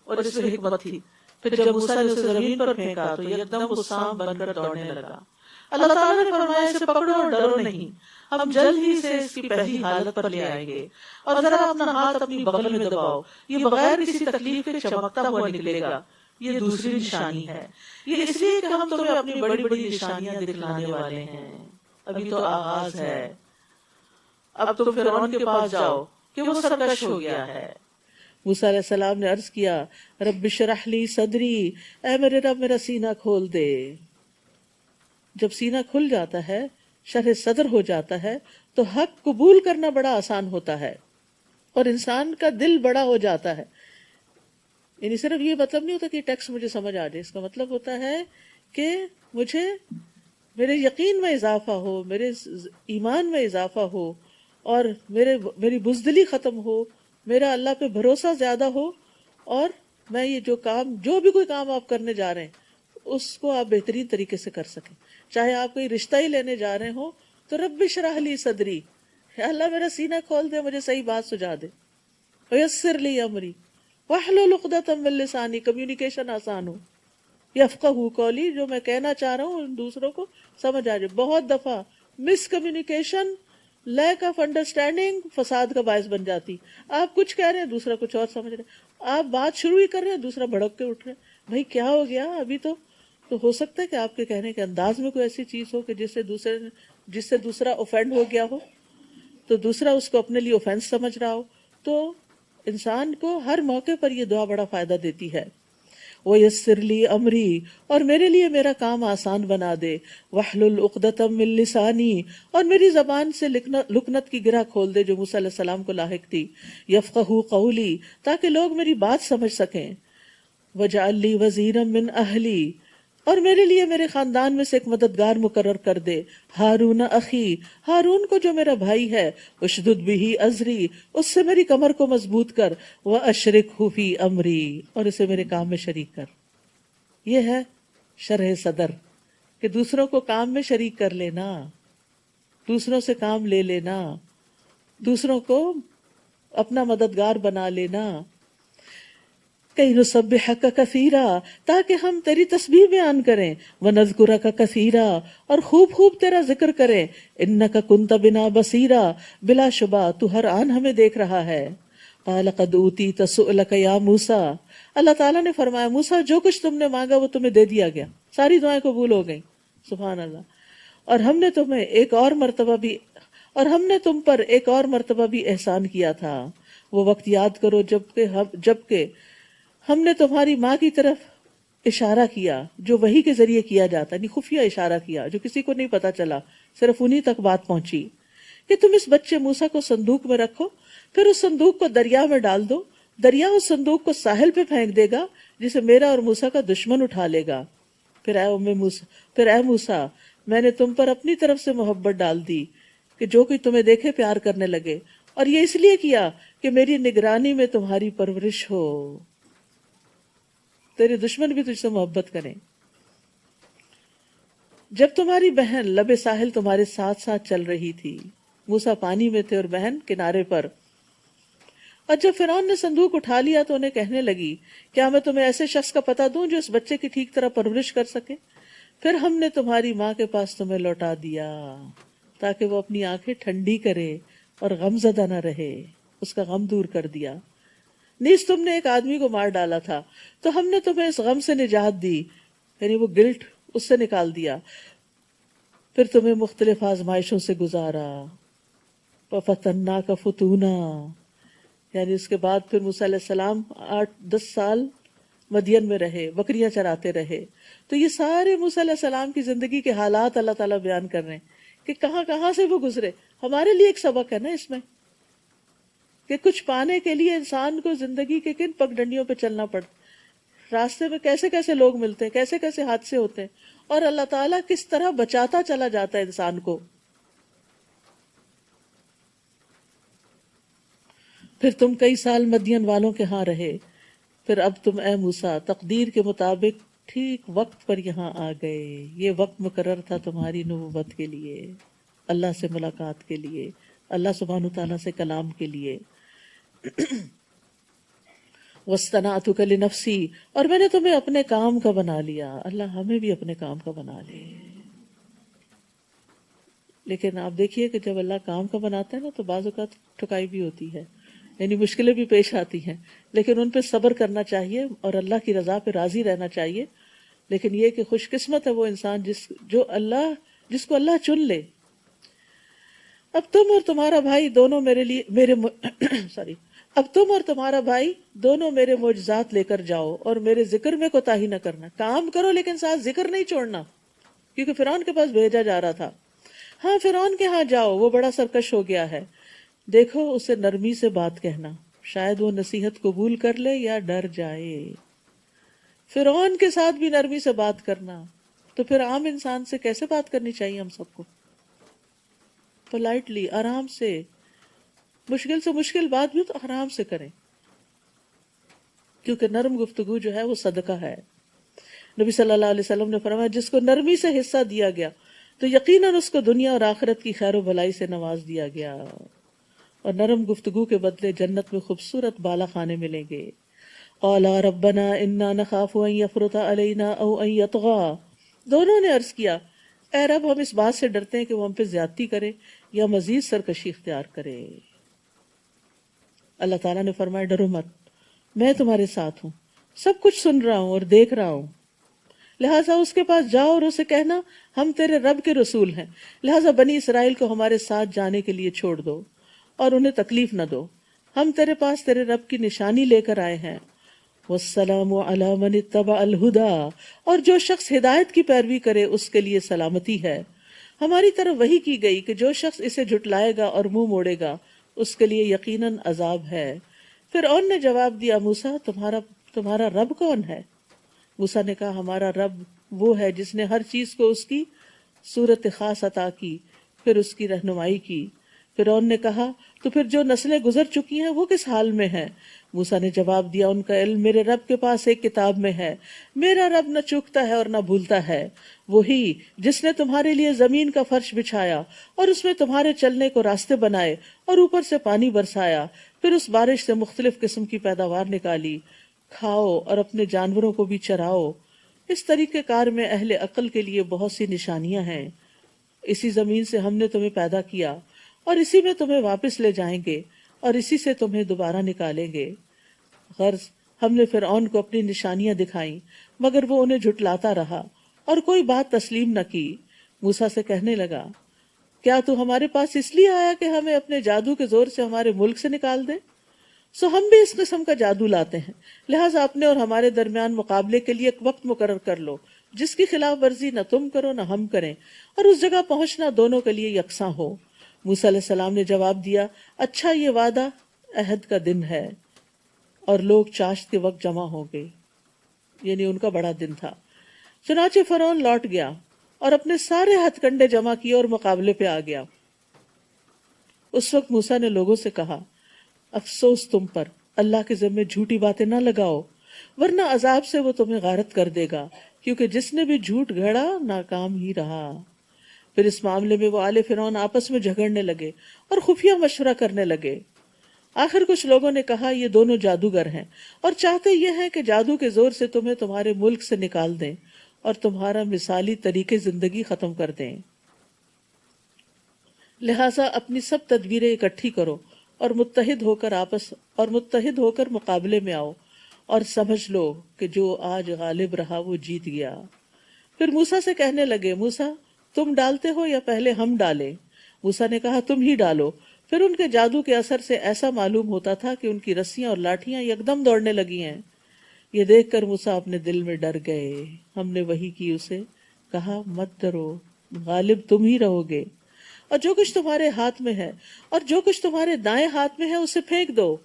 اور اس میں حکمت تھی. پھر جب موسیٰ نے اسے زمین پر پھینکا تو یکدم وہ سانپ بن کر دوڑنے لگا. اللہ تعالیٰ نے فرمایا اسے پکڑو اور ڈرو نہیں، ہم جلد ہی سے اس کی پہلی حالت پر لے آئیں گے. اور ذرا اپنا ہاتھ اپنی بغل میں دباؤ، یہ بغیر کسی تکلیف کے چمکتا ہوا نکلے گا. یہ دوسری نشانی ہے. یہ اس لیے کہ ہم تمہیں اپنی بڑی بڑی نشانیاں دکھلانے والے ہیں. ابھی تو آغاز ہے، اب تم فرعون کے پاس جاؤ کہ وہ سرکش ہو گیا ہے. موسیٰ علیہ السلام نے عرض کیا رب اشرح لی صدری، اے میرے رب میرا سینہ کھول دے. جب سینہ کھل جاتا ہے، شرح صدر ہو جاتا ہے، تو حق قبول کرنا بڑا آسان ہوتا ہے اور انسان کا دل بڑا ہو جاتا ہے. یعنی صرف یہ مطلب نہیں ہوتا کہ ٹیکسٹ مجھے سمجھ آ جائے، اس کا مطلب ہوتا ہے کہ مجھے میرے یقین میں اضافہ ہو، میرے ایمان میں اضافہ ہو، اور میری بزدلی ختم ہو، میرا اللہ پہ بھروسہ زیادہ ہو، اور میں یہ جو بھی کوئی کام آپ کرنے جا رہے ہیں اس کو آپ بہترین طریقے سے کر سکیں. چاہے آپ کوئی رشتہ ہی لینے جا رہے ہوں تو رب اشرح لی صدری، اللہ میرا سینہ کھول دے، مجھے صحیح بات سجا دے. ویسر لی امری واحلل عقدۃ من لسانی، کمیونیکیشن آسان ہو. یفقہوا قولی، جو میں کہنا چاہ رہا ہوں دوسروں کو سمجھ آ جائے. بہت دفعہ مس کمیونیکیشن، لیک آف انڈرسٹینڈنگ فساد کا باعث بن جاتی. آپ کچھ کہہ رہے ہیں، دوسرا کچھ اور سمجھ رہے ہیں. آپ بات شروع ہی کر رہے ہیں، دوسرا بھڑک کے اٹھ رہے ہیں. بھائی کیا ہو گیا ابھی تو ہو سکتا ہے کہ آپ کے کہنے کے انداز میں کوئی ایسی چیز ہو کہ جس سے دوسرا اوفینڈ ہو گیا ہو، تو دوسرا اس کو اپنے لیے اوفینس سمجھ رہا ہو. تو انسان کو ہر موقع پر یہ دعا بڑا فائدہ دیتی ہے. وَيَسِّرْ لِي أَمْرِي، اور میرے لیے میرا کام آسان بنا دے. وَاحْلُلْ عُقْدَةً مِّن لِّسَانِي، اور میری زبان سے لکنت کی گرہ کھول دے جو موسیٰ علیہ السلام کو لاحق تھی. يَفْقَهُوا قَوْلِي، تاکہ لوگ میری بات سمجھ سکیں. وَاجْعَل لِّي وَزِيرًا مِّنْ أَهْلِي، اور میرے لیے میرے خاندان میں سے ایک مددگار مقرر کر دے. ہارون اخی، ہارون کو جو میرا بھائی ہے. اشدد بہ ازری، اس سے میری کمر کو مضبوط کر. واشرکہ فی امری، اور اسے میرے کام میں شریک کر. یہ ہے شرح صدر، کہ دوسروں کو کام میں شریک کر لینا، دوسروں سے کام لے لینا، دوسروں کو اپنا مددگار بنا لینا. کئی نسبحک کثیرا، تاکہ ہم تیری تسبیح بیان کریں. ونذکرک کثیرا، اور خوب خوب تیرا ذکر کریں. انک کنت بنا بصیرا، بلا شبہ تو ہر آن ہمیں دیکھ رہا ہے. قال قد اوتیت سؤلک یا موسیٰ، اللہ تعالیٰ نے فرمایا موسیٰ جو کچھ تم نے مانگا وہ تمہیں دے دیا گیا، ساری دعائیں قبول ہو گئیں. سبحان اللہ. اور ہم نے تم پر ایک اور مرتبہ بھی احسان کیا تھا. وہ وقت یاد کرو جبکہ ہم نے تمہاری ماں کی طرف اشارہ کیا، جو وحی کے ذریعے کیا جاتا، یعنی خفیہ اشارہ کیا جو کسی کو نہیں پتا چلا، صرف انہی تک بات پہنچی، کہ تم اس بچے موسیٰ کو صندوق میں رکھو، پھر اس صندوق کو دریا میں ڈال دو. دریا اس صندوق کو ساحل پہ پھینک دے گا جسے میرا اور موسیٰ کا دشمن اٹھا لے گا. پھر اے موسیٰ میں نے تم پر اپنی طرف سے محبت ڈال دی کہ جو کوئی تمہیں دیکھے پیار کرنے لگے، اور یہ اس لیے کیا کہ میری نگرانی میں تمہاری پرورش ہو، تیرے دشمن بھی تجھ سے محبت کریں. جب تمہاری بہن لب ساحل تمہارے ساتھ ساتھ چل رہی تھی، موسیٰ پانی میں تھے اور بہن کنارے پر. اور جب فرعون نے صندوق اٹھا لیا تو انہیں کہنے لگی کیا میں تمہیں ایسے شخص کا پتہ دوں جو اس بچے کی ٹھیک طرح پرورش کر سکے؟ پھر ہم نے تمہاری ماں کے پاس تمہیں لوٹا دیا تاکہ وہ اپنی آنکھیں ٹھنڈی کرے اور غم زدہ نہ رہے، اس کا غم دور کر دیا۔ نیز تم نے ایک آدمی کو مار ڈالا تھا تو ہم نے تمہیں اس غم سے نجات دی، یعنی وہ گلٹ اس سے نکال دیا، پھر تمہیں مختلف آزمائشوں سے گزارا۔ وَفَتَنَّاكَ فُتُونًا، یعنی اس کے بعد پھر موسیٰ علیہ السلام 8-10 سال مدین میں رہے، بکریاں چراتے رہے۔ تو یہ سارے موسیٰ علیہ السلام کی زندگی کے حالات اللہ تعالیٰ بیان کر رہے ہیں کہ کہاں کہاں سے وہ گزرے۔ ہمارے لیے ایک سبق ہے نا اس میں کہ کچھ پانے کے لیے انسان کو زندگی کے کن پگڈنڈیوں پہ چلنا پڑتا، راستے میں کیسے کیسے لوگ ملتے ہیں، کیسے کیسے حادثے ہوتے ہیں، اور اللہ تعالیٰ کس طرح بچاتا چلا جاتا ہے انسان کو۔ پھر تم کئی سال مدین والوں کے ہاں رہے، پھر اب تم اے موسیٰ تقدیر کے مطابق ٹھیک وقت پر یہاں آ گئے۔ یہ وقت مقرر تھا تمہاری نبوت کے لیے، اللہ سے ملاقات کے لیے، اللہ سبحانہ تعالیٰ سے کلام کے لیے۔ وَاصْطَنَعْتُكَ لِنَفْسِي، اور میں نے تمہیں اپنے کام کا بنا لیا۔ اللہ ہمیں بھی اپنے کام کا بنا لے۔ لیکن آپ دیکھیے کہ جب اللہ کام کا بناتا ہے نا تو بعض اوقات ٹھکائی بھی ہوتی ہے، یعنی مشکلیں بھی پیش آتی ہیں، لیکن ان پہ صبر کرنا چاہیے اور اللہ کی رضا پہ راضی رہنا چاہیے۔ لیکن یہ کہ خوش قسمت ہے وہ انسان جس کو اللہ چن لے۔ اب تم اور تمہارا بھائی دونوں میرے معجزات لے کر جاؤ اور میرے ذکر میں کوتاہی نہ کرنا۔ کام کرو لیکن ساتھ ذکر نہیں چھوڑنا، کیونکہ فرعون کے پاس بھیجا جا رہا تھا۔ ہاں فرعون کے ہاں جاؤ، وہ بڑا سرکش ہو گیا ہے، دیکھو اسے نرمی سے بات کہنا، شاید وہ نصیحت قبول کر لے یا ڈر جائے۔ فرعون کے ساتھ بھی نرمی سے بات کرنا، تو پھر عام انسان سے کیسے بات کرنی چاہیے ہم سب کو؟ پولائٹلی، آرام سے، مشکل سے مشکل بات بھی تو آرام سے کریں، کیونکہ نرم گفتگو جو ہے وہ صدقہ ہے۔ نبی صلی اللہ علیہ وسلم نے فرمایا جس کو نرمی سے حصہ دیا گیا تو یقیناً اس کو دنیا اور آخرت کی خیر و بھلائی سے نواز دیا گیا، اور نرم گفتگو کے بدلے جنت میں خوبصورت بالا خانے ملیں گے۔ قالا ربنا انا نخاف ان یفرط علینا او ان یطغى، دونوں نے عرض کیا اے رب ہم اس بات سے ڈرتے ہیں کہ وہ ہم پہ زیادتی کرے یا مزید سرکشی اختیار کرے۔ اللہ تعالیٰ نے فرمایا ڈرو مت، میں تمہارے ساتھ ہوں، سب کچھ سن رہا ہوں اور دیکھ رہا ہوں، لہٰذا اس کے پاس جاؤ اور اسے کہنا ہم تیرے رب کے رسول ہیں، لہٰذا بنی اسرائیل کو ہمارے ساتھ جانے کے لیے چھوڑ دو اور انہیں تکلیف نہ دو، ہم تیرے پاس تیرے رب کی نشانی لے کر آئے ہیں۔ والسلام علی من اتبع الہدی، اور جو شخص ہدایت کی پیروی کرے اس کے لیے سلامتی ہے۔ ہماری طرف وحی کی گئی کہ جو شخص اسے جھٹلائے گا اور منہ موڑے گا اس کے لیے یقیناً عذاب ہے۔ فرعون نے جواب دیا موسیٰ تمہارا رب کون ہے؟ موسیٰ نے کہا ہمارا رب وہ ہے جس نے ہر چیز کو اس کی صورت خاص عطا کی، پھر اس کی رہنمائی کی۔ فرعون نے کہا تو پھر جو نسلیں گزر چکی ہیں وہ کس حال میں ہیں؟ موسیٰ نے جواب دیا ان کا علم میرے رب کے پاس ایک کتاب میں ہے، میرا رب نہ چوکتا ہے اور نہ بھولتا ہے، وہی جس نے تمہارے لیے زمین کا فرش بچھایا اور اس میں تمہارے چلنے کو راستے بنائے اور اوپر سے پانی برسایا، پھر اس بارش سے مختلف قسم کی پیداوار نکالی، کھاؤ اور اپنے جانوروں کو بھی چراؤ۔ اس طریقہ کار میں اہل عقل کے لیے بہت سی نشانیاں ہیں۔ اسی زمین سے ہم نے تمہیں پیدا کیا اور اسی میں تمہیں واپس لے جائیں گے اور اسی سے تمہیں دوبارہ نکالیں گے۔ غرض ہم نے فرعون کو اپنی نشانیاں دکھائیں مگر وہ انہیں جھٹلاتا رہا اور کوئی بات تسلیم نہ کی۔ موسیٰ سے کہنے لگا کیا تو ہمارے پاس اس لیے آیا کہ ہمیں اپنے جادو کے زور سے ہمارے ملک سے نکال دے؟ سو ہم بھی اس قسم کا جادو لاتے ہیں، لہٰذا اپنے اور ہمارے درمیان مقابلے کے لیے ایک وقت مقرر کر لو جس کی خلاف ورزی نہ تم کرو نہ ہم کریں، اور اس جگہ پہنچنا دونوں کے لیے یکساں ہو۔ موسیٰ علیہ السلام نے جواب دیا اچھا یہ وعدہ عہد کا دن ہے اور لوگ چاشت کے وقت جمع ہوں گے، یعنی ان کا بڑا دن تھا۔ چنانچہ فرعون لوٹ گیا اور اپنے سارے ہتھ کنڈے جمع کیے اور مقابلے پہ آ گیا۔ اس وقت موسیٰ نے لوگوں سے کہا افسوس تم پر، اللہ کے ذمے جھوٹی باتیں نہ لگاؤ ورنہ عذاب سے وہ تمہیں غارت کر دے گا، کیونکہ جس نے بھی جھوٹ گھڑا ناکام ہی رہا۔ پھر اس معاملے میں وہ آل فرعون آپس میں جھگڑنے لگے اور خفیہ مشورہ کرنے لگے۔ آخر کچھ لوگوں نے کہا یہ دونوں جادوگر ہیں اور چاہتے یہ ہیں کہ جادو کے زور سے تمہیں تمہارے ملک سے نکال دیں اور تمہارا مثالی طریقے زندگی ختم کر دیں، لہٰذا اپنی سب تدبیریں اکٹھی کرو اور متحد ہو کر مقابلے میں آؤ اور سمجھ لو کہ جو آج غالب رہا وہ جیت گیا۔ پھر موسیٰ سے کہنے لگے، موسیٰ تم ڈالتے ہو یا پہلے ہم ڈالیں؟ موسیٰ نے کہا تم ہی ڈالو۔ پھر ان کے جادو کے اثر سے ایسا معلوم ہوتا تھا کہ ان کی رسیاں اور لاٹھیاں یکدم دوڑنے لگی ہیں۔ یہ دیکھ کر موسیٰ اپنے دل میں ڈر گئے۔ ہم نے وحی کی اسے، کہا مت ڈرو، غالب تم ہی رہو گے، اور جو کچھ تمہارے ہاتھ میں ہے اور جو کچھ تمہارے دائیں ہاتھ میں ہے اسے پھینک دو۔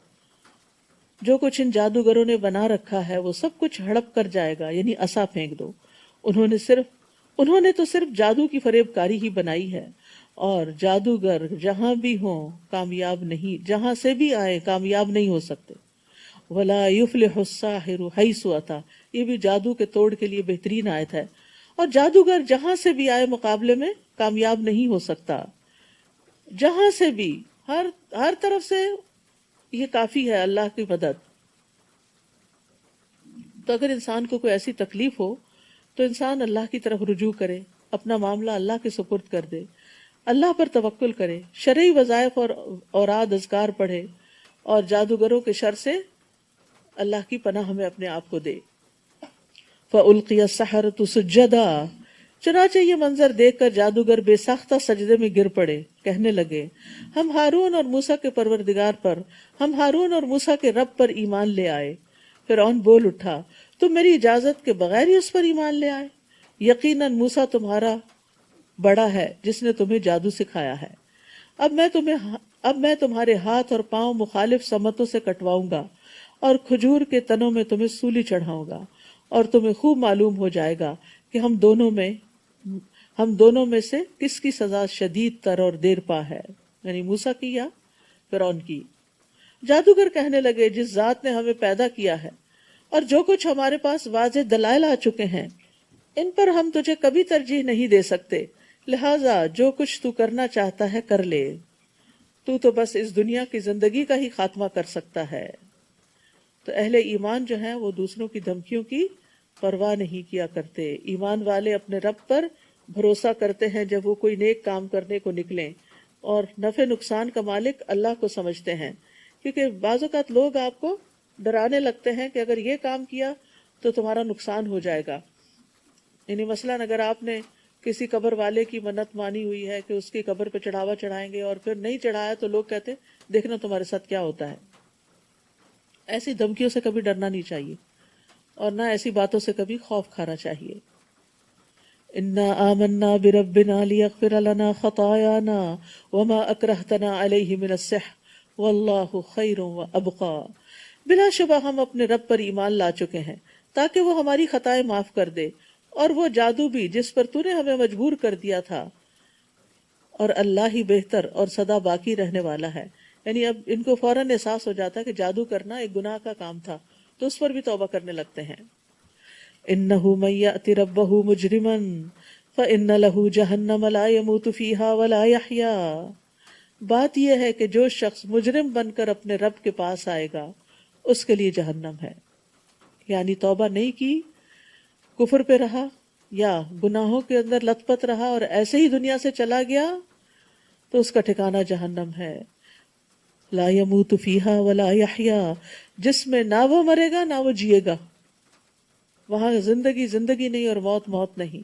جو کچھ ان جادوگروں نے بنا رکھا ہے وہ سب کچھ ہڑپ کر جائے گا، یعنی عصا پھینک دو۔ انہوں نے تو صرف جادو کی فریب کاری ہی بنائی ہے، اور جادوگر جہاں بھی ہوں کامیاب نہیں، جہاں سے بھی آئے کامیاب نہیں ہو سکتے۔ وَلَا يُفْلِحُ السَّاحِرُ حَيْثُ أَتَىٰ، یہ بھی جادو کے توڑ کے لیے بہترین آیت ہے، اور جادوگر جہاں سے بھی آئے مقابلے میں کامیاب نہیں ہو سکتا۔ جہاں سے بھی، ہر طرف سے یہ کافی ہے اللہ کی مدد۔ تو اگر انسان کو کوئی ایسی تکلیف ہو تو انسان اللہ کی طرف رجوع کرے، اپنا معاملہ اللہ کے سپرد کر دے، اللہ پر توکل کرے، شرعی وظائف اور اوراد اذکار پڑھے، اور جادوگروں کے شر سے اللہ کی پناہ ہمیں اپنے آپ کو دے۔ فَأُلْقِيَ السَّحَرَةُ سُجَّدًا، چنانچہ یہ منظر دیکھ کر جادوگر بے ساختہ سجدے میں گر پڑے، کہنے لگے ہم ہارون اور موسیٰ کے پروردگار پر، ہم ہارون اور موسیٰ کے رب پر ایمان لے آئے۔ فرعون بول اٹھا، تم میری اجازت کے بغیر ہی اس پر ایمان لے آئے؟ یقیناً موسیٰ تمہارا بڑا ہے جس نے تمہیں جادو سکھایا ہے۔ اب میں تمہارے ہاتھ اور پاؤں مخالف سمتوں سے کٹواؤں گا اور کھجور کے تنوں میں تمہیں سولی چڑھاؤں گا، اور تمہیں خوب معلوم ہو جائے گا کہ ہم دونوں میں سے کس کی سزا شدید تر اور دیر پا ہے، یعنی موسیٰ کی یا فرعون کی۔ جادوگر کہنے لگے جس ذات نے ہمیں پیدا کیا ہے اور جو کچھ ہمارے پاس واضح دلائل آ چکے ہیں، ان پر ہم تجھے کبھی ترجیح نہیں دے سکتے، لہٰذا جو کچھ تو کرنا چاہتا ہے کر لے، تو بس اس دنیا کی زندگی کا ہی خاتمہ کر سکتا ہے۔ تو اہل ایمان جو ہیں وہ دوسروں کی دھمکیوں کی پرواہ نہیں کیا کرتے۔ ایمان والے اپنے رب پر بھروسہ کرتے ہیں جب وہ کوئی نیک کام کرنے کو نکلیں، اور نفع نقصان کا مالک اللہ کو سمجھتے ہیں، کیونکہ بعض اوقات لوگ آپ کو ڈرانے لگتے ہیں کہ اگر یہ کام کیا تو تمہارا نقصان ہو جائے گا۔ یعنی مثلاً اگر آپ نے کسی قبر والے کی منت مانی ہوئی ہے کہ اس کی قبر پہ چڑھاوا چڑھائیں گے اور پھر نہیں چڑھایا تو لوگ کہتے دیکھنا تمہارے ساتھ کیا ہوتا ہے۔ ایسی دھمکیوں سے کبھی ڈرنا نہیں چاہیے، اور نہ ایسی باتوں سے کبھی خوف کھانا چاہیے۔ انا آمنا بربنا لیغفر لنا خطایانا وما اکرہتنا علیہ من السحر واللہ خیر وابقی، بلا شبہ ہم اپنے رب پر ایمان لا چکے ہیں تاکہ وہ ہماری خطائیں معاف کر دے، اور وہ جادو بھی جس پر تو نے ہمیں مجبور کر دیا تھا، اور اللہ ہی بہتر اور سدا باقی رہنے والا ہے۔ یعنی اب ان کو فوراً احساس ہو جاتا ہے کہ جادو کرنا ایک گناہ کا کام تھا، تو اس پر بھی توبہ کرنے لگتے ہیں۔ إِنَّهُ مَن يَأْتِ رَبَّهُ مُجْرِمًا فَإِنَّ لَهُ جَهَنَّمَ لَا يَمُوتُ فِيهَا وَلَا يَحْيَا، بات یہ ہے کہ جو شخص مجرم بن کر اپنے رب کے پاس آئے گا اس کے لیے جہنم ہے، یعنی توبہ نہیں کی، کفر پہ رہا یا گناہوں کے اندر لت پت رہا اور ایسے ہی دنیا سے چلا گیا تو اس کا ٹھکانہ جہنم ہے۔ لا يموت فیہا ولا یحیا، جس میں نہ وہ مرے گا نہ وہ جیے گا، وہاں زندگی زندگی نہیں اور موت موت نہیں۔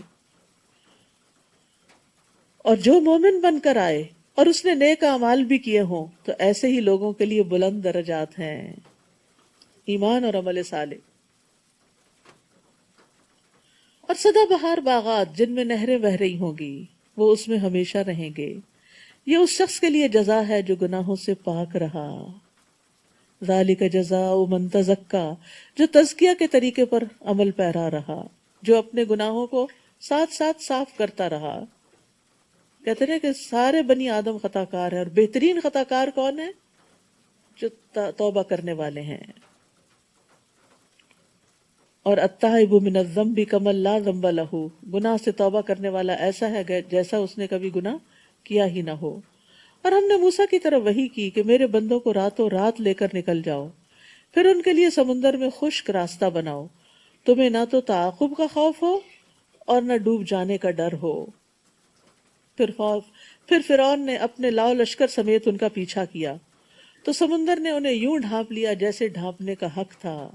اور جو مومن بن کر آئے اور اس نے نیک اعمال بھی کیے ہوں تو ایسے ہی لوگوں کے لیے بلند درجات ہیں۔ ایمان اور عمل صالح۔ اور سدا بہار باغات جن میں نہریں بہہ رہی ہوں گی، وہ اس میں ہمیشہ رہیں گے۔ یہ اس شخص کے لیے جزا ہے جو گناہوں سے پاک رہا۔ ذالک جزاء من تزکا، جو تزکیہ کے طریقے پر عمل پیرا رہا، جو اپنے گناہوں کو ساتھ ساتھ صاف کرتا رہا۔ کہتے ہیں کہ سارے بنی آدم خطا کار ہیں، اور بہترین خطا کار کون ہے؟ جو توبہ کرنے والے ہیں۔ اور التائب من الذنب کمن لا ذنب لہ، گناہ سے توبہ کرنے والا ایسا ہے جیسا اس نے کبھی گناہ کیا ہی نہ ہو۔ اور ہم نے موسیٰ کی طرف وحی کی کہ میرے بندوں کو راتوں رات لے کر نکل جاؤ، پھر ان کے لیے سمندر میں خشک راستہ بناؤ، تمہیں نہ تو تعاقب کا خوف ہو اور نہ ڈوب جانے کا ڈر ہو۔ پھر فرعون نے اپنے لاؤ لشکر سمیت ان کا پیچھا کیا، تو سمندر نے انہیں یوں ڈھانپ لیا جیسے ڈھانپنے کا حق تھا،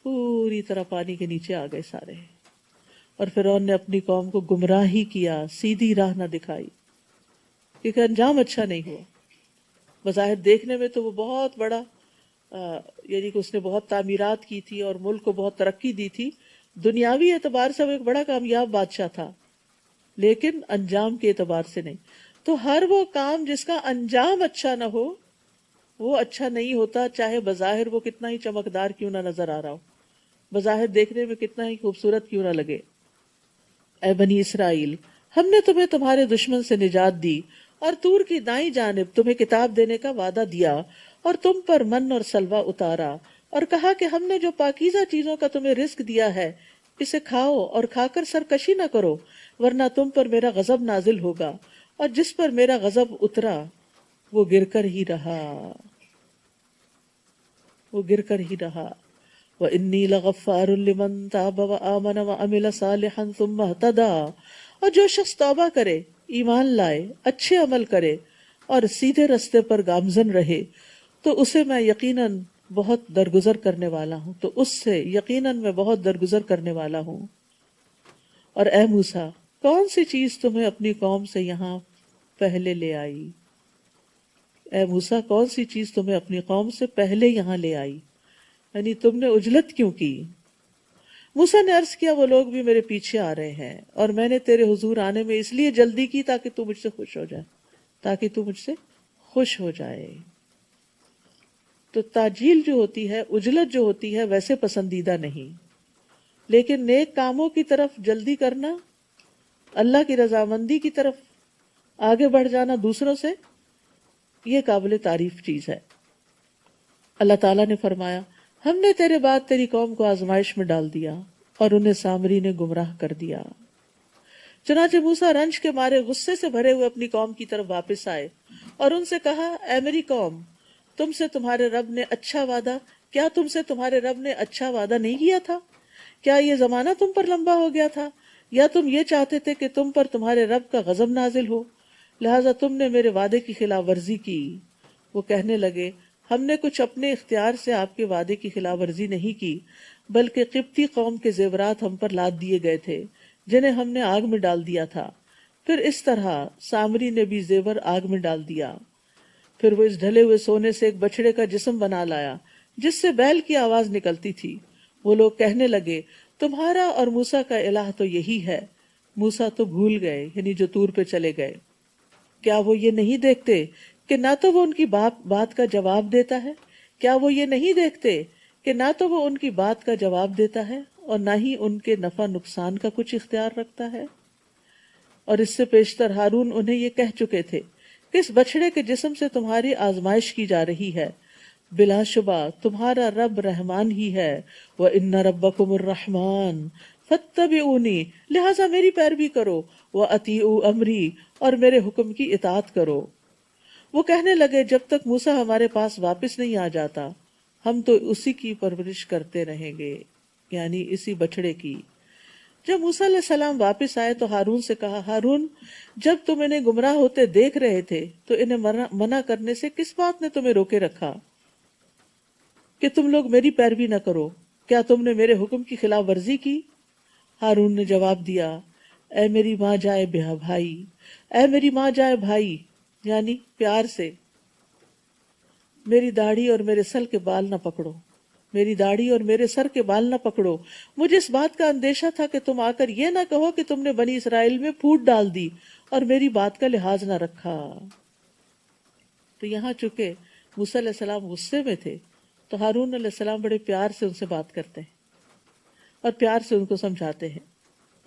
پوری طرح پانی کے نیچے آ گئے سارے۔ اور فرعون نے اپنی قوم کو گمراہی کیا، سیدھی راہ نہ دکھائی، کیونکہ انجام اچھا نہیں ہوا۔ بظاہر دیکھنے میں تو وہ بہت بڑا یعنی کہ اس نے بہت تعمیرات کی تھی اور ملک کو بہت ترقی دی تھی، دنیاوی اعتبار سے وہ ایک بڑا کامیاب بادشاہ تھا، لیکن انجام کے اعتبار سے نہیں۔ تو ہر وہ کام جس کا انجام اچھا نہ ہو وہ اچھا نہیں ہوتا، چاہے بظاہر وہ کتنا ہی چمکدار کیوں نہ نظر آ رہا ہو، بظاہر دیکھنے میں کتنا ہی خوبصورت کیوں نہ لگے۔ اے بنی اسرائیل، ہم نے تمہیں تمہارے دشمن سے نجات دی اور طور کی دائیں جانب تمہیں کتاب دینے کا وعدہ دیا اور تم پر من اور سلوہ اتارا اور کہا کہ ہم نے جو پاکیزہ چیزوں کا تمہیں رزق دیا ہے اسے کھاؤ اور کھا کر سرکشی نہ کرو، ورنہ تم پر میرا غضب نازل ہوگا، اور جس پر میرا غضب اترا وہ گر کر ہی رہا، وہ گر کر ہی رہا۔ وَإِنِّي لَغَفَّارٌ لِمَن تَابَ وَآمَنَ وَعَمِلَ صَالِحًا ثُمَّ اهْتَدَىٰ، اور جو شخص توبہ کرے، ایمان لائے، اچھے عمل کرے اور سیدھے رستے پر گامزن رہے تو اسے میں یقیناً بہت درگزر کرنے والا ہوں، تو اس سے یقیناً میں بہت درگزر کرنے والا ہوں۔ اور اے موسیٰ، کون سی چیز تمہیں اپنی قوم سے یہاں پہلے لے آئی؟ اے موسیٰ، کون سی چیز تمہیں اپنی قوم سے پہلے یہاں لے آئی؟ یعنی تم نے عجلت کیوں کی؟ موسیٰ نے عرض کیا، وہ لوگ بھی میرے پیچھے آ رہے ہیں اور میں نے تیرے حضور آنے میں اس لیے جلدی کی تاکہ تو مجھ سے خوش ہو جائے، تاکہ تو مجھ سے خوش ہو جائے۔ تو تاجیل جو ہوتی ہے، عجلت جو ہوتی ہے، ویسے پسندیدہ نہیں، لیکن نیک کاموں کی طرف جلدی کرنا، اللہ کی رضامندی کی طرف آگے بڑھ جانا دوسروں سے، یہ قابل تعریف چیز ہے۔ اللہ تعالیٰ نے فرمایا، ہم نے تیرے بعد تیری قوم کو آزمائش میں ڈال دیا اور انہیں سامری نے گمراہ کر دیا۔ چنانچہ موسیٰ رنج کے مارے غصے سے بھرے ہوئے اپنی قوم کی طرف واپس آئے اور ان سے کہا، اے میری قوم، تم سے تمہارے رب نے اچھا وعدہ کیا تم سے تمہارے رب نے اچھا وعدہ نہیں کیا تھا؟ کیا یہ زمانہ تم پر لمبا ہو گیا تھا، یا تم یہ چاہتے تھے کہ تم پر تمہارے رب کا غضب نازل ہو، لہٰذا تم نے میرے وعدے کی خلاف ورزی کی؟ وہ کہنے لگے، ہم نے کچھ اپنے اختیار سے آپ کے وعدے کی خلاف ورزی نہیں کی، بلکہ قبطی قوم کے زیورات ہم پر لاد دیے گئے تھے جنہیں ہم نے آگ میں ڈال دیا تھا۔ پھر اس طرح سامری نے بھی زیور آگ میں ڈال دیا۔ پھر وہ اس ڈھلے ہوئے سونے سے ایک بچڑے کا جسم بنا لایا جس سے بیل کی آواز نکلتی تھی۔ وہ لوگ کہنے لگے، تمہارا اور موسیٰ کا الہ تو یہی ہے۔ موسیٰ تو بھول گئے، یعنی جو طور پہ چلے گئے۔ کیا وہ یہ نہیں دیکھتے کہ نہ تو وہ ان کی بات کا جواب دیتا ہے؟ کیا وہ یہ نہیں دیکھتے کہ نہ تو وہ ان کی بات کا جواب دیتا ہے اور نہ ہی ان کے نفع نقصان کا کچھ اختیار رکھتا ہے؟ اور اس سے پیشتر ہارون انہیں یہ کہہ چکے تھے کہ اس بچڑے کے جسم سے تمہاری آزمائش کی جا رہی ہے، بلا شبہ تمہارا رب رحمان ہی ہے، وَإِنَّ رَبَّكُمُ الرَّحْمَٰنُ فَاتَّبِعُونِی، لہٰذا میری پیروی کرو، وَأَطِیعُوا أَمْرِی، اور میرے حکم کی اطاعت کرو۔ وہ کہنے لگے، جب تک موسیٰ ہمارے پاس واپس نہیں آ جاتا ہم تو اسی کی پرورش کرتے رہیں گے، یعنی اسی بچڑے کی۔ جب موسیٰ علیہ السلام واپس آئے تو ہارون سے کہا، ہارون، جب تم انہیں گمراہ ہوتے دیکھ رہے تھے تو انہیں منع کرنے سے کس بات نے تمہیں روکے رکھا کہ تم لوگ میری پیروی نہ کرو؟ کیا تم نے میرے حکم کی خلاف ورزی کی؟ ہارون نے جواب دیا، اے میری ماں جائے بھائی، اے میری ماں جائے بھائی، یعنی پیار سے، میری داڑھی اور میرے سر کے بال نہ پکڑو، میری داڑھی اور میرے سر کے بال نہ پکڑو۔ مجھے اس بات کا اندیشہ تھا کہ تم آ کر یہ نہ کہو کہ تم نے بنی اسرائیل میں پھوٹ ڈال دی اور میری بات کا لحاظ نہ رکھا۔ تو یہاں چونکہ موسیٰ علیہ السلام غصے میں تھے تو ہارون علیہ السلام بڑے پیار سے ان سے بات کرتے ہیں اور پیار سے ان کو سمجھاتے ہیں۔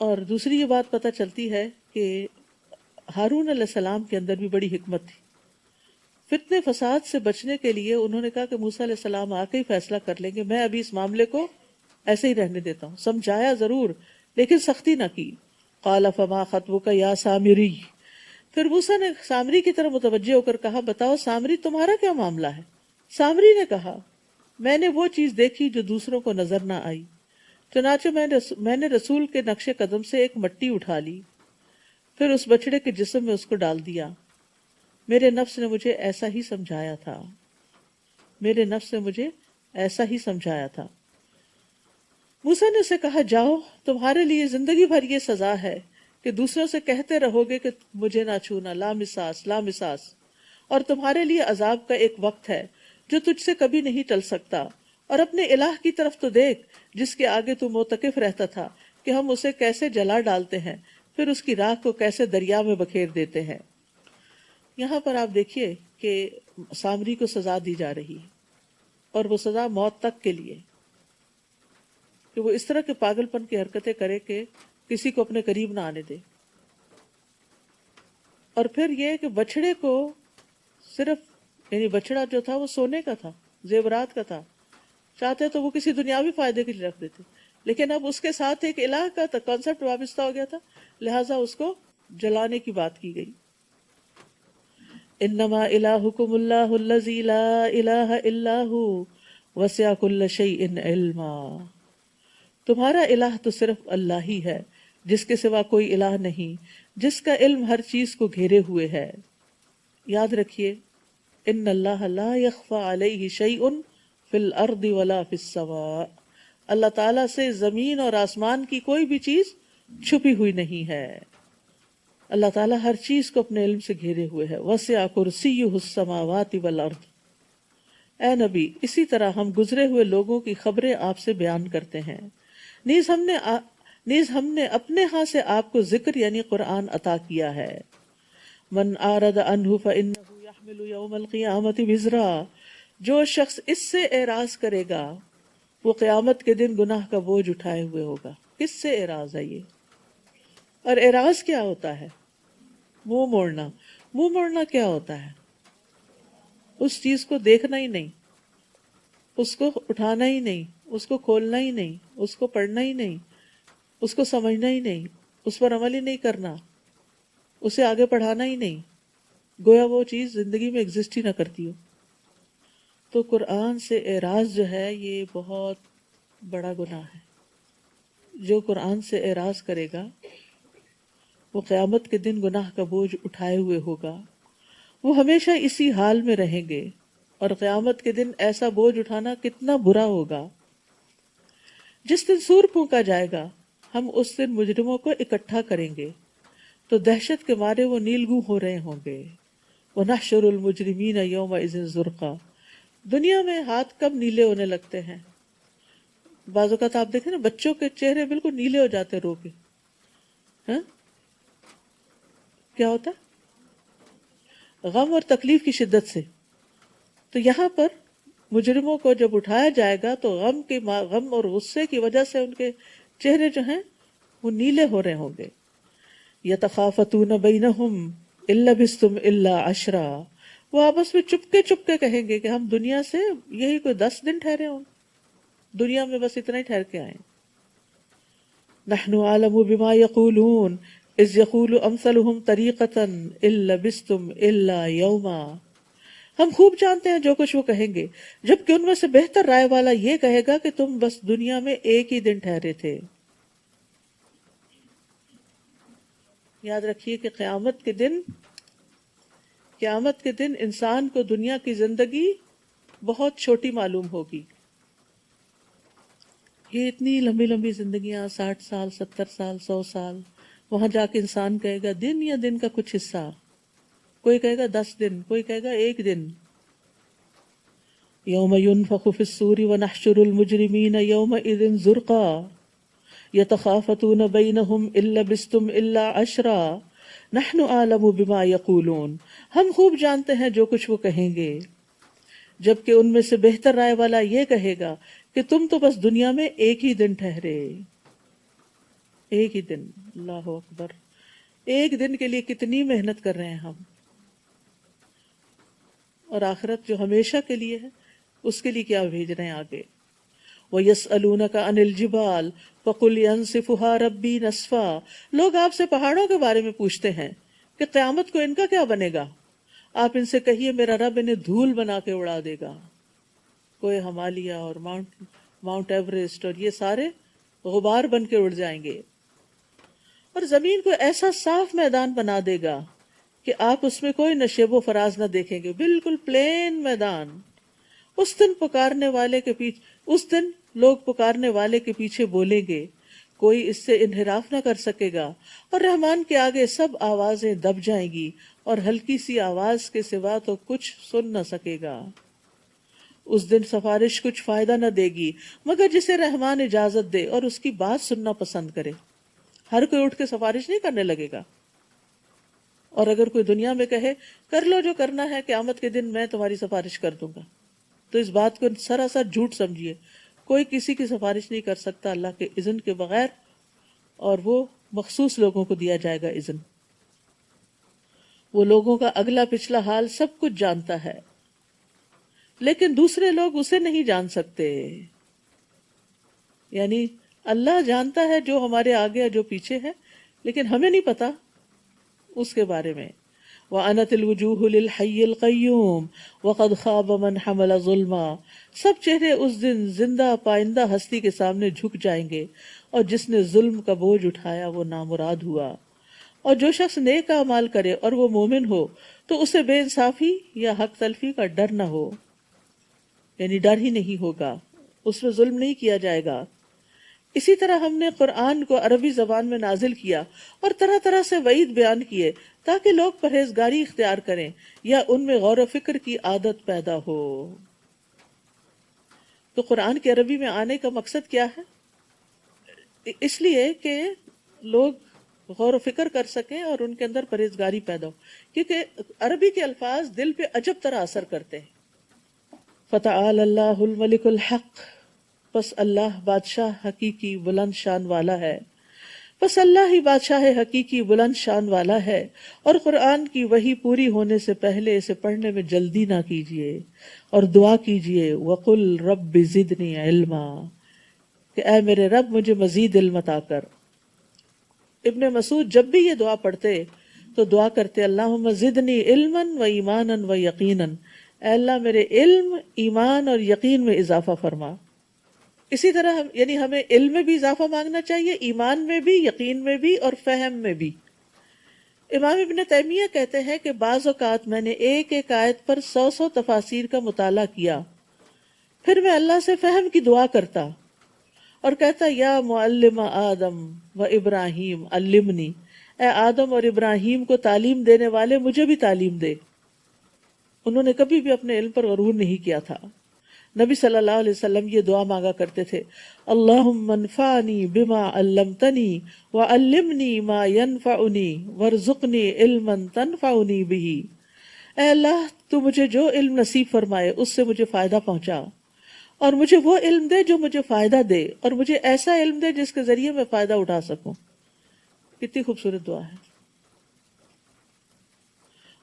اور دوسری یہ بات پتہ چلتی ہے کہ ہارون علیہ السلام کے اندر بھی بڑی حکمت تھی۔ فتنے فساد سے بچنے کے لیے انہوں نے کہا کہ موسیٰ علیہ السلام آ کے ہی فیصلہ کر لیں گے، میں ابھی اس معاملے کو ایسے ہی رہنے دیتا ہوں۔ سمجھایا ضرور لیکن سختی نہ کی۔ قال فما خطبک یا سامری، پھر موسیٰ نے سامری کی طرف متوجہ ہو کر کہا بتاؤ سامری تمہارا کیا معاملہ ہے؟ سامری نے کہا میں نے وہ چیز دیکھی جو دوسروں کو نظر نہ آئی، چنانچہ میں نے رسول کے نقش قدم سے ایک مٹی اٹھا لی، پھر اس بچڑے کے جسم میں اس کو ڈال دیا۔ میرے نفس نے مجھے ایسا ہی سمجھایا تھا، میرے نفس نے مجھے ایسا ہی سمجھایا تھا۔ موسیٰ نے اسے کہا جاؤ، تمہارے لیے زندگی بھر یہ سزا ہے کہ دوسروں سے کہتے رہو گے کہ مجھے نہ چھونا، لا مساس لا مساس، اور تمہارے لیے عذاب کا ایک وقت ہے جو تجھ سے کبھی نہیں ٹل سکتا، اور اپنے الہ کی طرف تو دیکھ جس کے آگے تو موتقف رہتا تھا کہ ہم اسے کیسے جلا ڈالتے ہیں، پھر اس کی راکھ کو کیسے دریا میں بکھیر دیتے ہیں۔ یہاں پر آپ دیکھیے کہ سامری کو سزا دی جا رہی ہے، اور وہ سزا موت تک کے لیے، کہ وہ اس طرح کے پاگل پن کی حرکتیں کرے کہ کسی کو اپنے قریب نہ آنے دے۔ اور پھر یہ کہ بچڑے کو صرف، یعنی بچڑا جو تھا وہ سونے کا تھا، زیورات کا تھا، چاہتے تو وہ کسی دنیاوی فائدے کے لیے رکھ دیتے، لیکن اب اس کے ساتھ ایک الہ کا کانسیپٹ وابستہ ہو گیا تھا، لہٰذا اس کو جلانے کی بات کی گئی۔ انما الہکم اللہ الذی لا الہ الا ہو وسع کل شیء علما، تمہارا الہ تو صرف اللہ ہی ہے جس کے سوا کوئی الہ نہیں، جس کا علم ہر چیز کو گھیرے ہوئے ہے۔ یاد رکھیے ان اللہ لا یخفی علیہ شیء فی الارض ولا فی السماء، اللہ تعالیٰ سے زمین اور آسمان کی کوئی بھی چیز چھپی ہوئی نہیں ہے، اللہ تعالیٰ ہر چیز کو اپنے علم سے گھیرے ہوئے ہے۔ وسع کرسیہ السماوات والارض، اے نبی اسی طرح ہم گزرے ہوئے لوگوں کی خبریں آپ سے بیان کرتے ہیں، نیز ہم نے اپنے ہاں سے آپ کو ذکر یعنی قرآن عطا کیا ہے۔ من اعرض عنہ فإنہ یحمل یوم القیامۃ وزرا، جو شخص اس سے اعراض کرے گا وہ قیامت کے دن گناہ کا بوجھ اٹھائے ہوئے ہوگا۔ کس سے اعراض ہے یہ؟ اور اعراض کیا ہوتا ہے؟ منہ موڑنا۔ منہ موڑنا کیا ہوتا ہے؟ اس چیز کو دیکھنا ہی نہیں، اس کو اٹھانا ہی نہیں، اس کو کھولنا ہی نہیں، اس کو پڑھنا ہی نہیں، اس کو سمجھنا ہی نہیں، اس پر عمل ہی نہیں کرنا، اسے آگے پڑھانا ہی نہیں، گویا وہ چیز زندگی میں ایگزسٹ ہی نہ کرتی ہو۔ تو قرآن سے اعراض جو ہے یہ بہت بڑا گناہ ہے۔ جو قرآن سے اعراض کرے گا وہ قیامت کے دن گناہ کا بوجھ اٹھائے ہوئے ہوگا، وہ ہمیشہ اسی حال میں رہیں گے، اور قیامت کے دن ایسا بوجھ اٹھانا کتنا برا ہوگا۔ جس دن سور پھونکا جائے گا ہم اس دن مجرموں کو اکٹھا کریں گے تو دہشت کے مارے وہ نیلگوں ہو رہے ہوں گے۔ وَنَحْشُرُ الْمُجْرِمِينَ يَوْمَئِذٍ زُرْقًا، دنیا میں ہاتھ کب نیلے ہونے لگتے ہیں؟ بعض اوقات آپ دیکھیں نا بچوں کے چہرے بالکل نیلے ہو جاتے رو کے، ہاں کیا ہوتا ہے؟ غم اور تکلیف کی شدت سے۔ تو یہاں پر مجرموں کو جب اٹھایا جائے گا تو غم اور غصے کی وجہ سے ان کے چہرے جو ہیں وہ نیلے ہو رہے ہوں گے۔ یتخافتون بینہم ان لبثتم الا عشرا، وہ آپس میں چپ کے کہیں گے کہ ہم دنیا سے یہی کوئی 10 دن ٹھہرے ہوں، دنیا میں بس اتنا ہی ٹھہر کے آئیں۔ نحن عالم بما یقولون اذ یقول امثلهم طریقة ان لبثتم الا یوما، ہم خوب جانتے ہیں جو کچھ وہ کہیں گے، جبکہ ان میں سے بہتر رائے والا یہ کہے گا کہ تم بس دنیا میں ایک ہی دن ٹھہرے تھے۔ یاد رکھیے کہ قیامت کے دن انسان کو دنیا کی زندگی بہت چھوٹی معلوم ہوگی۔ یہ اتنی لمبی لمبی زندگیاں، 60 سال 70 سال 100 سال، وہاں جا کے انسان کہے گا دن یا دن کا کچھ حصہ، کوئی کہے گا 10 دن، کوئی کہے گا 1 دن۔ یوم ینفخ فی الصور ونحشر المجرمین یومئذ زرقا یتخافتون بینہم ان لبثتم الا عشرا نحن اعلم بما یقولون، ہم خوب جانتے ہیں جو کچھ وہ کہیں گے، جبکہ ان میں سے بہتر رائے والا یہ کہے گا کہ تم تو بس دنیا میں ایک ہی دن ٹھہرے۔ ایک ہی دن، اللہ اکبر، ایک دن کے لیے کتنی محنت کر رہے ہیں ہم، اور آخرت جو ہمیشہ کے لیے ہے اس کے لیے کیا بھیج رہے ہیں آگے۔ وَيَسْأَلُونَكَ عَنِ الْجِبَالِ فَقُلْ يَنسِفُهَا رَبِّي نَسْفًا، لوگ آپ سے پہاڑوں کے بارے میں پوچھتے ہیں، کہ قیامت کو ان کا کیا بنے گا؟ آپ ان سے کہیے میرا رب انہیں دھول بنا کے اڑا دے گا. کوہ ہمالیہ اور ماؤنٹ ایوریسٹ اور یہ سارے غبار بن کے اڑ جائیں گے، اور زمین کو ایسا صاف میدان بنا دے گا کہ آپ اس میں کوئی نشیب و فراز نہ دیکھیں گے، بالکل پلین میدان. اس دن لوگ پکارنے والے کے پیچھے بولیں گے، کوئی اس سے انحراف نہ کر سکے گا، اور رحمان کے آگے سب آوازیں دب جائیں گی اور ہلکی سی آواز کے سوا تو کچھ سن نہ سکے گا. اس دن سفارش کچھ فائدہ نہ دے گی مگر جسے رحمان اجازت دے اور اس کی بات سننا پسند کرے. ہر کوئی اٹھ کے سفارش نہیں کرنے لگے گا. اور اگر کوئی دنیا میں کہے کر لو جو کرنا ہے، قیامت کے دن میں تمہاری سفارش کر دوں گا، تو اس بات کو سراسر جھوٹ سمجھیے. کوئی کسی کی سفارش نہیں کر سکتا اللہ کے اذن کے بغیر، اور وہ مخصوص لوگوں کو دیا جائے گا اذن. وہ لوگوں کا اگلا پچھلا حال سب کچھ جانتا ہے، لیکن دوسرے لوگ اسے نہیں جان سکتے. یعنی اللہ جانتا ہے جو ہمارے آگے ہے جو پیچھے ہے، لیکن ہمیں نہیں پتا اس کے بارے میں. وَأَنَتِ الْوُجُوهُ لِلْحَيِّ الْقَيُّومِ وَقَدْ خَابَ مَنْ حَمَلَ ظُلْمًا. سب چہرے اس دن زندہ پائندہ ہستی کے سامنے جھک جائیں گے، اور جس نے ظلم کا بوجھ اٹھایا وہ نامراد ہوا. اور جو شخص نیک اعمال کرے اور وہ مومن ہو تو اسے بے انصافی یا حق تلفی کا ڈر نہ ہو، یعنی ڈر ہی نہیں ہوگا، اس میں ظلم نہیں کیا جائے گا. اسی طرح ہم نے قرآن کو عربی زبان میں نازل کیا اور طرح طرح سے وعید بیان کیے تاکہ لوگ پرہیزگاری اختیار کریں یا ان میں غور و فکر کی عادت پیدا ہو. تو قرآن کے عربی میں آنے کا مقصد کیا ہے؟ اس لیے کہ لوگ غور و فکر کر سکیں اور ان کے اندر پرہیزگاری پیدا ہو، کیونکہ عربی کے الفاظ دل پہ عجب طرح اثر کرتے ہیں. فتعال اللہ الملک الحق، پس اللہ بادشاہ حقیقی بلند شان والا ہے. پس اللہ ہی بادشاہ حقیقی بلند شان والا ہے. اور قرآن کی وحی پوری ہونے سے پہلے اسے پڑھنے میں جلدی نہ کیجیے اور دعا کیجیے وقل رب زدنی علما، کہ اے میرے رب مجھے مزید علم عطا کر. ابن مسعود جب بھی یہ دعا پڑھتے تو دعا کرتے اللہم زدنی علما و ایمانا و یقینا، اے اللہ میرے علم، ایمان اور یقین میں اضافہ فرما. اسی طرح یعنی ہمیں علم میں بھی اضافہ مانگنا چاہیے، ایمان میں بھی، یقین میں بھی اور فہم میں بھی. امام ابن تیمیہ کہتے ہیں کہ بعض اوقات میں نے ایک ایک آیت پر 100 تفاسیر کا مطالعہ کیا، پھر میں اللہ سے فہم کی دعا کرتا اور کہتا یا معلم آدم و ابراہیم علمنی، اے آدم اور ابراہیم کو تعلیم دینے والے مجھے بھی تعلیم دے. انہوں نے کبھی بھی اپنے علم پر غرور نہیں کیا تھا. نبی صلی اللہ علیہ وسلم یہ دعا مانگا کرتے تھے اللہم انفعنی بما علمتنی وعلمنی ما ینفعنی وارزقنی علما تنفعنی بہ. اے اللہ تو مجھے جو علم نصیب فرمائے اس سے مجھے فائدہ پہنچا، اور مجھے وہ علم دے جو مجھے فائدہ دے، اور مجھے ایسا علم دے جس کے ذریعے میں فائدہ اٹھا سکوں. کتنی خوبصورت دعا ہے.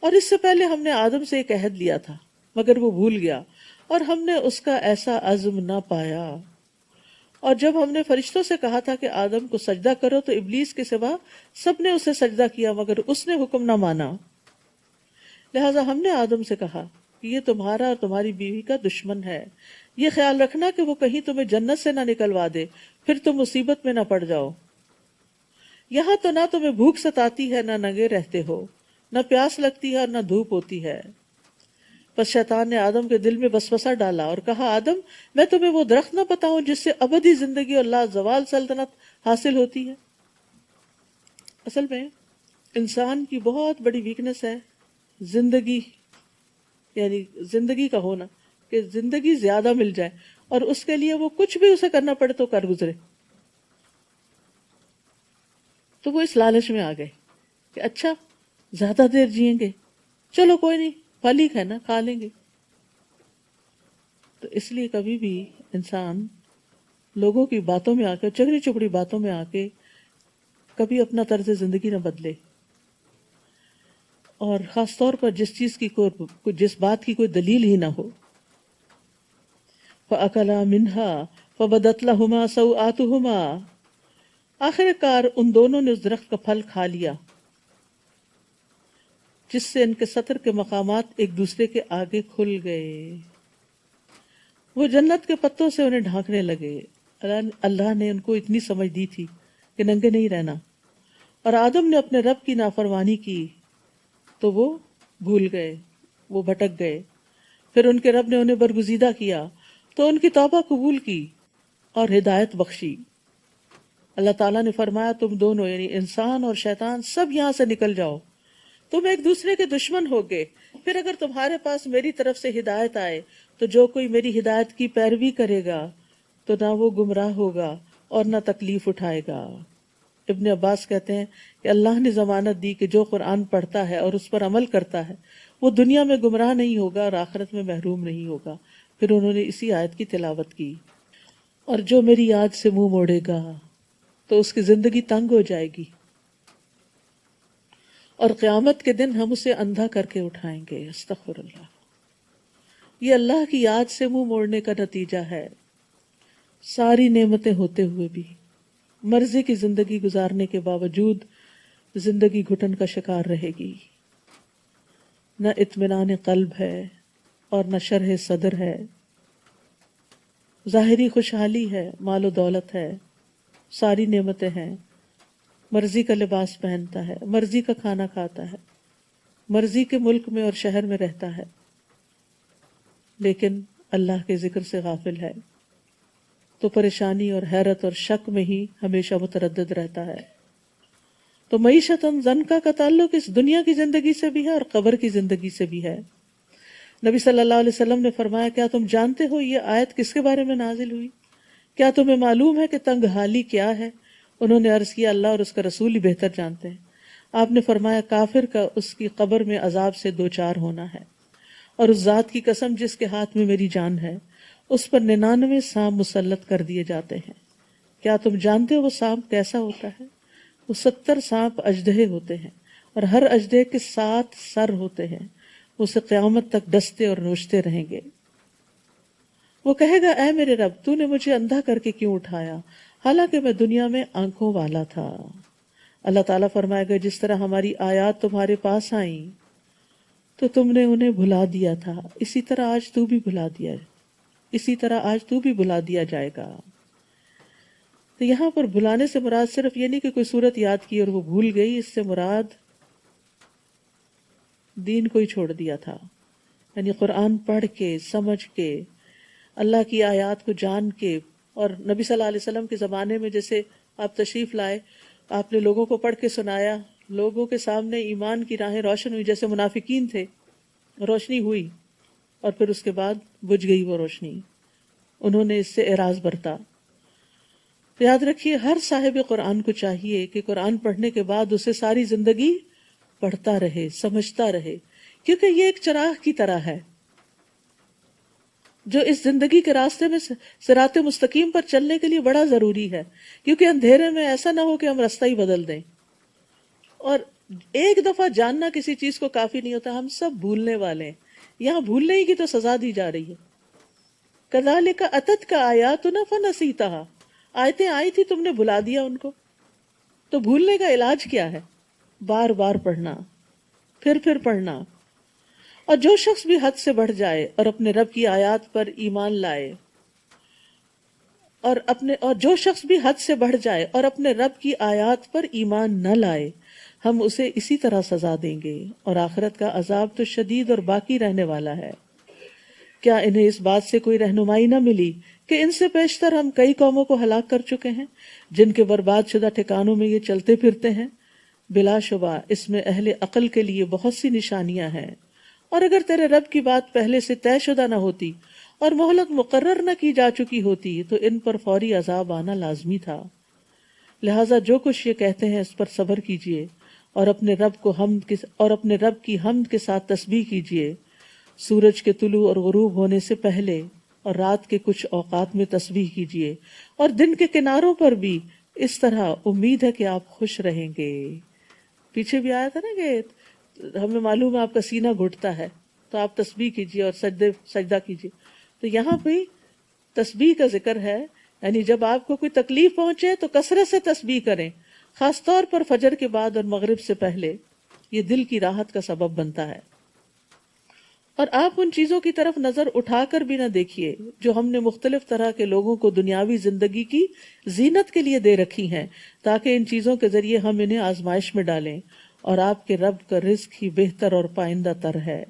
اور اس سے پہلے ہم نے آدم سے ایک عہد لیا تھا مگر وہ بھول گیا اور ہم نے اس کا ایسا عزم نہ پایا. اور جب ہم نے فرشتوں سے کہا تھا کہ آدم کو سجدہ کرو تو ابلیس کے سوا سب نے اسے سجدہ کیا مگر اس نے حکم نہ مانا. لہٰذا ہم نے آدم سے کہا کہ یہ تمہارا اور تمہاری بیوی کا دشمن ہے، یہ خیال رکھنا کہ وہ کہیں تمہیں جنت سے نہ نکلوا دے پھر تم مصیبت میں نہ پڑ جاؤ. یہاں تو نہ تمہیں بھوک ستاتی ہے نہ ننگے رہتے ہو، نہ پیاس لگتی ہے اور نہ دھوپ ہوتی ہے. پس شیطان نے آدم کے دل میں وسوسہ ڈالا اور کہا آدم میں تمہیں وہ درخت نہ بتاؤں جس سے ابدی زندگی اور لا زوال سلطنت حاصل ہوتی ہے. اصل میں انسان کی بہت بڑی ویکنس ہے زندگی، یعنی زندگی کا ہونا، کہ زندگی زیادہ مل جائے اور اس کے لیے وہ کچھ بھی اسے کرنا پڑے تو کر گزرے. تو وہ اس لالچ میں آ گئے کہ اچھا زیادہ دیر جئیں گے، چلو کوئی نہیں پھل ہی کھانا کھا لیں گے. تو اس لیے کبھی بھی انسان لوگوں کی باتوں میں آ کے، چگڑی چپڑی باتوں میں آ کے کبھی اپنا طرز زندگی نہ بدلے، اور خاص طور پر جس چیز کی جس بات کی کوئی دلیل ہی نہ ہو. فَأَكَلَا مِنْهَا فَبَدَتْ لَهُمَا سَوْآتُهُمَا. آخر کار ان دونوں نے اس درخت کا پھل کھا لیا جس سے ان کے سطر کے مقامات ایک دوسرے کے آگے کھل گئے. وہ جنت کے پتوں سے انہیں ڈھانکنے لگے. اللہ نے ان کو اتنی سمجھ دی تھی کہ ننگے نہیں رہنا. اور آدم نے اپنے رب کی نافرمانی کی تو وہ بھول گئے، وہ بھٹک گئے. پھر ان کے رب نے انہیں برگزیدہ کیا تو ان کی توبہ قبول کی اور ہدایت بخشی. اللہ تعالیٰ نے فرمایا تم دونوں یعنی انسان اور شیطان سب یہاں سے نکل جاؤ، تم ایک دوسرے کے دشمن ہوگے. پھر اگر تمہارے پاس میری طرف سے ہدایت آئے تو جو کوئی میری ہدایت کی پیروی کرے گا تو نہ وہ گمراہ ہوگا اور نہ تکلیف اٹھائے گا. ابن عباس کہتے ہیں کہ اللہ نے ضمانت دی کہ جو قرآن پڑھتا ہے اور اس پر عمل کرتا ہے وہ دنیا میں گمراہ نہیں ہوگا اور آخرت میں محروم نہیں ہوگا. پھر انہوں نے اسی آیت کی تلاوت کی. اور جو میری یاد سے منہ موڑے گا تو اس کی زندگی تنگ ہو جائے گی اور قیامت کے دن ہم اسے اندھا کر کے اٹھائیں گے. استغفر اللہ. یہ اللہ کی یاد سے منہ موڑنے کا نتیجہ ہے. ساری نعمتیں ہوتے ہوئے بھی مرضی کی زندگی گزارنے کے باوجود زندگی گھٹن کا شکار رہے گی. نہ اطمینان قلب ہے اور نہ شرح صدر ہے. ظاہری خوشحالی ہے، مال و دولت ہے، ساری نعمتیں ہیں، مرضی کا لباس پہنتا ہے، مرضی کا کھانا کھاتا ہے، مرضی کے ملک میں اور شہر میں رہتا ہے، لیکن اللہ کے ذکر سے غافل ہے تو پریشانی اور حیرت اور شک میں ہی ہمیشہ متردد رہتا ہے. تو معیشتاً زنکا کا تعلق اس دنیا کی زندگی سے بھی ہے اور قبر کی زندگی سے بھی ہے. نبی صلی اللہ علیہ وسلم نے فرمایا کیا تم جانتے ہو یہ آیت کس کے بارے میں نازل ہوئی؟ کیا تمہیں معلوم ہے کہ تنگ حالی کیا ہے؟ انہوں نے عرض کیا اللہ اور اس کا رسول ہی بہتر جانتے ہیں. آپ نے فرمایا کافر کا اس کی قبر میں عذاب سے دوچار ہونا ہے، اور اس ذات کی قسم جس کے ہاتھ میں میری جان ہے اس پر 99 سانپ مسلط کر دیے جاتے ہیں. کیا تم جانتے ہو وہ سانپ کیسا ہوتا ہے؟ وہ 70 سانپ اژدہے ہوتے ہیں اور ہر اژدہے کے 7 سر ہوتے ہیں. وہ اسے قیامت تک ڈستے اور نوچتے رہیں گے. وہ کہے گا اے میرے رب تو نے مجھے اندھا کر کے کیوں اٹھایا حالانکہ میں دنیا میں آنکھوں والا تھا. اللہ تعالیٰ فرمائے گا جس طرح ہماری آیات تمہارے پاس آئیں تو تم نے انہیں بھلا دیا تھا، اسی طرح آج تو بھی بھلا دیا جائے گا. تو یہاں پر بھلانے سے مراد صرف یہ نہیں کہ کوئی صورت یاد کی اور وہ بھول گئی، اس سے مراد دین کو ہی چھوڑ دیا تھا. یعنی قرآن پڑھ کے سمجھ کے اللہ کی آیات کو جان کے، اور نبی صلی اللہ علیہ وسلم کے زمانے میں جیسے آپ تشریف لائے، آپ نے لوگوں کو پڑھ کے سنایا، لوگوں کے سامنے ایمان کی راہیں روشن ہوئی. جیسے منافقین تھے، روشنی ہوئی اور پھر اس کے بعد بجھ گئی وہ روشنی، انہوں نے اس سے اعراض برتا. تو یاد رکھیے ہر صاحب قرآن کو چاہیے کہ قرآن پڑھنے کے بعد اسے ساری زندگی پڑھتا رہے، سمجھتا رہے، کیونکہ یہ ایک چراغ کی طرح ہے جو اس زندگی کے راستے میں صراط مستقیم پر چلنے کے لیے بڑا ضروری ہے. کیونکہ اندھیرے میں ایسا نہ ہو کہ ہم رستہ ہی بدل دیں. اور ایک دفعہ جاننا کسی چیز کو کافی نہیں ہوتا، ہم سب بھولنے والے ہیں. یہاں بھولنے ہی کی تو سزا دی جا رہی ہے. کذالک اتتک آیاتنا فنسیتھا، آیتیں آئی تھی تم نے بھلا دیا ان کو. تو بھولنے کا علاج کیا ہے؟ بار بار پڑھنا، پھر پڑھنا. اور جو شخص بھی حد سے بڑھ جائے اور اپنے رب کی آیات پر ایمان لائے اور جو شخص بھی حد سے بڑھ جائے اور اپنے رب کی آیات پر ایمان نہ لائے ہم اسے اسی طرح سزا دیں گے، اور آخرت کا عذاب تو شدید اور باقی رہنے والا ہے. کیا انہیں اس بات سے کوئی رہنمائی نہ ملی کہ ان سے پیشتر ہم کئی قوموں کو ہلاک کر چکے ہیں جن کے برباد شدہ ٹھکانوں میں یہ چلتے پھرتے ہیں؟ بلا شبہ اس میں اہل عقل کے لیے بہت سی نشانیاں ہیں. اور اگر تیرے رب کی بات پہلے سے طے شدہ نہ ہوتی اور مہلت مقرر نہ کی جا چکی ہوتی تو ان پر فوری عذاب آنا لازمی تھا. لہٰذا جو کچھ یہ کہتے ہیں اس پر صبر کیجیے اور اپنے رب کی حمد کے ساتھ تسبیح کیجیے. سورج کے طلوع اور غروب ہونے سے پہلے اور رات کے کچھ اوقات میں تسبیح کیجیے، اور دن کے کناروں پر بھی. اس طرح امید ہے کہ آپ خوش رہیں گے. پیچھے بھی آیا تھا نا کہ ہمیں معلوم ہے آپ کا سینہ گھٹتا ہے تو آپ تسبیح کیجیے اور سجدہ کیجیے. تو یہاں بھی تسبیح کا ذکر ہے، یعنی جب آپ کو کوئی تکلیف پہنچے تو کثرت سے تسبیح کریں، خاص طور پر فجر کے بعد اور مغرب سے پہلے. یہ دل کی راحت کا سبب بنتا ہے۔ اور آپ ان چیزوں کی طرف نظر اٹھا کر بھی نہ دیکھیے جو ہم نے مختلف طرح کے لوگوں کو دنیاوی زندگی کی زینت کے لیے دے رکھی ہیں، تاکہ ان چیزوں کے ذریعے ہم انہیں آزمائش میں ڈالیں، اور آپ کے رب کا رزق ہی بہتر اور پائندہ تر ہے۔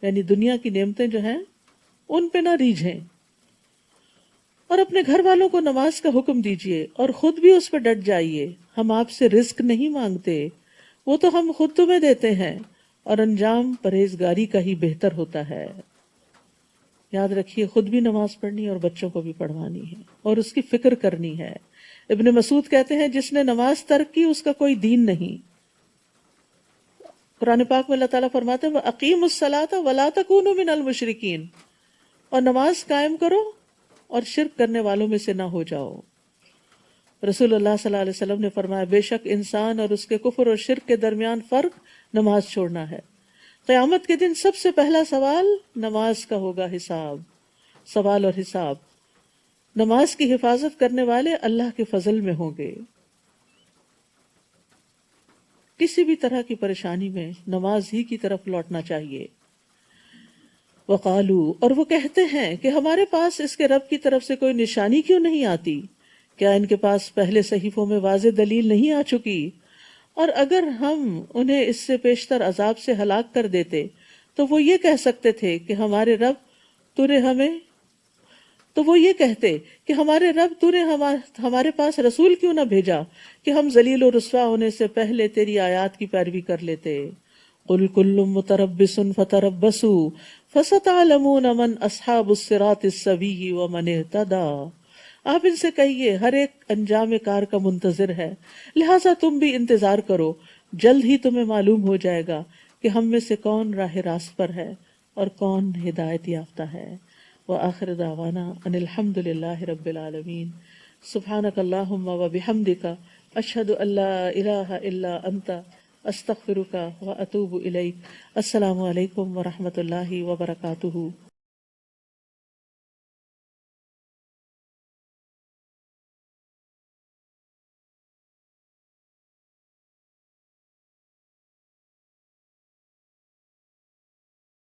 یعنی دنیا کی نعمتیں جو ہیں ان پہ نہ ریجھیں، اور اپنے گھر والوں کو نماز کا حکم دیجیے اور خود بھی اس پہ ڈٹ جائیے۔ ہم آپ سے رزق نہیں مانگتے، وہ تو ہم خود تمہیں دیتے ہیں، اور انجام پرہیزگاری کا ہی بہتر ہوتا ہے۔ یاد رکھیے، خود بھی نماز پڑھنی اور بچوں کو بھی پڑھوانی ہے، اور اس کی فکر کرنی ہے۔ ابن مسعود کہتے ہیں جس نے نماز ترک کی اس کا کوئی دین نہیں۔ قرآن پاک میں اللہ تعالیٰ فرماتے ہیں وَأَقِيمُوا الصَّلَاةَ وَلَا تَكُونُوا مِنَ الْمُشْرِكِينَ، اور نماز قائم کرو اور شرک کرنے والوں میں سے نہ ہو جاؤ۔ رسول اللہ صلی اللہ علیہ وسلم نے فرمایا بے شک انسان اور اس کے کفر اور شرک کے درمیان فرق نماز چھوڑنا ہے۔ قیامت کے دن سب سے پہلا سوال نماز کا ہوگا، سوال اور حساب۔ نماز کی حفاظت کرنے والے اللہ کے فضل میں ہوں گے۔ کسی بھی طرح کی پریشانی میں نماز ہی کی طرف لوٹنا چاہیے۔ وقالو، اور وہ کہتے ہیں کہ ہمارے پاس اس کے رب کی طرف سے کوئی نشانی کیوں نہیں آتی؟ کیا ان کے پاس پہلے صحیفوں میں واضح دلیل نہیں آ چکی؟ اور اگر ہم انہیں اس سے پیشتر عذاب سے ہلاک کر دیتے تو وہ یہ کہہ سکتے تھے کہ ہمارے رب تو نے ہمارے پاس رسول کیوں نہ بھیجا کہ ہم ذلیل و رسوا ہونے سے پہلے تیری آیات کی پیروی کر لیتے۔ قل کل متربص فتربصوا فستعلمون من اصحاب الصراط السوی ومن اہتدی۔ آپ ان سے کہیے ہر ایک انجام کار کا منتظر ہے، لہٰذا تم بھی انتظار کرو، جلد ہی تمہیں معلوم ہو جائے گا کہ ہم میں سے کون راہ راست پر ہے اور کون ہدایت یافتہ ہے۔ وآخر دعوانا ان الحمد للہ رب العالمین۔ سبحانک اللہم وبحمدک، اشہد ان لا الہ الا انت، استغفرک واتوب الیک۔ السلام علیکم ورحمۃ اللہ وبرکاتہ۔